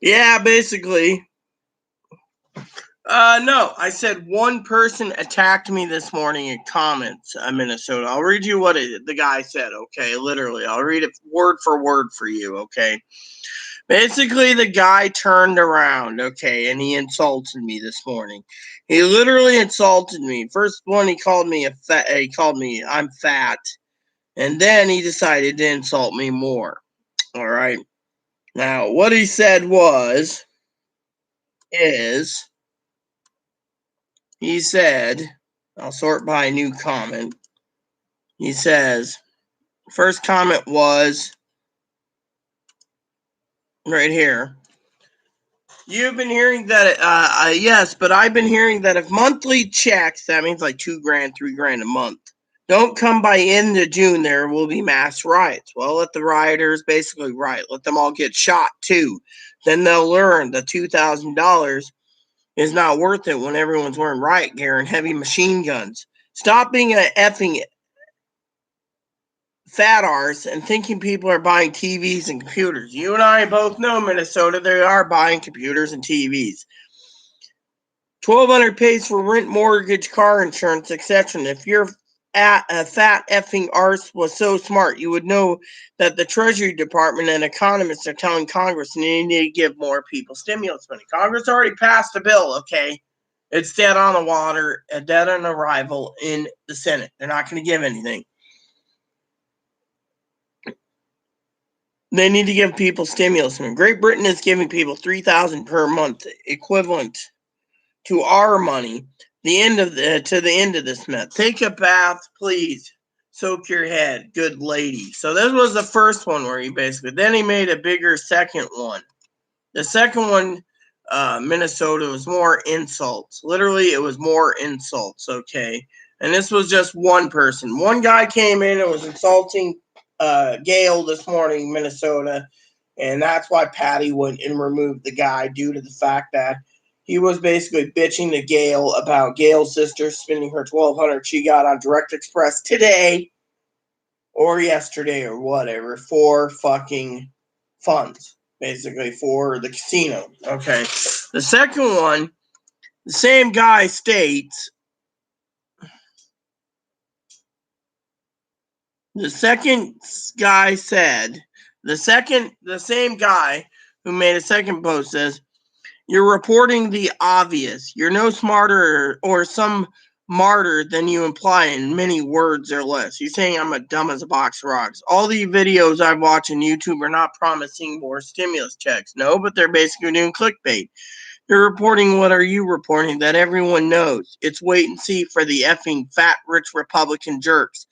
Yeah, basically. No, I said one person attacked me this morning in comments, Minnesota. I'll read you what the guy said, okay? Literally, I'll read it word for word for you, okay? Basically, the guy turned around, okay, and he insulted me this morning. He literally insulted me. First one, he called me I'm fat, and then he decided to insult me more. All right. Now, what he said he said, I'll sort by new comment. He says, First comment was right here. You've been hearing that, yes, but I've been hearing that if monthly checks, that means like $2,000, $3,000 a month, don't come by end of June, there will be mass riots. Well, let the rioters basically riot. Let them all get shot too. Then they'll learn the $2,000 is not worth it when everyone's wearing riot gear and heavy machine guns. Stop being a effing fat arse and thinking people are buying TVs and computers. You and I both know, Minnesota, they are buying computers and TVs. $1,200 pays for rent, mortgage, car insurance, etc. If you're a fat effing arse was so smart, you would know that the Treasury Department and economists are telling Congress they need to give more people stimulus money. Congress already passed a bill, okay? It's dead on the water, dead on arrival in the Senate. They're not going to give anything. They need to give people stimulus money. Great Britain is giving people $3,000 per month, equivalent to our money. To the end of this month. Take a bath, please. Soak your head, good lady. So this was the first one where then he made a bigger second one. The second one, Minnesota, was more insults. Literally, it was more insults, okay? And this was just one person. One guy came in and was insulting Gail this morning, Minnesota, and that's why Patty went and removed the guy due to the fact that he was basically bitching to Gail about Gail's sister spending her $1,200 she got on Direct Express today or yesterday or whatever for fucking funds, basically for the casino. Okay. The second one, the same guy states, the same guy who made a second post says, you're reporting the obvious. You're no smarter or some martyr than you imply in many words or less. He's saying I'm a dumb as a box of rocks. All the videos I've watched on YouTube are not promising more stimulus checks. No, but they're basically doing clickbait. You're reporting what are you reporting that everyone knows? It's wait and see for the effing fat rich Republican jerks.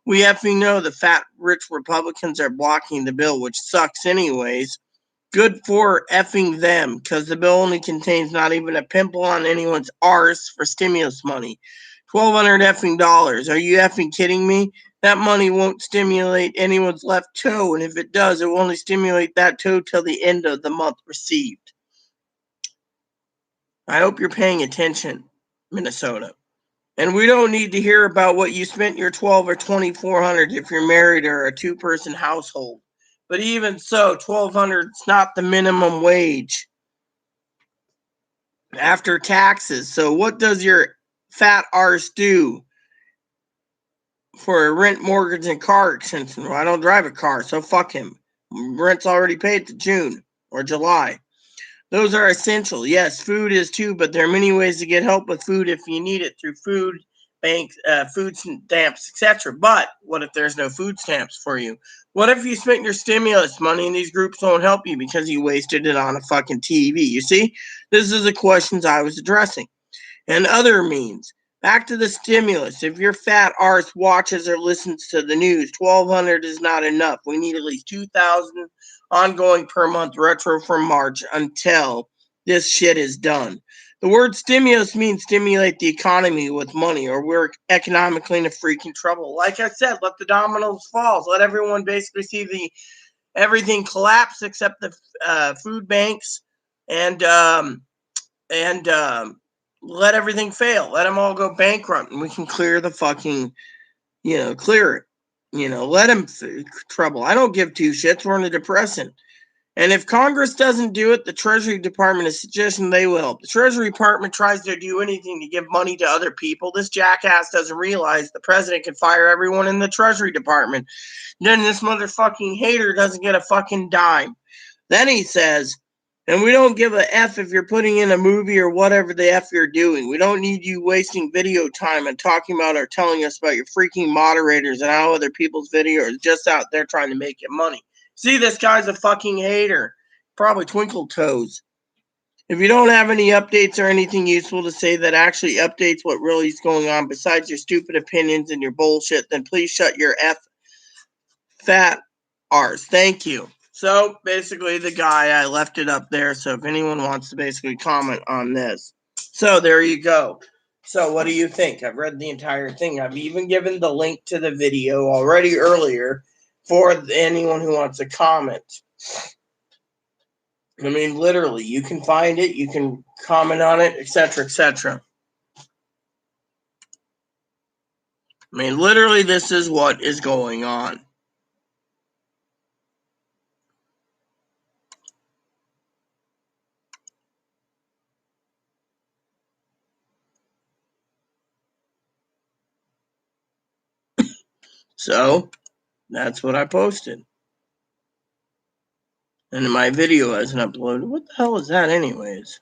We effing know the fat rich Republicans are blocking the bill, which sucks anyways. Good for effing them, because the bill only contains not even a pimple on anyone's arse for stimulus money. $1,200 effing dollars. Are you effing kidding me? That money won't stimulate anyone's left toe, and if it does, it will only stimulate that toe till the end of the month received. I hope you're paying attention, Minnesota. And we don't need to hear about what you spent your $1,200 or $2,400 if you're married or a two-person household. But even so, $1,200 is not the minimum wage after taxes. So what does your fat arse do for a rent, mortgage, and car extension? Well, I don't drive a car, so fuck him. Rent's already paid to June or July. Those are essential. Yes, food is too, but there are many ways to get help with food if you need it through food banks, food stamps, etc. But what if there's no food stamps for you? What if you spent your stimulus money and these groups won't help you because you wasted it on a fucking TV? You see, this is the questions I was addressing. And other means. Back to the stimulus. If your fat arse watches or listens to the news, $1,200 is not enough. We need at least $2,000 ongoing per month retro from March until this shit is done. The word stimulus means stimulate the economy with money, or we're economically in a freaking trouble. Like I said, let the dominoes fall. Let everyone basically see everything collapse except the food banks and let everything fail. Let them all go bankrupt, and we can clear the fucking, clear it. Let them trouble. I don't give two shits. We're in a depression. And if Congress doesn't do it, the Treasury Department is suggesting they will help. The Treasury Department tries to do anything to give money to other people. This jackass doesn't realize the president can fire everyone in the Treasury Department. Then this motherfucking hater doesn't get a fucking dime. Then he says, and we don't give a F if you're putting in a movie or whatever the F you're doing. We don't need you wasting video time and talking about or telling us about your freaking moderators and how other people's videos are just out there trying to make you money. See, this guy's a fucking hater. Probably twinkle toes. If you don't have any updates or anything useful to say that actually updates what really is going on besides your stupid opinions and your bullshit, then please shut your Fat R's. Thank you. So basically the guy, I left it up there. So if anyone wants to basically comment on this. So there you go. So what do you think? I've read the entire thing. I've even given the link to the video already earlier for anyone who wants to comment. I mean, literally, you can find it, you can comment on it, etc., etc. I mean, literally, this is what is going on. So, that's what I posted. And my video hasn't uploaded. What the hell is that anyways?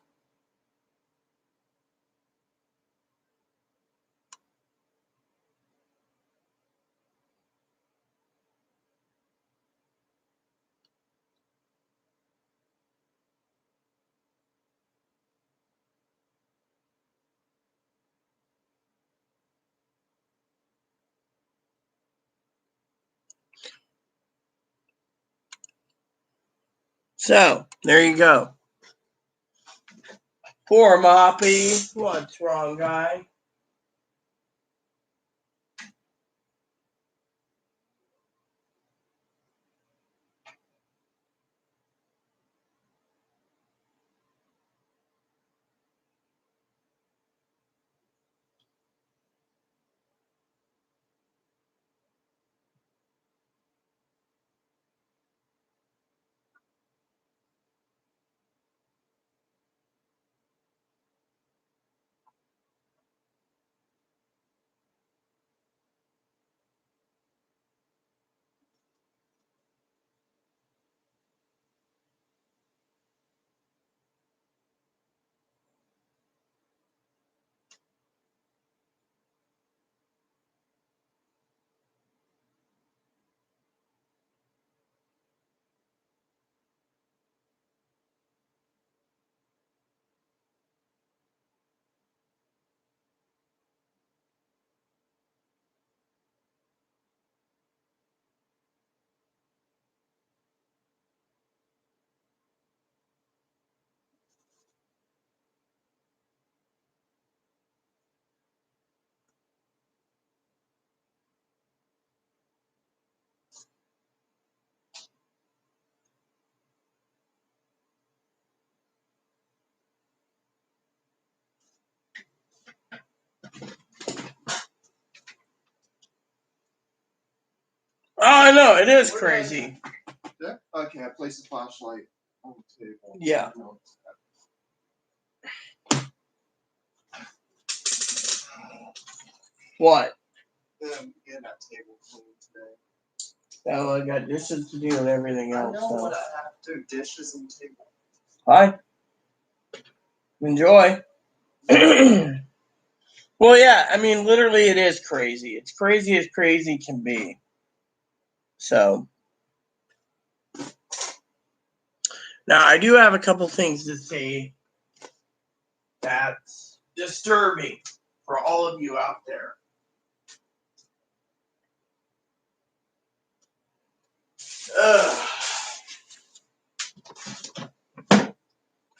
So, there you go. Poor Moppy. What's wrong, guy? Oh, I know. It is crazy. Yeah? Okay, I placed the flashlight on the table. Yeah. What? Getting that table clean today. Oh, I got dishes to do and everything else. I know what I have to do. Dishes and table. Hi. Enjoy. Well, yeah, I mean, literally, it is crazy. It's crazy as crazy can be. So, now I do have a couple things to say that's disturbing for all of you out there.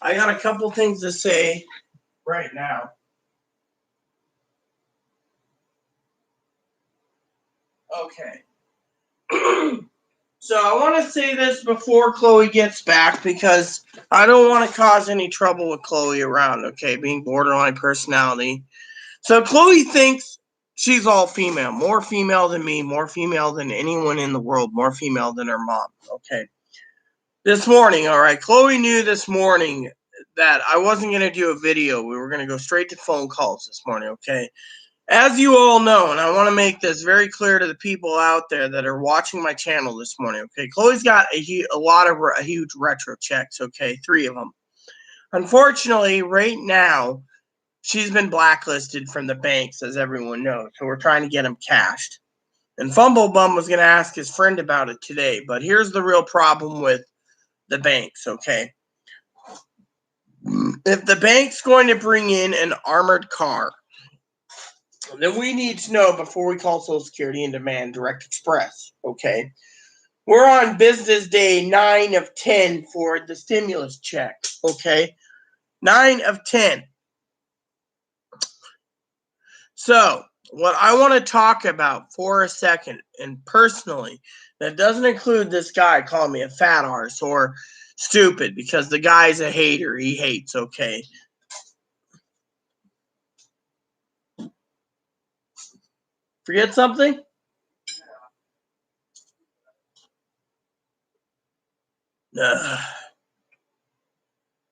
I got a couple things to say right now. Okay. So I want to say this before Chloe gets back because I don't want to cause any trouble with Chloe around, okay, being borderline personality. So Chloe thinks she's all female, more female than me, more female than anyone in the world, more female than her mom, okay. This morning, all right, Chloe knew this morning that I wasn't going to do a video. We were going to go straight to phone calls this morning, okay. As you all know, and I want to make this very clear to the people out there that are watching my channel this morning, okay, Chloe's got a huge retro checks, okay, 3 of them. Unfortunately, right now, she's been blacklisted from the banks, as everyone knows, so we're trying to get them cashed. And Fumblebum was going to ask his friend about it today, but here's the real problem with the banks, okay? If the bank's going to bring in an armored car, then we need to know before we call Social Security and demand direct express, okay? We're on business day 9 of 10 for the stimulus check, okay? 9 of 10. So, what I want to talk about for a second, and personally, that doesn't include this guy calling me a fat arse or stupid, because the guy's a hater. He hates, okay? Forget something?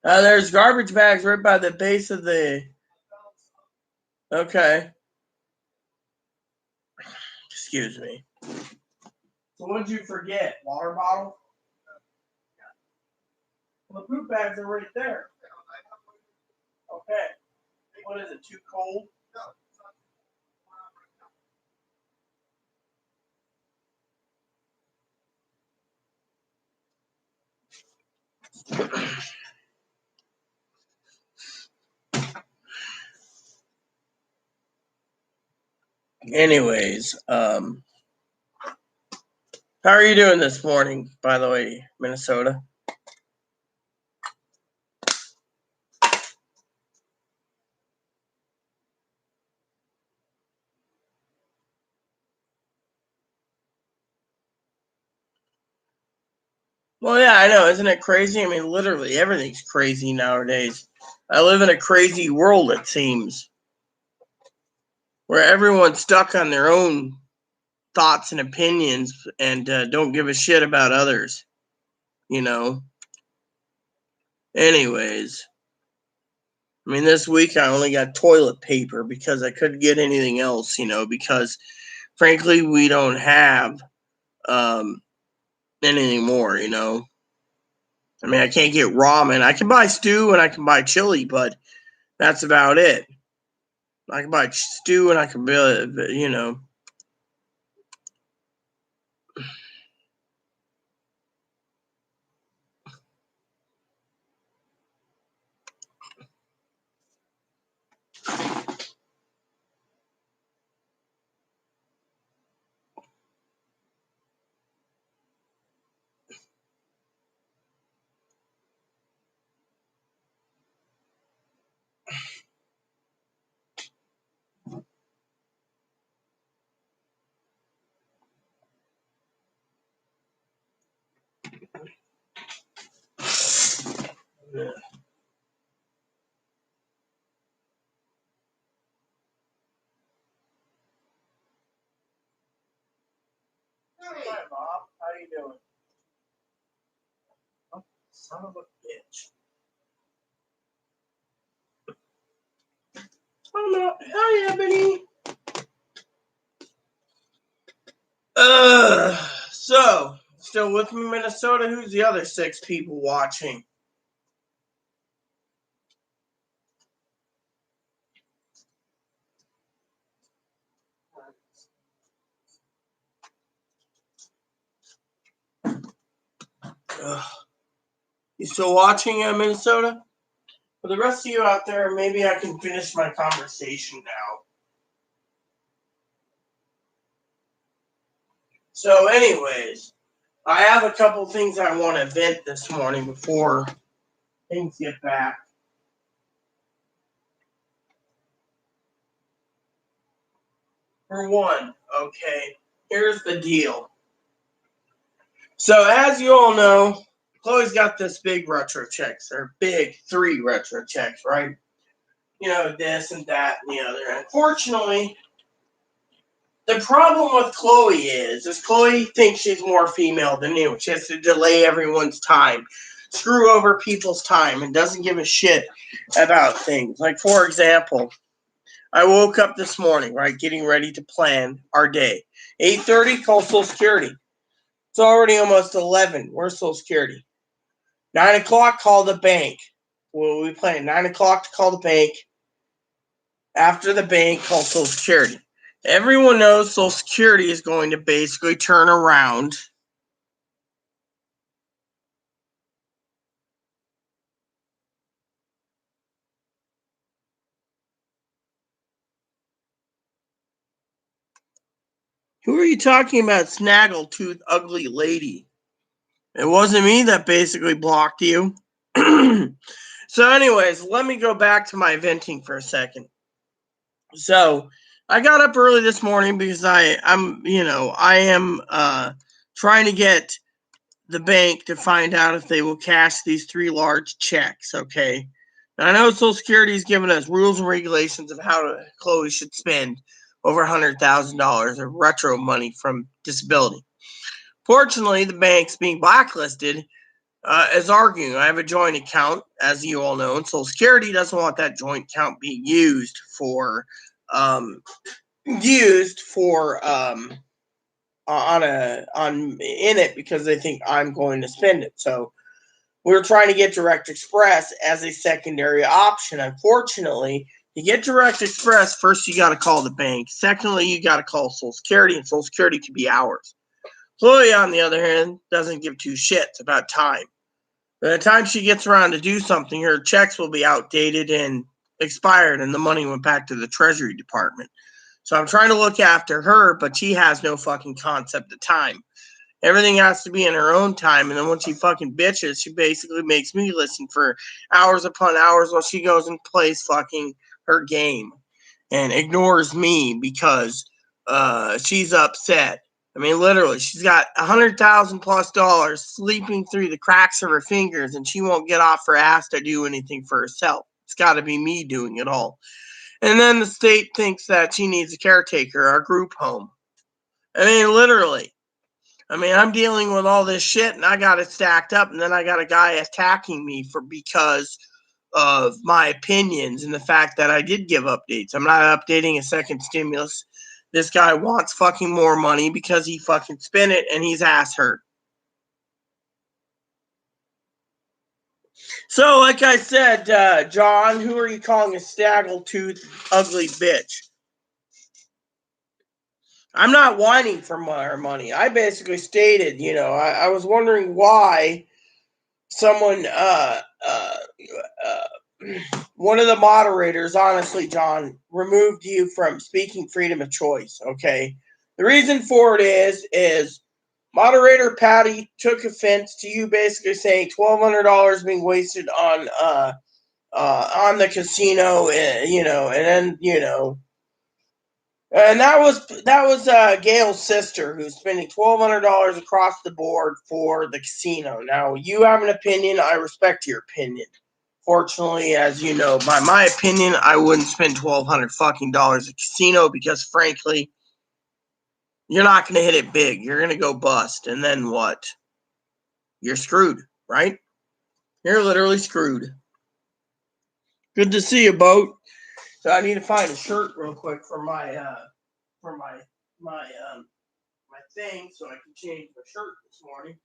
There's garbage bags right by the base of the... Okay. Excuse me. So what did you forget? Water bottle? Well, the poop bags are right there. Okay. What is it, too cold? Anyways, how are you doing this morning, by the way, Minnesota? Well, yeah, I know. Isn't it crazy? I mean, literally, everything's crazy nowadays. I live in a crazy world, it seems, where everyone's stuck on their own thoughts and opinions and don't give a shit about others, you know? Anyways, I mean, this week I only got toilet paper because I couldn't get anything else, because frankly, we don't have anything more, I mean, I can't get ramen. I can buy stew and I can buy chili, but that's about it. I can buy stew and I can buy, Yeah. Hi, Bob. How you doing? Oh, son of a bitch. Oh, no. Hi, Ebony. So, still with me, Minnesota? Who's the other 6 people watching? Ugh. You still watching, Minnesota? For the rest of you out there, maybe I can finish my conversation now. So, anyways, I have a couple things I want to vent this morning before things get back. For one, okay, here's the deal. So, as you all know, Chloe's got this big retro checks, or big 3 retro checks, right? This and that and the other. Unfortunately, the problem with Chloe is Chloe thinks she's more female than you. She has to delay everyone's time, screw over people's time, and doesn't give a shit about things. Like, for example, I woke up this morning, right, getting ready to plan our day. 8:30, call Social Security. It's already almost 11. Where's Social Security? 9 o'clock, call the bank. Well, we plan 9 o'clock to call the bank. After the bank, call Social Security. Everyone knows Social Security is going to basically turn around Who are you talking about, snaggletooth, ugly lady? It wasn't me that basically blocked you. So anyways, let me go back to my venting for a second. So I got up early this morning because I am trying to get the bank to find out if they will cash these 3 large checks, okay? Now, I know Social Security is giving us rules and regulations of how Chloe should spend over $100,000 of retro money from disability. Fortunately, the bank's being blacklisted is arguing. I have a joint account, as you all know, and Social Security doesn't want that joint account being used for on in it because they think I'm going to spend it. So we're trying to get Direct Express as a secondary option. Unfortunately, to get Direct Express, first you got to call the bank. Secondly, you got to call Social Security, and Social Security could be hours. Chloe, on the other hand, doesn't give two shits about time. By the time she gets around to do something, her checks will be outdated and expired, and the money went back to the Treasury Department. So I'm trying to look after her, but she has no fucking concept of time. Everything has to be in her own time, and then when she fucking bitches, she basically makes me listen for hours upon hours while she goes and plays fucking her game and ignores me because she's upset. I mean, literally, she's got $100,000+ sleeping through the cracks of her fingers, and she won't get off her ass to do anything for herself. It's got to be me doing it all. And then the state thinks that she needs a caretaker, our group home. I mean, literally. I mean, I'm dealing with all this shit, and I got it stacked up, and then I got a guy attacking me because of my opinions and the fact that I did give updates. I'm not updating a second stimulus. This guy wants fucking more money because he fucking spent it, and he's ass hurt. So, like I said, John, who are you calling a snaggletooth, ugly bitch? I'm not whining for more money. I basically stated, I was wondering why someone, one of the moderators, honestly, John, removed you from speaking freedom of choice. Okay. The reason for it is moderator Patty took offense to you basically saying $1,200 being wasted on the casino, and then, and that was Gail's sister who's spending $1,200 across the board for the casino. Now you have an opinion. I respect your opinion. Fortunately, as you know, by my opinion, I wouldn't spend $1,200 fucking dollars at casino because, frankly, you're not going to hit it big. You're going to go bust, and then what? You're screwed, right? You're literally screwed. Good to see you, Boat. So I need to find a shirt real quick for my thing, so I can change my shirt this morning,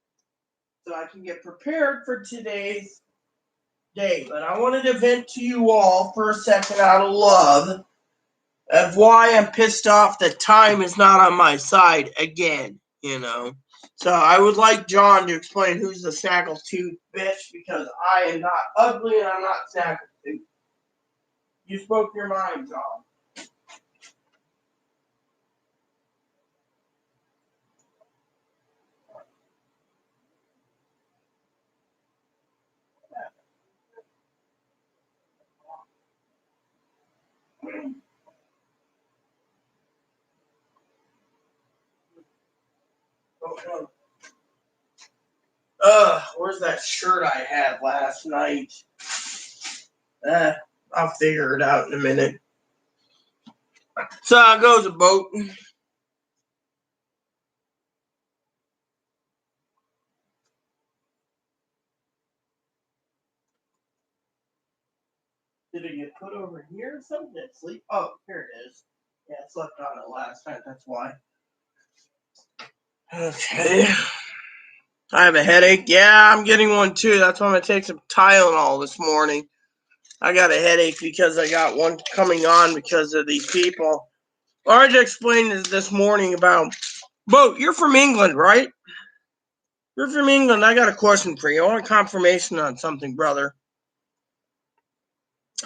so I can get prepared for today's day. But I wanted to vent to you all for a second out of love of why I'm pissed off that time is not on my side again, So I would like John to explain who's the snaggletooth bitch, because I am not ugly and I'm not snaggletooth. You spoke your mind, John. Where's that shirt I had last night? I'll figure it out in a minute. So how goes a Boat? Did it get put over here or something? Did it sleep? Oh, here it is. Yeah, I slept on it last night, that's why. Okay. I have a headache. Yeah, I'm getting one too. That's why I'm going to take some Tylenol this morning. I got a headache because I got one coming on because of these people. I already explained this morning about, Boat, you're from England, right? You're from England. I got a question for you. I want confirmation on something, brother.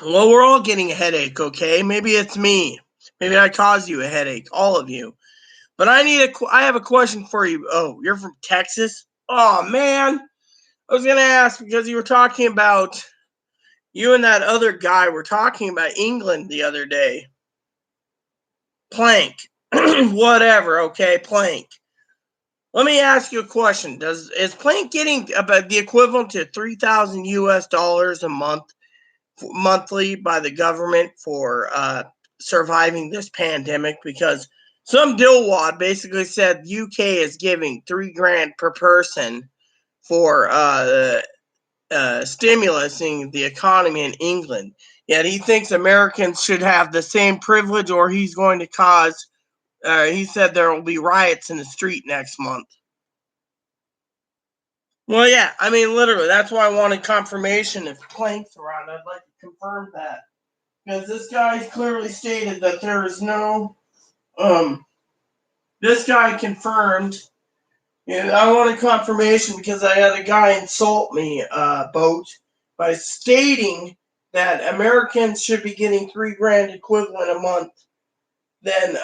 Well, we're all getting a headache, okay? Maybe it's me. Maybe I caused you a headache, all of you. But I have a question for you. Oh, you're from Texas? Oh, man. I was going to ask because you were talking about, you and that other guy were talking about England the other day. Plank. Whatever, okay, Plank. Let me ask you a question. Is Plank getting about the equivalent to $3,000 a month monthly by the government for surviving this pandemic? Because some dillwad basically said UK is giving $3,000 per person for stimulating the economy in England. Yet he thinks Americans should have the same privilege, or he's going to cause. He said there will be riots in the street next month. Well, yeah, I mean, literally, that's why I wanted confirmation. If Plank's around, I'd like to confirm that. Because this guy clearly stated that there is no, this guy confirmed, and I wanted confirmation because I had a guy insult me, Boat, by stating that Americans should be getting $3,000 equivalent a month. Then,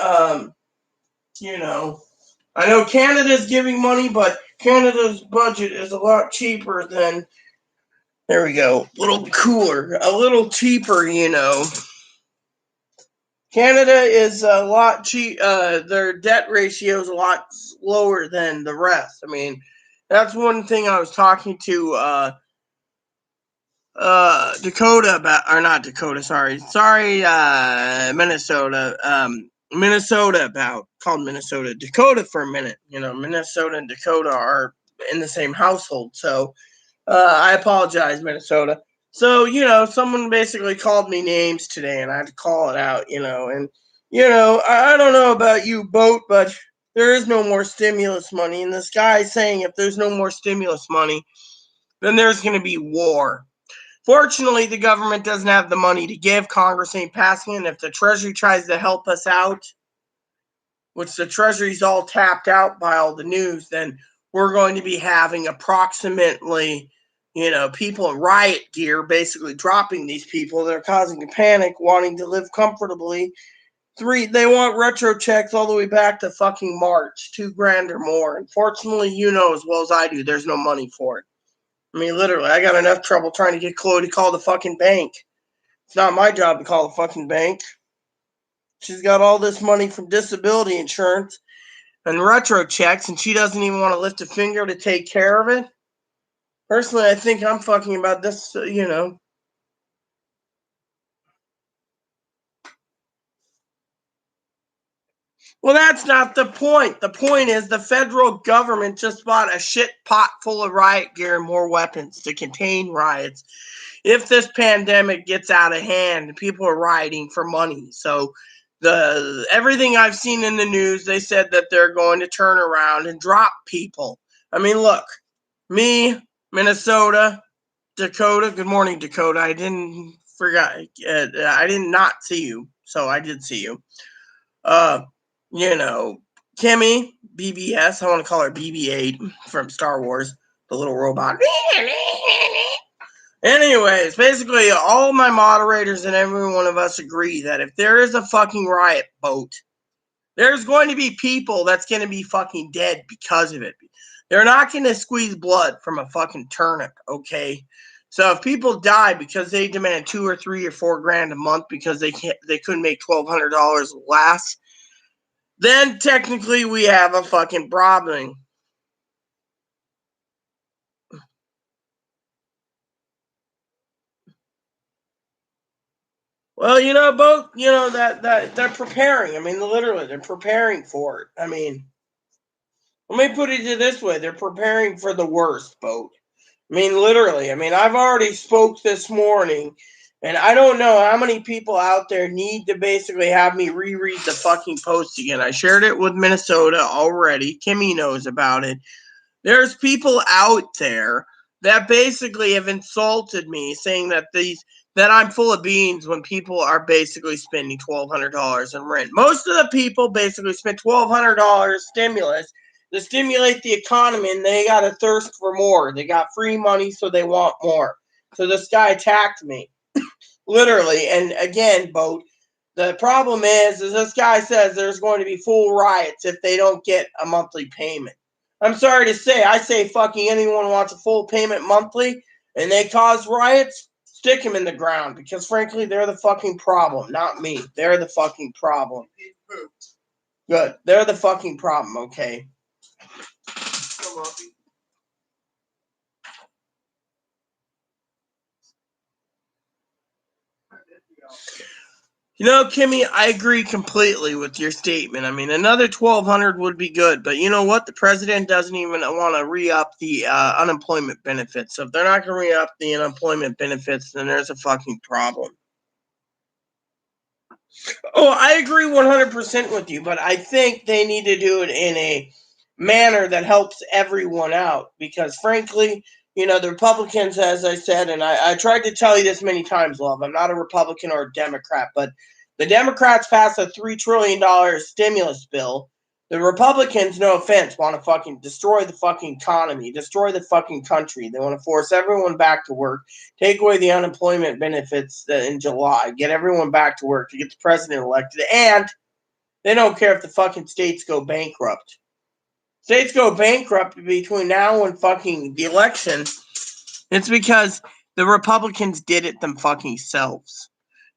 you know, I know Canada's giving money, but Canada's budget is a lot cheaper than, there we go, a little cooler, a little cheaper, you know. Canada is a lot cheap. Their debt ratio is a lot lower than the rest. I mean, that's one thing I was talking to Dakota about, or not Dakota, sorry, Minnesota about, called Minnesota, Dakota for a minute. You know, Minnesota and Dakota are in the same household, so I apologize, Minnesota. So, you know, someone basically called me names today and I had to call it out, you know. And, you know, I don't know about you, Boat, but there is no more stimulus money. And this guy's saying if there's no more stimulus money, then there's going to be war. Fortunately, the government doesn't have the money to give. Congress ain't passing it. And if the Treasury tries to help us out, which the Treasury's all tapped out by all the news, then we're going to be having approximately, you know, people in riot gear basically dropping these people. They're causing a panic, wanting to live comfortably. They want retro checks all the way back to fucking March, $2,000 or more. Unfortunately, you know as well as I do, there's no money for it. I mean, literally, I got enough trouble trying to get Chloe to call the fucking bank. It's not my job to call the fucking bank. She's got all this money from disability insurance and retro checks, and she doesn't even want to lift a finger to take care of it. Personally, I think I'm fucking about this, you know. Well, that's not the point. The point is the federal government just bought a shit pot full of riot gear and more weapons to contain riots. If this pandemic gets out of hand, people are rioting for money. So everything I've seen in the news, they said that they're going to turn around and drop people. I mean, look, me, Minnesota, Dakota. Good morning, Dakota. I didn't I did not see you, so I did see you. You know, Kimmy, BBS. I want to call her BB-8 from Star Wars, the little robot. Anyways, basically, all my moderators and every one of us agree that if there is a fucking riot, Boat, there's going to be people that's going to be fucking dead because of it. They're not going to squeeze blood from a fucking turnip, okay? So if people die because they demand $2 or $3 or $4,000 a month because they couldn't make $1,200 last, then technically we have a fucking problem. Well, you know, Both, you know, that they're preparing. I mean, literally, they're preparing for it. I mean, let me put it this way: they're preparing for the worst, Boat. I mean, literally. I mean, I've already spoke this morning, and I don't know how many people out there need to basically have me reread the fucking post again. I shared it with Minnesota already. Kimmy knows about it. There's people out there that basically have insulted me, saying that I'm full of beans when people are basically spending $1,200 in rent. Most of the people basically spent $1,200 stimulus to stimulate the economy, and they got a thirst for more. They got free money, so they want more. So this guy attacked me, literally. And again, Boat, The problem is this guy says there's going to be full riots if they don't get a monthly payment. I'm sorry to say, I say fucking anyone wants a full payment monthly and they cause riots, stick them in the ground because frankly, they're the fucking problem, not me. They're the fucking problem. Good. They're the fucking problem, okay? You know, Kimmy, I agree completely with your statement. I mean, another 1,200 would be good, but you know what? The president doesn't even want to re-up the unemployment benefits. So if they're not going to re-up the unemployment benefits, then there's a fucking problem. Oh, I agree 100% with you, but I think they need to do it in a manner that helps everyone out because, frankly, you know, the Republicans, as I said, and I tried to tell you this many times, love, I'm not a Republican or a Democrat, but the Democrats passed a $3 trillion stimulus bill. The Republicans, no offense, want to fucking destroy the fucking economy, destroy the fucking country. They want to force everyone back to work, take away the unemployment benefits in July, get everyone back to work to get the president elected, and they don't care if the fucking states go bankrupt. States go bankrupt between now and fucking the election. It's because the Republicans did it them fucking selves.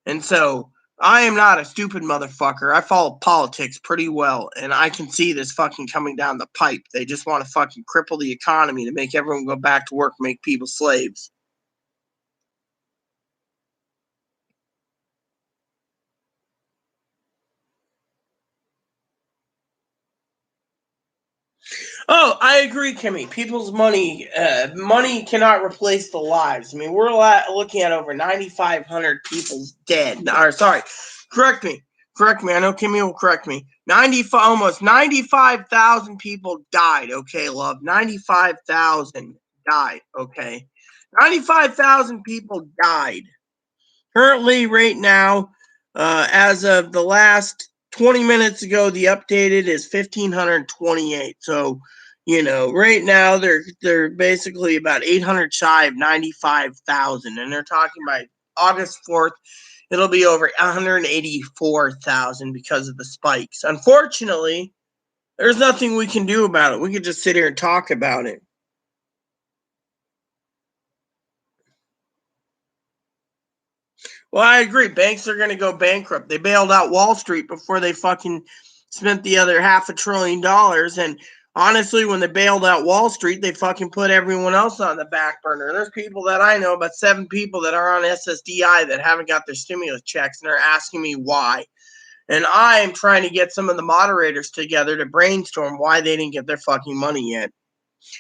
And so I am not a stupid motherfucker. I follow politics pretty well, and I can see this fucking coming down the pipe. They just want to fucking cripple the economy to make everyone go back to work, make people slaves. Oh, I agree, Kimmy. People's money cannot replace the lives. I mean, we're looking at over 9,500 people dead. Or sorry, correct me. Correct me. I know Kimmy will correct me. Almost 95,000 people died. Okay, love. 95,000 died. Okay, 95,000 people died. Currently, right now, as of the last 20 minutes ago, the updated is 1,528. So, you know, right now they're basically about 800 shy of 95,000, and they're talking by August 4th. It'll be over 184,000 because of the spikes. Unfortunately, there's nothing we can do about it. We could just sit here and talk about it. Well, I agree. Banks are going to go bankrupt. They bailed out Wall Street before they fucking spent the other $500 billion. And honestly, when they bailed out Wall Street, they fucking put everyone else on the back burner. There's people that I know, about 7 people that are on SSDI that haven't got their stimulus checks, and they're asking me why. And I am trying to get some of the moderators together to brainstorm why they didn't get their fucking money yet.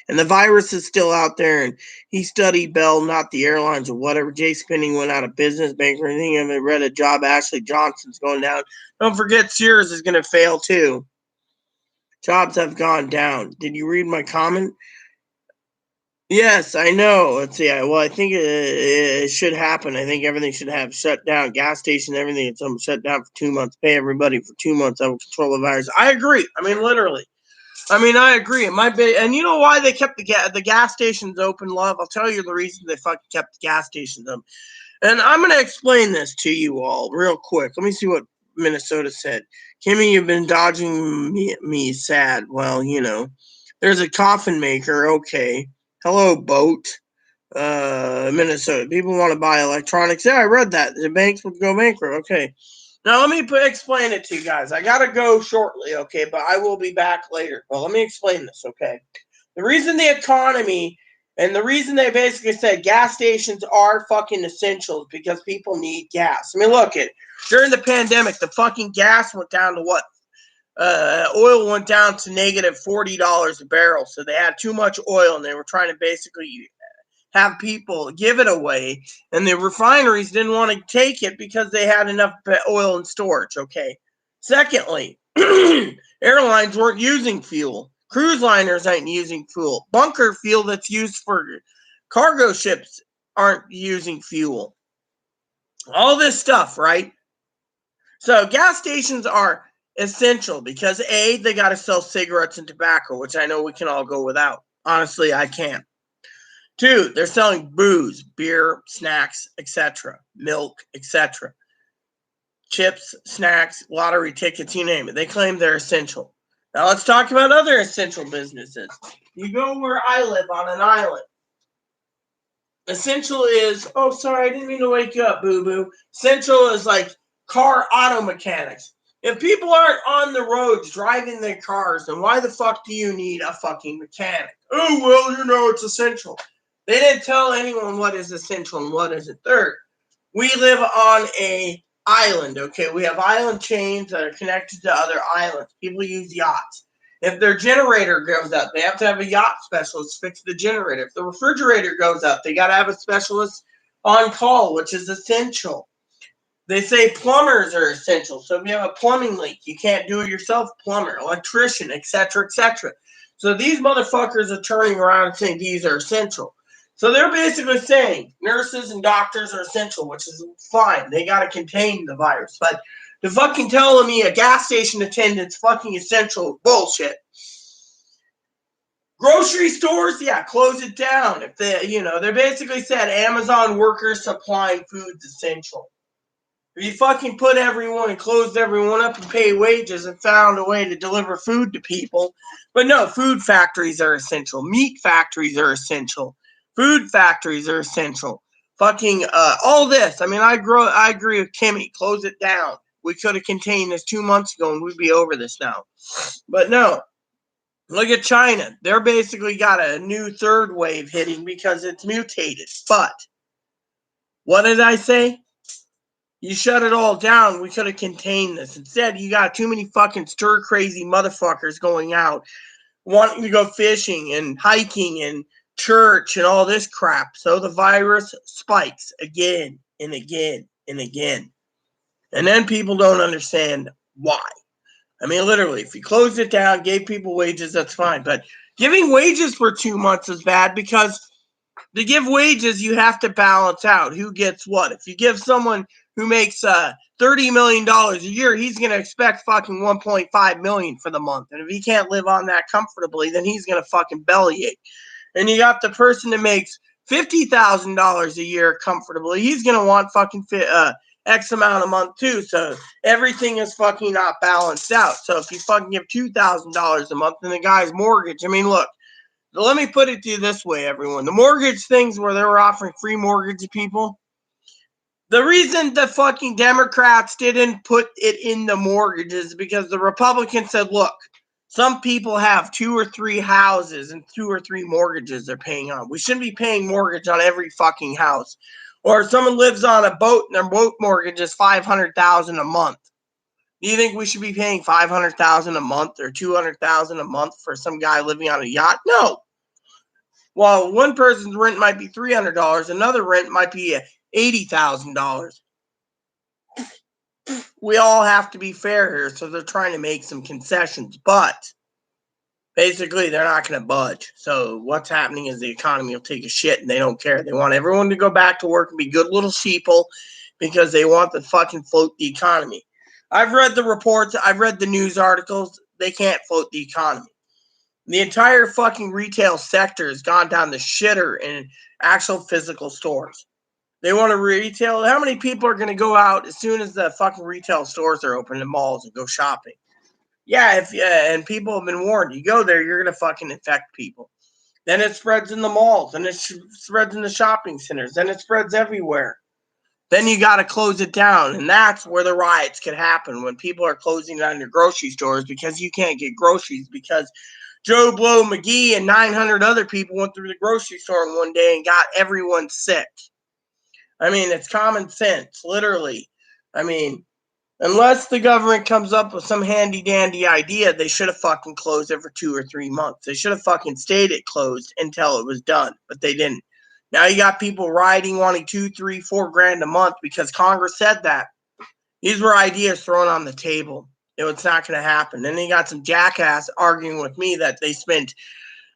And the virus is still out there, and he studied Bell, not the airlines or whatever. Jay Spinning went out of business, bank or anything. I haven't read a job. Ashley Johnson's going down. Don't forget Sears is going to fail too. Jobs have gone down. Did you read my comment? Yes, I know. Let's see. Well, I think it should happen. I think everything should have shut down. Gas station, everything. It's shut down for 2 months. Pay everybody for 2 months. I will control the virus. I agree. I mean, literally. I mean, I agree. It might be, and you know why they kept the gas stations open, love? I'll tell you the reason they fucking kept the gas stations open. And I'm going to explain this to you all real quick. Let me see what Minnesota said. Kimmy, you've been dodging me sad. Well, you know, there's a coffin maker. Okay. Hello, boat. Minnesota. People want to buy electronics. Yeah, I read that. The banks would go bankrupt. Okay. Now, let me explain it to you guys. I got to go shortly, okay, but I will be back later. Well, let me explain this, okay? The reason the economy and the reason they basically said gas stations are fucking essentials because people need gas. I mean, look, during the pandemic, the fucking gas went down to what? Oil went down to negative $40 a barrel. So they had too much oil and they were trying to basically have people give it away, and the refineries didn't want to take it because they had enough oil in storage. Okay. Secondly, airlines weren't using fuel. Cruise liners ain't using fuel. Bunker fuel that's used for cargo ships aren't using fuel. All this stuff, right? So gas stations are essential because A, they got to sell cigarettes and tobacco, which I know we can all go without. Honestly, I can't. 2, they're selling booze, beer, snacks, etc., milk, etc. chips, snacks, lottery tickets, you name it. They claim they're essential. Now let's talk about other essential businesses. You go where I live on an island. Essential is, oh, sorry, I didn't mean to wake you up, boo-boo. Essential is like car auto mechanics. If people aren't on the roads driving their cars, then why the fuck do you need a fucking mechanic? Oh, well, it's essential. They didn't tell anyone what is essential and what isn't. Third, we live on a island, okay? We have island chains that are connected to other islands. People use yachts. If their generator goes out, they have to have a yacht specialist fix the generator. If the refrigerator goes out, they got to have a specialist on call, which is essential. They say plumbers are essential. So if you have a plumbing leak, you can't do it yourself, plumber, electrician, etc., etc. So these motherfuckers are turning around and saying these are essential. So they're basically saying nurses and doctors are essential, which is fine. They got to contain the virus. But to fucking telling me a gas station attendant's fucking essential, bullshit. Grocery stores, yeah, close it down. If they basically said Amazon workers supplying food's essential. If you fucking put everyone and closed everyone up and pay wages and found a way to deliver food to people. But no, food factories are essential. Meat factories are essential. Food factories are essential. Fucking all this. I mean, I agree with Kimmy. Close it down. We could have contained this 2 months ago and we'd be over this now. But no. Look at China. They're basically got a new third wave hitting because it's mutated. But what did I say? You shut it all down. We could have contained this. Instead, you got too many fucking stir-crazy motherfuckers going out, wanting to go fishing and hiking and church and all this crap. So the virus spikes again and again and again. And then people don't understand why. I mean, literally, if you closed it down, gave people wages, that's fine. But giving wages for 2 months is bad because to give wages, you have to balance out who gets what. If you give someone who makes $30 million a year, he's going to expect fucking $1.5 million for the month. And if he can't live on that comfortably, then he's going to fucking bellyache. And you got the person that makes $50,000 a year comfortably. He's going to want fucking X amount a month too. So everything is fucking not balanced out. So if you fucking give $2,000 a month, then the guy's mortgage, I mean, look. Let me put it to you this way, everyone. The mortgage things where they were offering free mortgage to people, the reason the fucking Democrats didn't put it in the mortgages is because the Republicans said, look, some people have 2 or 3 houses and 2 or 3 mortgages they're paying on. We shouldn't be paying mortgage on every fucking house. Or if someone lives on a boat and their boat mortgage is $500,000 a month. Do you think we should be paying $500,000 a month or $200,000 a month for some guy living on a yacht? No. While one person's rent might be $300, another rent might be $80,000. We all have to be fair here, so they're trying to make some concessions, but basically they're not going to budge. So what's happening is the economy will take a shit and they don't care. They want everyone to go back to work and be good little sheeple because they want to fucking float the economy. I've read the reports. I've read the news articles. They can't float the economy. The entire fucking retail sector has gone down the shitter in actual physical stores. They want to retail. How many people are going to go out as soon as the fucking retail stores are open in malls and go shopping? Yeah, and people have been warned. You go there, you're going to fucking infect people. Then it spreads in the malls. Then it spreads in the shopping centers. Then it spreads everywhere. Then you got to close it down. And that's where the riots could happen, when people are closing down your grocery stores because you can't get groceries because Joe Blow McGee and 900 other people went through the grocery store in one day and got everyone sick. I mean, it's common sense, literally. I mean, unless the government comes up with some handy-dandy idea, they should have fucking closed it for 2 or 3 months. They should have fucking stayed it closed until it was done, but they didn't. Now you got people rioting, wanting $2, $3, $4 grand a month because Congress said that. These were ideas thrown on the table. It's not going to happen. Then you got some jackass arguing with me that they spent,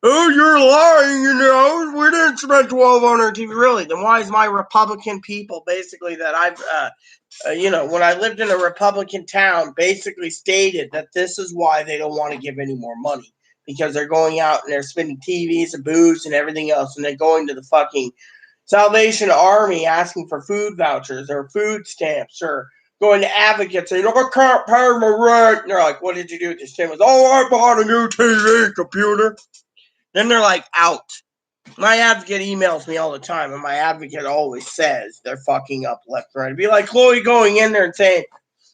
oh, you're lying, we didn't spend $1,200 on TV. Really? Then why is my Republican people basically that I've, when I lived in a Republican town, basically stated that this is why they don't want to give any more money. Because they're going out and they're spending TVs and booze and everything else, and they're going to the fucking Salvation Army asking for food vouchers or food stamps or going to advocates saying, I can't pay my rent. And they're like, what did you do with your stimulus? Oh, I bought a new TV computer. Then they're like, out. My advocate emails me all the time, and my advocate always says they're fucking up left and right. It'd be like Chloe going in there and saying,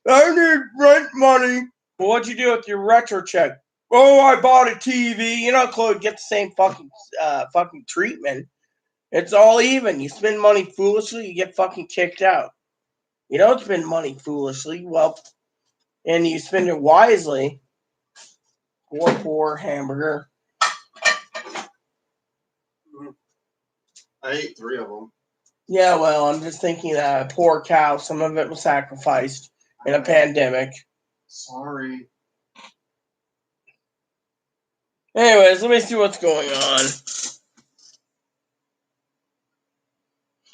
I need rent money. Well, what'd you do with your retro check? Oh, I bought a TV. You know, Chloe, get the same fucking treatment. It's all even. You spend money foolishly, you get fucking kicked out. You don't spend money foolishly, well, and you spend it wisely. Poor hamburger. I ate 3 of them. Yeah, well, I'm just thinking that poor cow, some of it was sacrificed in a pandemic. Sorry. Anyways, let me see what's going on.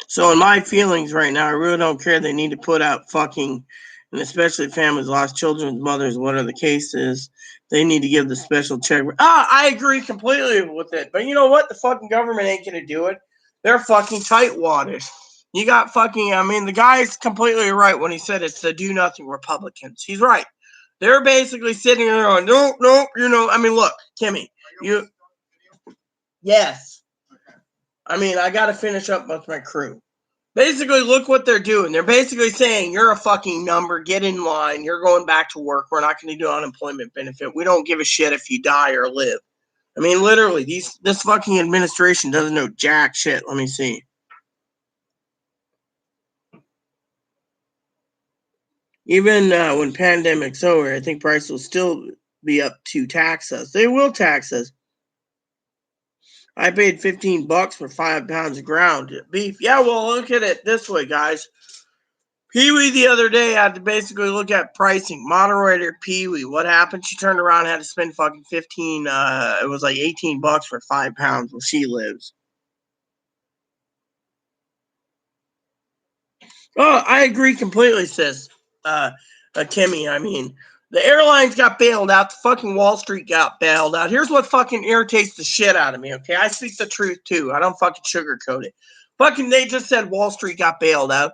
So in my feelings right now, I really don't care. They need to put out fucking, and especially families lost children, mothers, whatever the case is, they need to give the special check. I agree completely with it. But you know what? The fucking government ain't going to do it. They're fucking tightwadded. You got fucking, I mean, the guy's completely right when he said it's the do-nothing Republicans. He's right. They're basically sitting there going, nope, you know, I mean, look, Kimmy, you, yes. I mean, I got to finish up with my crew. Basically, look what they're doing. They're basically saying, you're a fucking number, get in line, you're going back to work, we're not going to do unemployment benefit. We don't give a shit if you die or live. I mean, literally, this fucking administration doesn't know jack shit. Let me see. Even when pandemic's over, I think price will still be up to tax us. They will tax us. I paid $15 for 5 pounds of ground beef. Yeah, well, look at it this way, guys. Pee-wee the other day had to basically look at pricing. Moderator Pee-wee. What happened? She turned around and had to spend fucking it was like $18 for 5 pounds where she lives. Oh, I agree completely, sis. Kimmy, I mean, the airlines got bailed out. The fucking Wall Street got bailed out. Here's what fucking irritates the shit out of me, okay? I speak the truth, too. I don't fucking sugarcoat it. Fucking, they just said Wall Street got bailed out.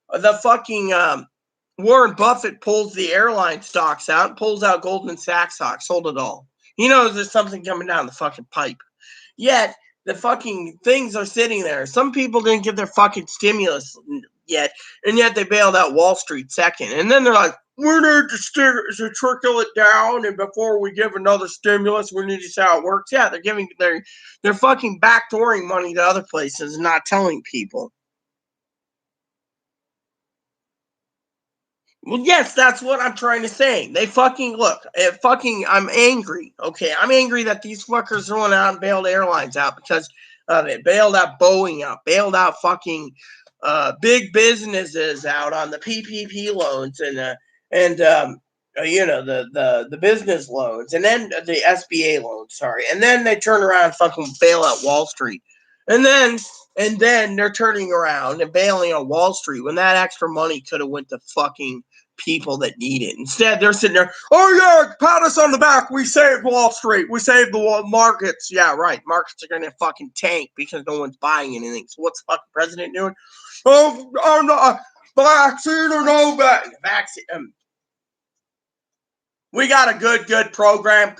The fucking Warren Buffett pulls the airline stocks out, pulls out Goldman Sachs stocks, sold it all. He knows there's something coming down the fucking pipe. Yet, the fucking things are sitting there. Some people didn't get their fucking stimulus yet, and yet they bailed out Wall Street second. And then they're like, we need to trickle it down, and before we give another stimulus, we need to see how it works. Yeah, they're fucking backdooring money to other places and not telling people. Well, yes, that's what I'm trying to say. They fucking look. I'm angry. Okay, I'm angry that these fuckers went out and bailed airlines out because they bailed out Boeing out, bailed out fucking big businesses out on the PPP loans and you know the business loans and then the SBA loans. Sorry, and then they turn around and fucking bail out Wall Street, and then they're turning around and bailing on Wall Street when that extra money could have went to fucking people that need it. Instead, they're sitting there, oh yeah, pat us on the back. We saved Wall Street. We saved the markets. Yeah, right. Markets are going to fucking tank because no one's buying anything. So what's the fucking president doing? Oh, no, vaccine or no vaccine. We got a good program,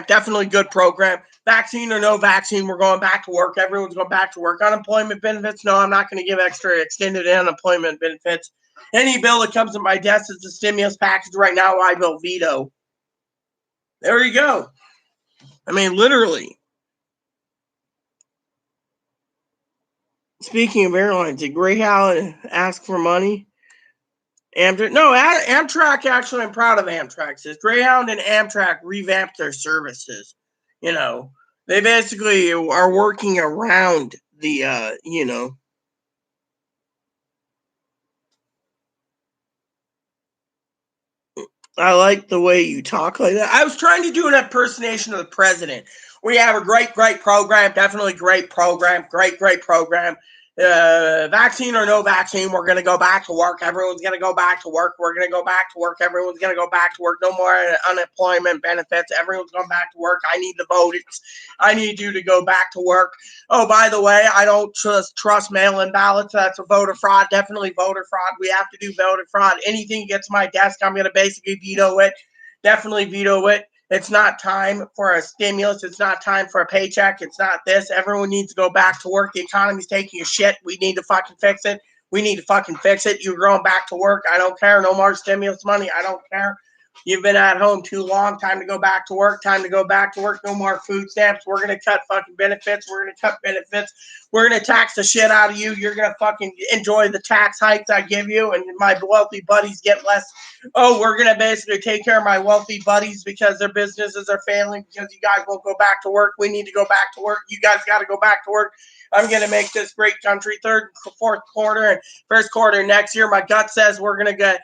definitely good program. Vaccine or no vaccine, we're going back to work. Everyone's going back to work. Unemployment benefits, no, I'm not going to give extra extended unemployment benefits. Any bill that comes to my desk is a stimulus package right now, I will veto. There you go. I mean, literally. Speaking of airlines, did Greyhound ask for money? Amtrak, actually, I'm proud of Amtrak. Says Greyhound and Amtrak revamped their services. You know, they basically are working around the, you know. I like the way you talk like that. I was trying to do an impersonation of the president. We have a great program, definitely great program, great program. vaccine or no vaccine, we're going to go back to work. Everyone's going to go back to work. We're going to go back to work. Everyone's going to go back to work. No more unemployment benefits. Everyone's going back to work. I need the vote. I need you to go back to work. Oh, by the way, I don't trust mail-in ballots. That's a voter fraud. Definitely voter fraud. We have to do voter fraud. Anything gets my desk, I'm going to basically veto it. Definitely veto it. It's not time for a stimulus. It's not time for a paycheck. It's not this. Everyone needs to go back to work. The economy's taking a shit. We need to fucking fix it. We need to fucking fix it. You're going back to work. I don't care. No more stimulus money. I don't care. You've been at home too long. Time to go back to work. Time to go back to work. No more food stamps. We're going to cut fucking benefits. We're going to cut benefits. We're going to tax the shit out of you. You're going to fucking enjoy the tax hikes I give you, and my wealthy buddies get less. Oh, we're going to basically take care of my wealthy buddies because their businesses are failing because you guys won't go back to work. We need to go back to work. You guys got to go back to work. I'm going to make this great country. Third, fourth quarter, and first quarter next year. My gut says we're going to get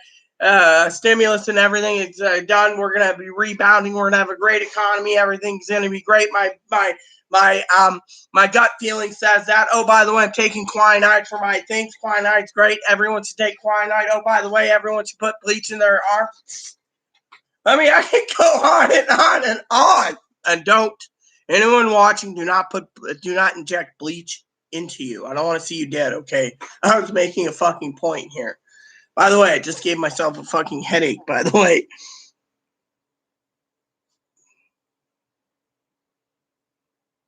stimulus and everything is done. We're going to be rebounding. We're going to have a great economy. Everything's going to be great. My gut feeling says that. Oh, by the way, I'm taking quinine for my things. Quinine's great. Everyone should take quinine. Oh, by the way, everyone should put bleach in their arm. I mean, I can go on and on and on. And don't, anyone watching, do not inject bleach into you. I don't want to see you dead, okay? I was making a fucking point here. By the way, I just gave myself a fucking headache, by the way.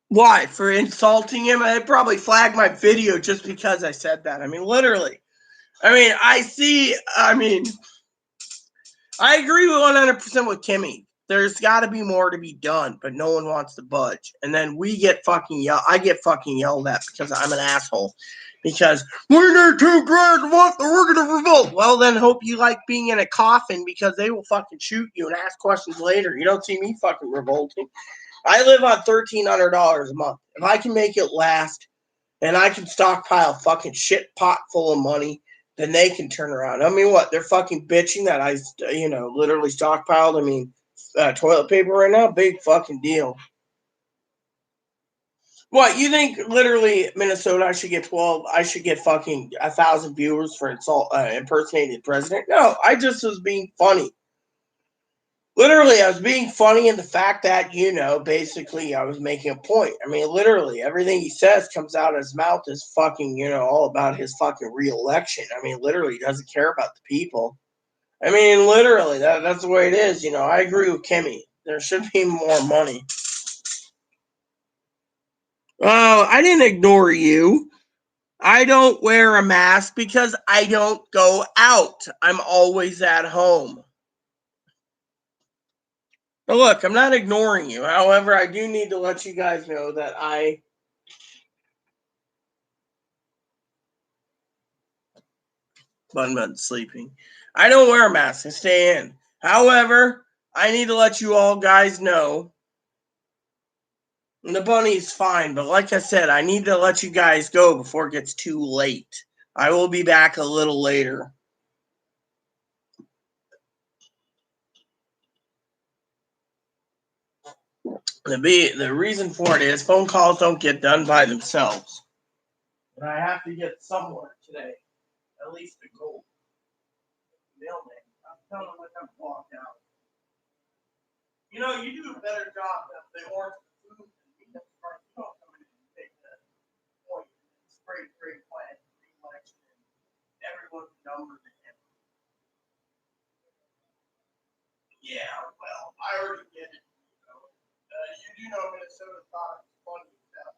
Why? For insulting him? I'd probably flag my video just because I said that. I mean, literally. I agree with 100% with Kimmy. There's got to be more to be done, but no one wants to budge. And then I get fucking yelled at because I'm an asshole. Because we need $2 grand, we're going to revolt. Well, then hope you like being in a coffin because they will fucking shoot you and ask questions later. You don't see me fucking revolting. I live on $1,300 a month. If I can make it last and I can stockpile fucking shit pot full of money, then they can turn around. I mean, what? They're fucking bitching that I, literally stockpiled. Toilet paper right now? Big fucking deal. What, you think literally Minnesota I should get fucking 1,000 viewers for impersonating the president? No, I just was being funny. Literally, I was being funny in the fact that, basically I was making a point. I mean, literally, everything he says comes out of his mouth is fucking, all about his fucking re-election. I mean, literally, he doesn't care about the people. I mean, literally, that's the way it is. I agree with Kimmy. There should be more money. Oh, I didn't ignore you. I don't wear a mask because I don't go out. I'm always at home. But look, I'm not ignoring you. However, I do need to let you guys know that I'm sleeping. I don't wear a mask. I stay in. However, I need to let you all guys know. The bunny's fine, but like I said, I need to let you guys go before it gets too late. I will be back a little later. The reason for it is phone calls don't get done by themselves. And I have to get somewhere today. At least a goal. Mailman. I'm telling them I'm walked out. You do a better job if they order food and you don't come in and take the point and spray plant election and everyone's numbered to him. Yeah, well, I already get it. You do know Minnesota thought it was funny stuff.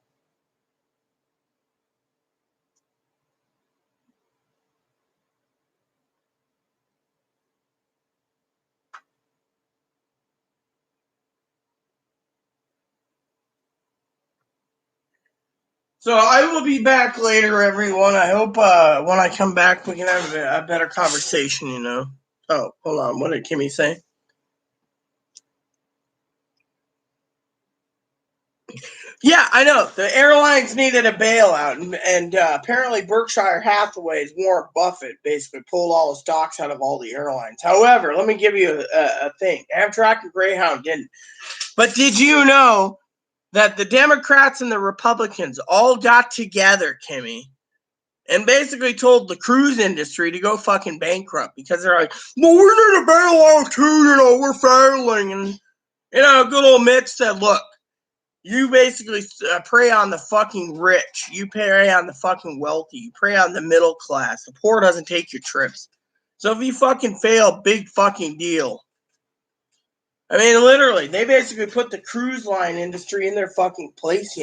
So I will be back later, everyone. I hope when I come back, we can have a better conversation, Oh, hold on. What did Kimmy say? Yeah, I know. The airlines needed a bailout, and apparently Berkshire Hathaway's Warren Buffett basically pulled all the stocks out of all the airlines. However, let me give you a thing. Amtrak and Greyhound didn't. But did you know that the Democrats and the Republicans all got together, Kimmy, and basically told the cruise industry to go fucking bankrupt because they're like, well, we need to bail out too, we're failing. And, good old Mitch said, look, you basically prey on the fucking rich. You prey on the fucking wealthy. You prey on the middle class. The poor doesn't take your trips. So if you fucking fail, big fucking deal. I mean, literally, they basically put the cruise line industry in their fucking place,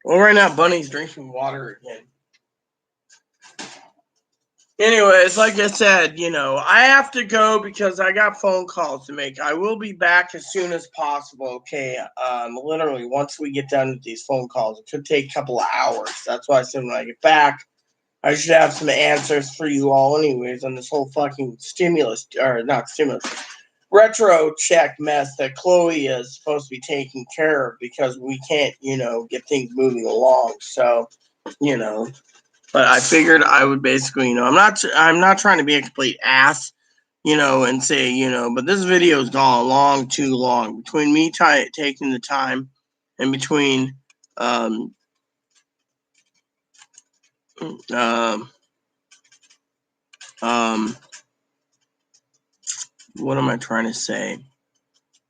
Well, right now, Bunny's drinking water again. Anyways, like I said, I have to go because I got phone calls to make. I will be back as soon as possible, okay? Literally, once we get done with these phone calls, it could take a couple of hours. That's why I said when I get back, I should have some answers for you all anyways on this whole fucking retro check mess that Chloe is supposed to be taking care of because we can't, get things moving along. So, but I figured I would basically, I'm not trying to be a complete ass, and say, but this video's gone too long between me taking the time and between, what am I trying to say?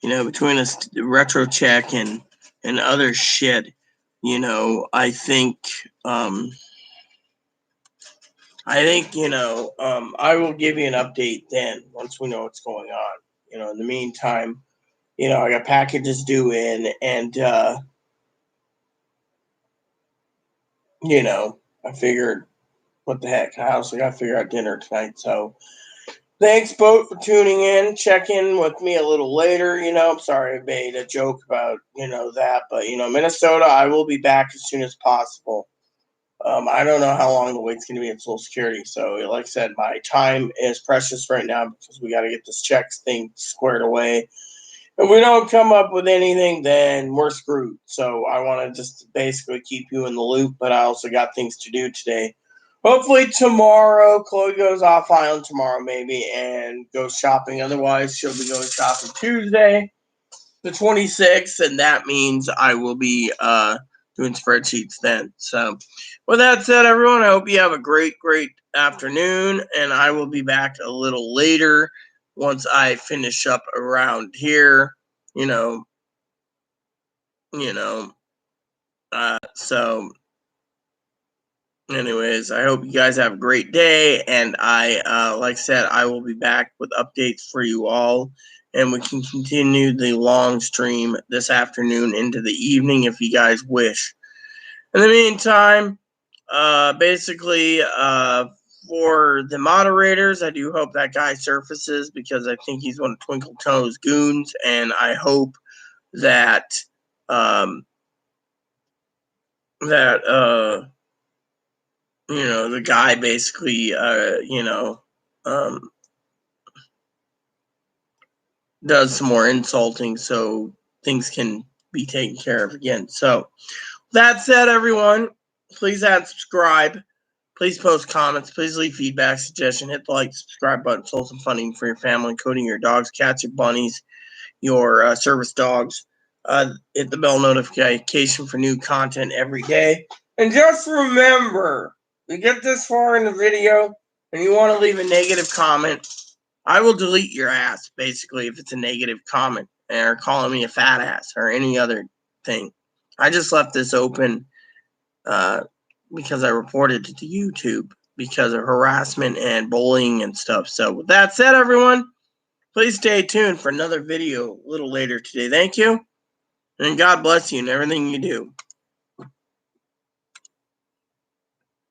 Between a retro check and other shit, I think, I will give you an update then once we know what's going on. In the meantime, I got packages due in and, I figured, what the heck, I also got to figure out dinner tonight. So thanks, both, for tuning in. Check in with me a little later. I'm sorry I made a joke about, that. But, Minnesota, I will be back as soon as possible. I don't know how long the wait's going to be at Social Security. So, like I said, my time is precious right now because we got to get this checks thing squared away. If we don't come up with anything, then we're screwed. So I want to just basically keep you in the loop, but I also got things to do today. Hopefully tomorrow, Chloe goes off island tomorrow maybe and goes shopping. Otherwise, she'll be going shopping Tuesday, the 26th, and that means I will be doing spreadsheets then. So with that said, everyone, I hope you have a great afternoon, and I will be back a little later once I finish up around here, so anyways, I hope you guys have a great day, and I, like I said, I will be back with updates for you all, and we can continue the long stream this afternoon into the evening if you guys wish. In the meantime, basically, for the moderators, I do hope that guy surfaces because I think he's one of Twinkle Toes goons, and I hope that the guy basically does some more insulting so things can be taken care of again. So that said, everyone, please add subscribe. Please post comments. Please leave feedback, suggestion. Hit the like, subscribe button. Sold some funding for your family, including your dogs, cats, your bunnies, your service dogs. Hit the bell notification for new content every day. And just remember, you get this far in the video and you want to leave a negative comment, I will delete your ass, basically, if it's a negative comment or calling me a fat ass or any other thing. I just left this open because I reported it to YouTube because of harassment and bullying and stuff. So with that said, everyone, please stay tuned for another video a little later today. Thank you, and God bless you in everything you do.